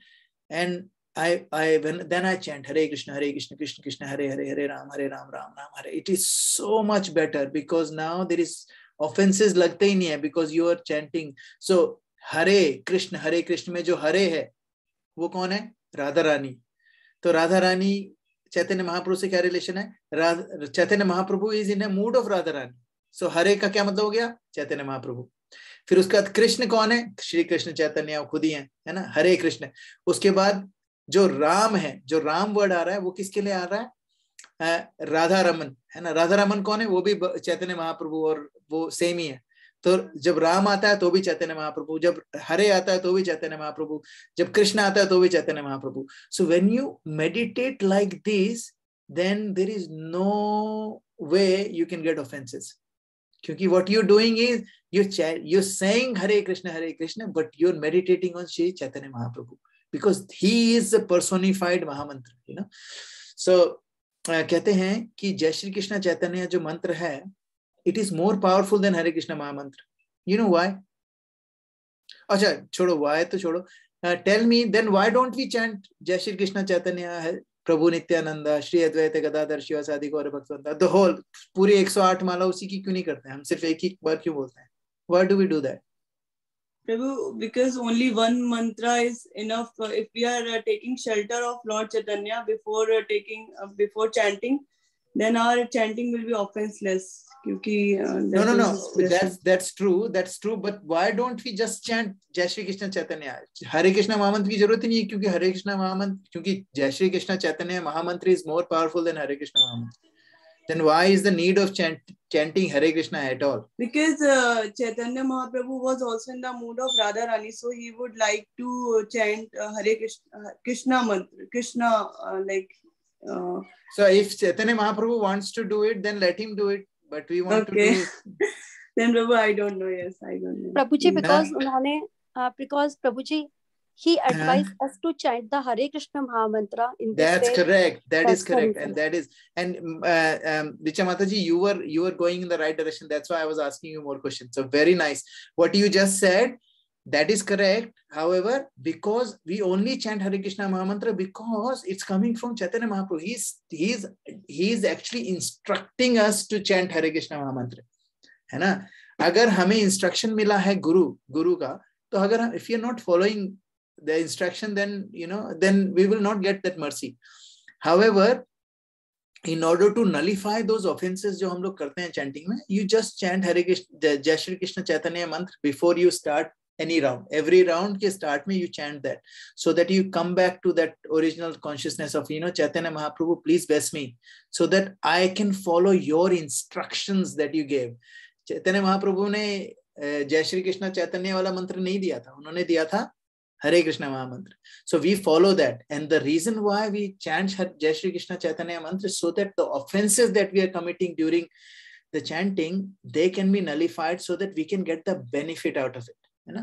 and then I chant Hare Krishna, Krishna Krishna, Hare Hare, Hare Ram, Ram Ram Hare. It is so much better, because now there is offenses लगते ही नहीं है, because you are chanting. So Hare Krishna में जो हरे है वो कौन है? राधा रानी. तो राधा रानी चैतन्य महाप्रभु से क्या रिलेशन है? Chaitanya Mahaprabhu is in a mood of Radha Rani. So Hare का क्या मतलब हो गया? चैतन्य महाप्रभु. फिर उसके बाद कृष्ण कौन है? श्री कृष्ण चैतन्य खुद ही है ना, हरे कृष्ण. उसके बाद जो राम है, जो राम वर्ड आ रहा है, वो किसके लिए आ रहा है? राधा रमन है ना. राधा रमन कौन है? वो भी चैतन्य महाप्रभु, और वो सेम ही है. तो जब राम आता है तो भी चैतन्य महाप्रभु, जब हरे आता है तो भी चैतन्य महाप्रभु, जब कृष्ण आता है तो भी Chaitanya Mahaprabhu. So when you meditate like this, then there is no way you can get offenses. क्योंकि what you're doing is you're saying Hare Krishna, but you're meditating on Shri Chaitanya Mahaprabhu because he is the personified Mahamantra, you know. So कहते हैं कि जय श्री कृष्ण चैतन्य जो मंत्र है, it is more powerful than Hare Krishna Mahamantra. You know why? अच्छा छोड़ो why तो छोड़ो. Tell me then why don't we chant जय श्री कृष्ण चैतन्य प्रभु नित्यानंदा श्री अद्वैत गदाधर शिवासादि गौर भक्तवृंदा, the whole पूरी 108 माला उसी की क्यों नहीं करते हैं? हम सिर्फ एक ही बार क्यों बोलते हैं? Why do we do that? Prabhu, because only one mantra is enough. If we are taking shelter of Lord Chaitanya before chanting, then our chanting will be offenseless. No. That's true. But why don't we just chant Jai Shri Krishna Chaitanya? Hare Krishna Mahamantra की जरूरत ही नहीं है, क्योंकि Hare Krishna Mahamantra, क्योंकि Jai Shri Krishna Chaitanya Mahamantra is more powerful than Hare Krishna Mahamantra. Then why is the need of chanting Hare Krishna at all? Because Chaitanya Mahaprabhu was also in the mood of Radharani, so he would like to chant Hare Krishna mantra, Krishna So if Chaitanya Mahaprabhu wants to do it, then let him do it. But we want to do it. Then Prabhu, I don't know. Yes, I don't know. Prabhuji, because Prabhuji, he advised us to chant the Hare Krishna Mahamantra in this That's way. correct. That is correct. And Richa Mataji, you were going in the right direction. That's why I was asking you more questions. So very nice. What you just said, that is correct. However, because we only chant Hare Krishna Mahamantra because it's coming from Chaitanya Mahaprabhu. He's actually instructing us to chant Hare Krishna Mahamantra. है ना? अगर हमें instruction मिला है गुरु का, तो अगर if you're not following the instruction, then we will not get that mercy. However, in order to nullify those offenses जो हम लोग करते हैं chanting में, you just chant Hare Krishna Jai Shri Krishna Chaitanya mantra before you start any round. Every round के start में you chant that, so that you come back to that original consciousness of Chaitanya Mahaprabhu, please bless me, so that I can follow your instructions that you gave. Chaitanya Mahaprabhu ने जय श्री कृष्ण चैतन्य वाला मंत्र नहीं दिया था, उन्होंने दिया था Hare Krishna Mahamantra. So we follow that, and the reason why we chant Jai Shri Krishna Chaitanya mantra is so that the offenses that we are committing during the chanting, they can be nullified, so that we can get the benefit out of it. है ना?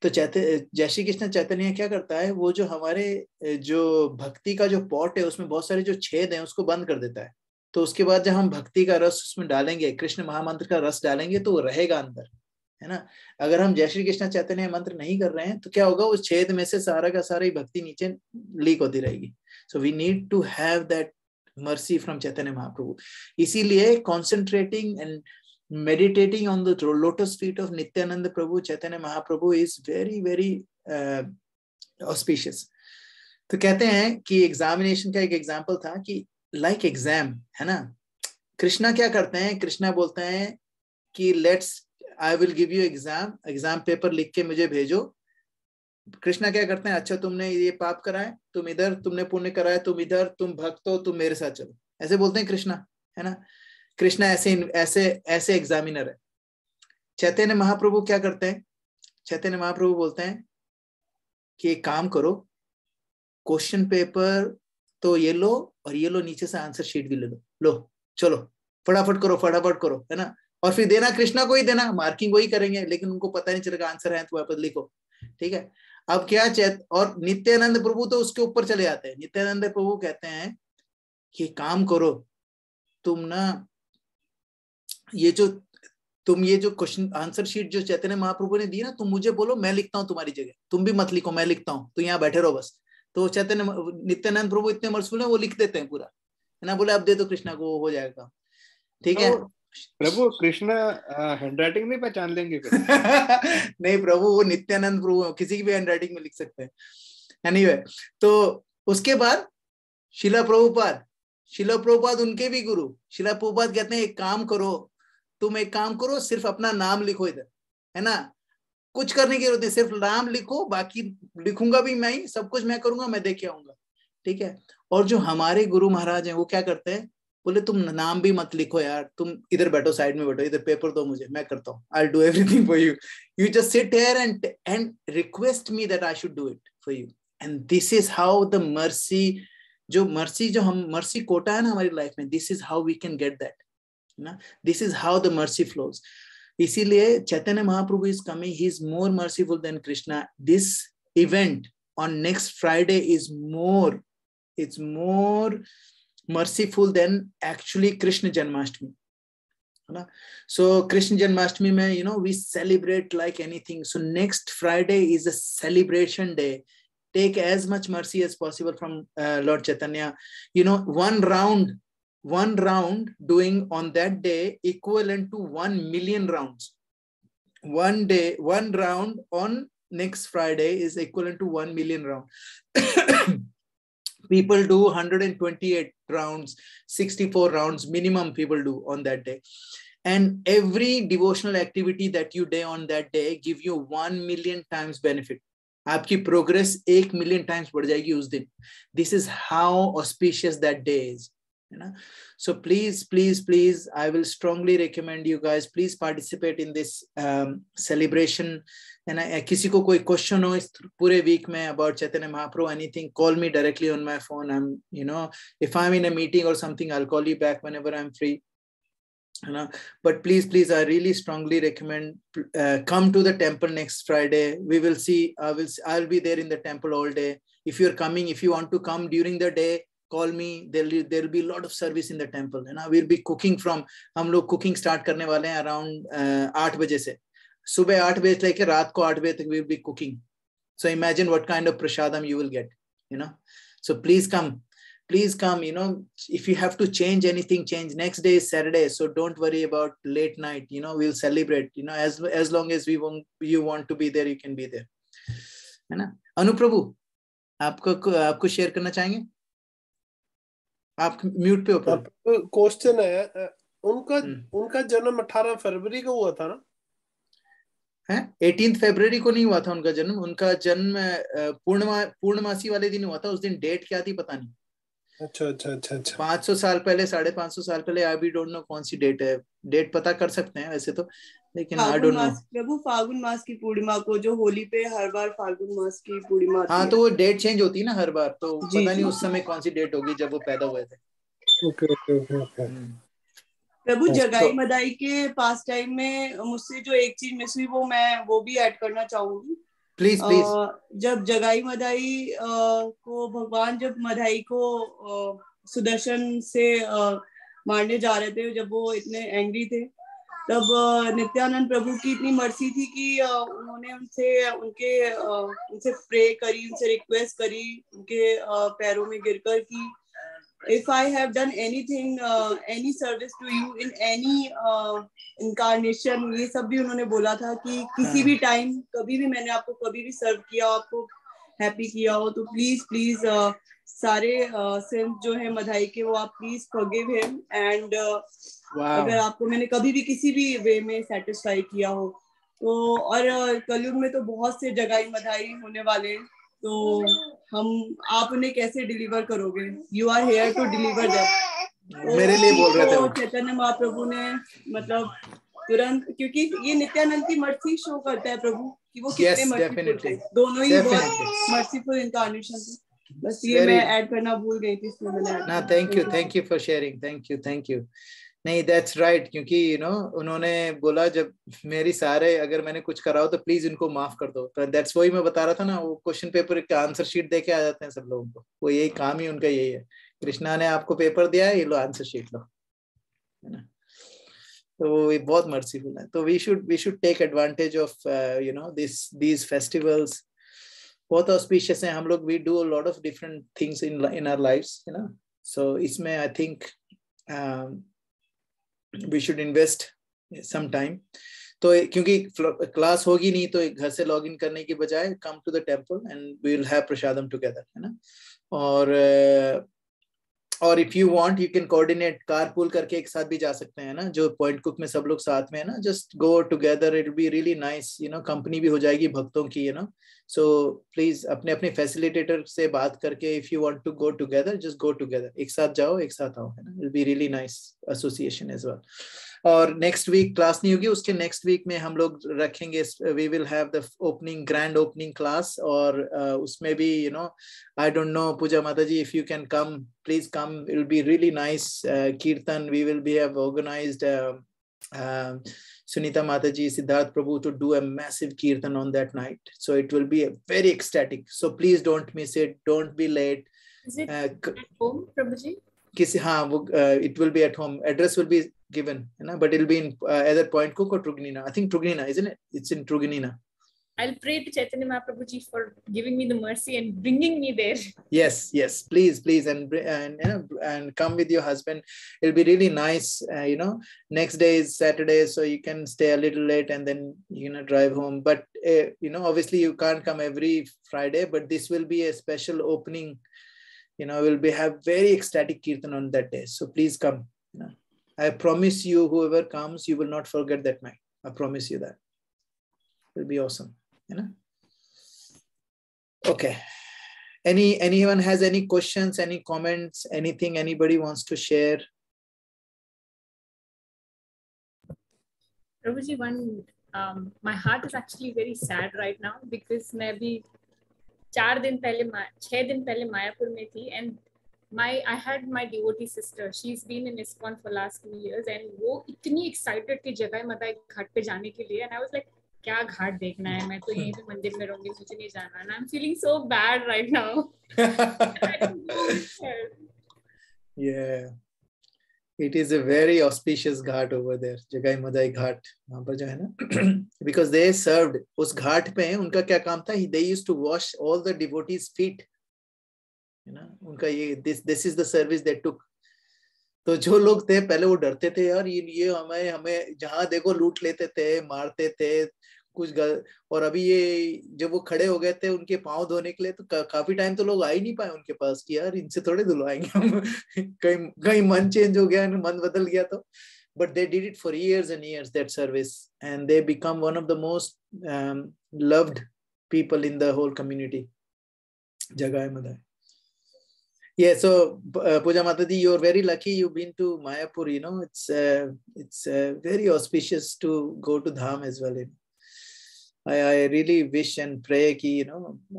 तो जय श्री कृष्ण चैतन्य क्या करता है, वो जो हमारे जो भक्ति का जो पॉट है उसमें बहुत सारे जो छेद हैं उसको बंद कर देता है. तो उसके बाद जब हम भक्ति का रस उसमें डालेंगे, कृष्ण महामंत्र का रस डालेंगे, तो वो रहेगा अंदर, है ना? अगर हम जय श्री कृष्ण चैतन्य मंत्र नहीं कर रहे हैं तो क्या होगा, उस छेद में से सारा का सारा ही भक्ति नीचे लीक होती रहेगी. So we need to have that mercy from Chaitanya Mahaprabhu. इसीलिए concentrating and meditating on the lotus feet of Nityananda Prabhu, Chaitanya Mahaprabhu is very, very auspicious. तो कहते हैं कि एग्जामिनेशन का एक एग्जाम्पल था कि लाइक एग्जाम, है ना? कृष्णा क्या करते हैं, कृष्णा बोलते हैं कि I will give you exam paper लिख के मुझे भेजो. कृष्णा क्या करते हैं, अच्छा तुमने ये पाप कराए, तुम इधर, तुमने पुण्य कराए, तुम इधर, तुम भक्त हो, तुम मेरे साथ चलो, ऐसे बोलते हैं कृष्णा, है ना? कृष्णा ऐसे एग्जामिनर है. चैतन्य महाप्रभु क्या करते हैं, चैतन्य महाप्रभु बोलते हैं कि एक काम करो, क्वेश्चन पेपर तो ये लो और ये लो, नीचे से आंसर शीट भी ले लो, चलो फटाफट करो, है ना? और फिर देना कृष्णा को ही देना, मार्किंग वही करेंगे, लेकिन उनको पता नहीं चलेगा आंसर है तो वापस लिखो, ठीक है? अब क्या और नित्यानंद प्रभु तो उसके ऊपर चले जाते हैं. नित्यानंद प्रभु कहते हैं कि काम करो, तुम ना ये जो क्वेश्चन आंसर शीट जो चैतन्य महाप्रभु ने दी ना, तुम मुझे बोलो, मैं लिखता हूँ तुम्हारी जगह, तुम भी मत लिखो, मैं लिखता हूँ, तो यहाँ बैठे रहो बस. तो नित्यानंद प्रभु इतने मर्सीफुल है, वो लिख देते हैं पूरा, है ना? बोले अब दे दो कृष्णा को, हो जाएगा, ठीक है? प्रभु कृष्णा हैंडराइटिंग नहीं पहचान लेंगे फिर? नहीं प्रभु, वो नित्यानंद प्रभु किसी की भी हैंडराइटिंग में लिख सकते हैं. एनीवे, तो उसके बाद शिला प्रभुपाद उनके भी गुरु. शिला प्रभुपाद कहते हैं एक काम करो, सिर्फ अपना नाम लिखो इधर, है ना? कुछ करने की जरूरत नहीं, सिर्फ नाम लिखो, बाकी लिखूंगा भी मैं ही, सब कुछ मैं करूंगा, मैं देके आऊंगा, ठीक है? और जो हमारे गुरु महाराज हैं वो क्या करते हैं, बोले तुम नाम भी मत लिखो यार, तुम इधर बैठो, साइड में बैठो, इधर पेपर दो मुझे, मैं करता हूँ, I'll do everything for you. You just sit here and request me that I should do it for you. And this is how the mercy जो हम मर्सी कोटा है ना हमारी लाइफ में, this is how we can get that. ना. This is how the mercy flows. इसीलिए Chaitanya Mahaprabhu is coming. He is more merciful than Krishna. This event on next Friday is more. It's more merciful than actually Krishna Janmashtami. So Krishna Janmashtami mein, we celebrate like anything. So next Friday is a celebration day. Take as much mercy as possible from Lord Chaitanya. One round doing on that day equivalent to 1 million rounds. One round on next Friday is equivalent to 1 million rounds. People do 128 rounds, 64 rounds minimum people do on that day. And every devotional activity that you do on that day give you 1 million times benefit. आपकी progress 1 million times बढ़ जाएगी उस दिन. This is how auspicious that day is. So please, I will strongly recommend you guys, please participate in this celebration. And किसी को कोई question हो इस पूरे week में about Chaitanya Mahaprabhu, anything, call me directly on my phone. I'm, if I'm in a meeting or something, I'll call you back whenever I'm free. But please, I really strongly recommend come to the temple next Friday. We will see. I'll be there in the temple all day. If you're coming, if you want to come during the day, call me. There'll be a lot of service in the temple. We'll be cooking from. हम लोग cooking start करने वाले हैं around 8 बजे से. सुबह 8 बजे से लेकर रात को 8 बजे तक we'll be cooking. So imagine what kind of prasadam you will get. So please come. Please come. If you have to change anything, change. Next day is Saturday, so don't worry about late night. We'll celebrate. As long as you want to be there, you can be there. है ना? अनु प्रभु, आपको share करना चाहेंगे? आप mute पे हो. Question है, उनका जन्म 18 फरवरी को हुआ था ना? 18 फरवरी को नहीं हुआ था उनका जन्म. उनका जन्म पूर्णमासी वाले दिन हुआ था. उस दिन डेट क्या थी पता नहीं. अच्छा. 500 साल पहले, 550 साल पहले. आई भी डोंट नो कौन सी डेट है. डेट पता कर सकते हैं वैसे तो, लेकिन आई डोंट नो. प्रभु फागुन मास की पूर्णिमा को, जो होली पे हर बार फागुन मास की पूर्णिमा आती है. हाँ, तो वो डेट चेंज होती है ना हर बार, तो पता नहीं उस समय कौन सी डेट होगी जब वो पैदा हुए थे. ओके. प्रभु जगाई मदाई के पास टाइम में मुझसे जो एक चीज मिस हुई, वो भी ऐड करना चाहूंगी. प्लीज. जब जगाई मदाई को भगवान, जब मदाई को सुदर्शन से मारने जा रहे थे, जब वो इतने एंग्री थे, तब नित्यानंद प्रभु की इतनी मर्सी थी कि उन्होंने उनसे प्रे करी, उनसे रिक्वेस्ट करी, उनके पैरों में गिरकर कि if I have done anything, any service to you in any incarnation, ये सब भी उन्होंने बोला था कि किसी भी टाइम, कभी भी मैंने आपको कभी भी सर्व किया, आपको हैप्पी किया हो, तो प्लीज सारे सिंस जो है मधाई के, वो आप प्लीज फॉरगिव हिम. एंड अगर आपको मैंने कभी भी किसी भी वे में सेटिस्फाई किया हो तो, और कलयुग में तो बहुत से जगाई मधाई होने वाले हैं, तो आप उन्हें कैसे डिलीवर करोगे? You are here to deliver that. मेरे लिए बोल रहे थे तो चैतन्य महाप्रभु ने मतलब तुरंत, क्योंकि ये नित्यानंद की मर्सी शो करता है प्रभु कि वो कितने मर्सीफुल थे. दोनों ही बहुत मर्सीफुल इनकार्नेशन थे. बस ये मैं ऐड करना भूल गई थी, इसमें मैंने ऐड. ना, thank you for sharing. Thank you. नहीं, दैट्स राइट, क्योंकि उन्होंने बोला जब मेरी सारे, अगर मैंने कुछ करा हो तो प्लीज उनको माफ कर दो. तो दैट्स वही मैं बता रहा था ना, वो क्वेश्चन पेपर का आंसर शीट दे के आ जाते हैं सब लोगों को. वो यही काम ही उनका यही है. कृष्णा ने आपको पेपर दिया है, ये लो आंसर शीट लो, है ना. तो ये बहुत मर्सीफुल है. तो we should take advantage of these festivals. बहुत ऑस्पिशियस हैं हम लोग. We do a lot of different things in our lives, so इसमें I think we should invest some time. तो क्योंकि क्लास होगी नहीं, तो घर से लॉग इन करने की बजाय come to the temple and we will have prasadam together, है ना. और if you want you can coordinate, carpool करके एक साथ भी जा सकते हैं ना, जो पॉइंट कुक में सब लोग साथ में है ना. just go together, it will be really nice, company भी हो जाएगी भक्तों की, so please अपने फैसिलिटेटर से बात करके, if you want to go together, just go together. एक साथ जाओ, एक साथ आओ, है ना. it will be really nice association as well. और नेक्स्ट वीक क्लास नहीं होगी, उसके नेक्स्ट वीक में हम लोग रखेंगे, we will have the opening grand opening class, और उसमें भी you know I don't know Puja Mata ji, if you can come please come, it will be really nice kirtan, we will be have organised Sunita Mataji, Siddharth Prabhu to do a massive kirtan on that night. So it will be a very ecstatic. So please don't miss it. Don't be late. Is it at home, Prabhuji? It will be at home. Address will be given, but it will be in either Point Cook or Truganina. I think Truganina, isn't it? It's in Truganina. I'll pray to Chaitanya Mahaprabhu ji for giving me the mercy and bringing me there. Yes, please, and come with your husband. It'll be really nice. Next day is Saturday, so you can stay a little late and then drive home. But obviously you can't come every Friday. But this will be a special opening. We'll have very ecstatic kirtan on that day. So please come. I promise you, whoever comes, you will not forget that night. I promise you that. It'll be awesome. Okay. Anyone has any questions, any comments, anything anybody wants to share? Prabhuji, my heart is actually very sad right now because मैं अभी 6 दिन पहले मायापुर में थी, and I had my devotee sister. She's been in ISKCON for last 2 years, and वो इतनी excited थी जगह मदाई घाट पे जाने के लिए, and I was like, क्या घाट देखना है, मैं तो यहीं पे मंदिर में रहूंगी, मुझे नहीं जाना, and I'm feeling so bad right now. Yeah, it is a very auspicious ghat over there, Jagai Madai Ghat, वहाँ पर जो है ना, because they served उस घाट पे, उनका क्या काम था, they used to wash all the devotees' feet, उनका ये this is the service they took. तो जो लोग थे पहले वो डरते थे यार, ये हमें जहाँ देखो लूट लेते थे, मारते थे और अभी ये जब वो खड़े हो गए थे उनके पाँव धोने के लिए, तो काफी टाइम तो लोग आ ही नहीं पाए उनके पास कि यार इनसे थोड़े धुलवाएंगे हम, कहीं मन चेंज हो गया, मन बदल गया तो. But they did it for years and years, that service, and they become one of the most loved people in the whole community. Jagai Madai. Yeah, so Puja Mataji, you're very lucky you've been to Mayapur. It's very auspicious to go to Dham as well. I really wish and pray ki,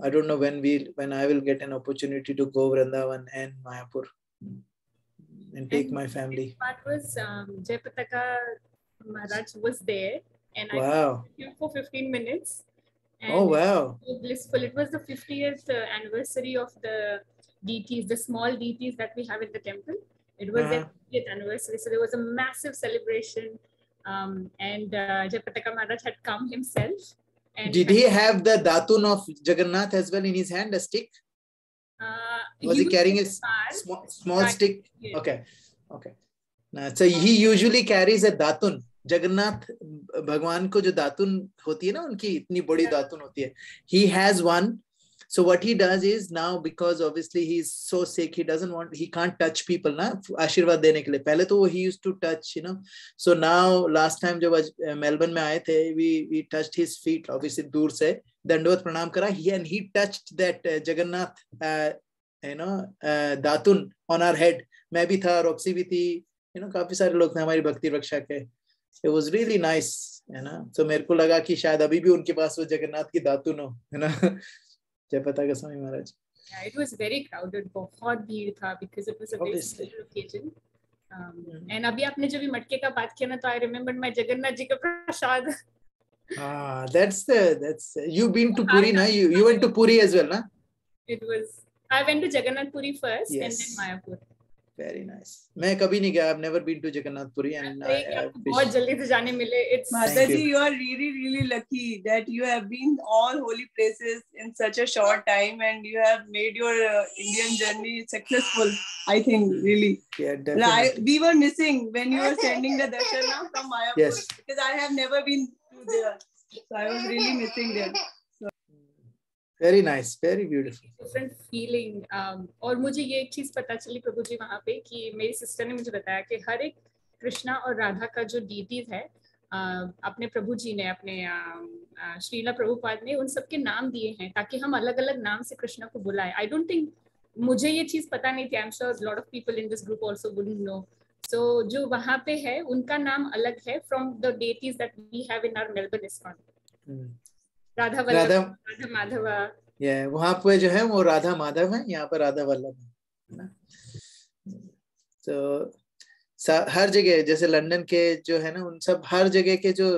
I don't know when I will get an opportunity to go Vrindavan and Mayapur and take my family. Part was Jayapataka Maharaj was there, and wow. I talked to him for 15 minutes. And oh wow! It was blissful. It was the 50th anniversary of the deities, the small deities that we have in the temple. It was their 50th anniversary, so there was a massive celebration. And Jayapataka Maharaj had come himself. And did he have the datun of Jagannath as well in his hand, a stick? Was he carrying a small stick? Yeah. Okay. So he usually carries a datun. Jagannath Bhagwan ko jo datun hoti hai na, unki itni badi datun hoti hai. He has one. So what he does is now, because obviously he's so sick, he can't touch people na, आशीर्वाद देने के लिए. पहले तो he used to touch, So now last time जब Melbourne में आए थे, we touched his feet, obviously दूर से दंडवत प्रणाम करा, and he touched that Jagannath, दातुन on our head. मैं भी था, Roxy भी थी, काफी सारे लोग थे हमारी भक्ति रक्षा के. It was really nice, So मेरे को लगा कि शायद अभी भी उनके पास वो जगन्नाथ की दातुन हो, Jayapataka Swami Maharaj. Yeah, it was very crowded, बहुत भीड़ था, because it was a very special occasion. And अभी आपने जब भी मटके का बात किया ना, तो I remembered my Jagannath ji का प्रसाद. That's you've been to Puri, na? You went to Puri as well, na? I went to Jagannath Puri first, yes. And then Mayapur. Very nice. मैं कभी नहीं गया. I've never been to Jagannath Puri, and बहुत जल्दी से जाने मिले. It's Mataji, you are really, really lucky that you have been all holy places in such a short time, and you have made your Indian journey successful. I think really. Yeah, definitely. We were missing when you were sending the darshana from Mayapur, yes. Because I have never been to there, so I was really missing there. Very nice, very beautiful. Different feeling. और मुझे ये एक चीज पता चली प्रभु जी वहाँ पे कि मेरी सिस्टर ने मुझे बताया कि हर एक कृष्णा और राधा का जो डीटीज है, अपने प्रभु जी ने, अपने श्रीला प्रभुपाद ने उन सबके नाम दिए हैं ताकि हम अलग अलग नाम से कृष्णा को बुलाएं. I don't think, मुझे ये चीज पता नहीं थी. I'm sure a lot of people in this group also wouldn't know. So जो वहाँ पे है उनका नाम अलग है from the deities that we have in our Melbourne ISKCON. Radha Vallabh, Radha Madhava. वहाँ पे जो है वो राधा माधव है, यहाँ पर राधा वल्लभ है ना. तो हर जगह जैसे लंदन के जो है ना, उन सब हर जगह के जो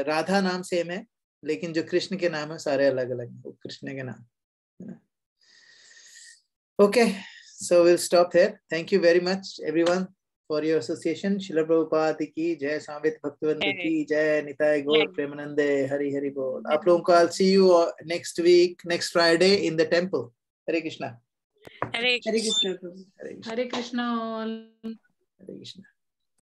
राधा नाम सेम है, लेकिन जो कृष्ण के नाम है सारे अलग अलग है, कृष्ण के नाम है ना. Okay, so we'll stop here. Thank you very much everyone for your association. Srila Prabhupada की जय, स्वामित भक्तवंत की जय, निताय गौर प्रेमानंदे, हरि हरि बोल. आप लोगों को I'll see you next week, next Friday in the temple. Hare Krishna. Hare Krishna. Hare Krishna all. Hare Krishna.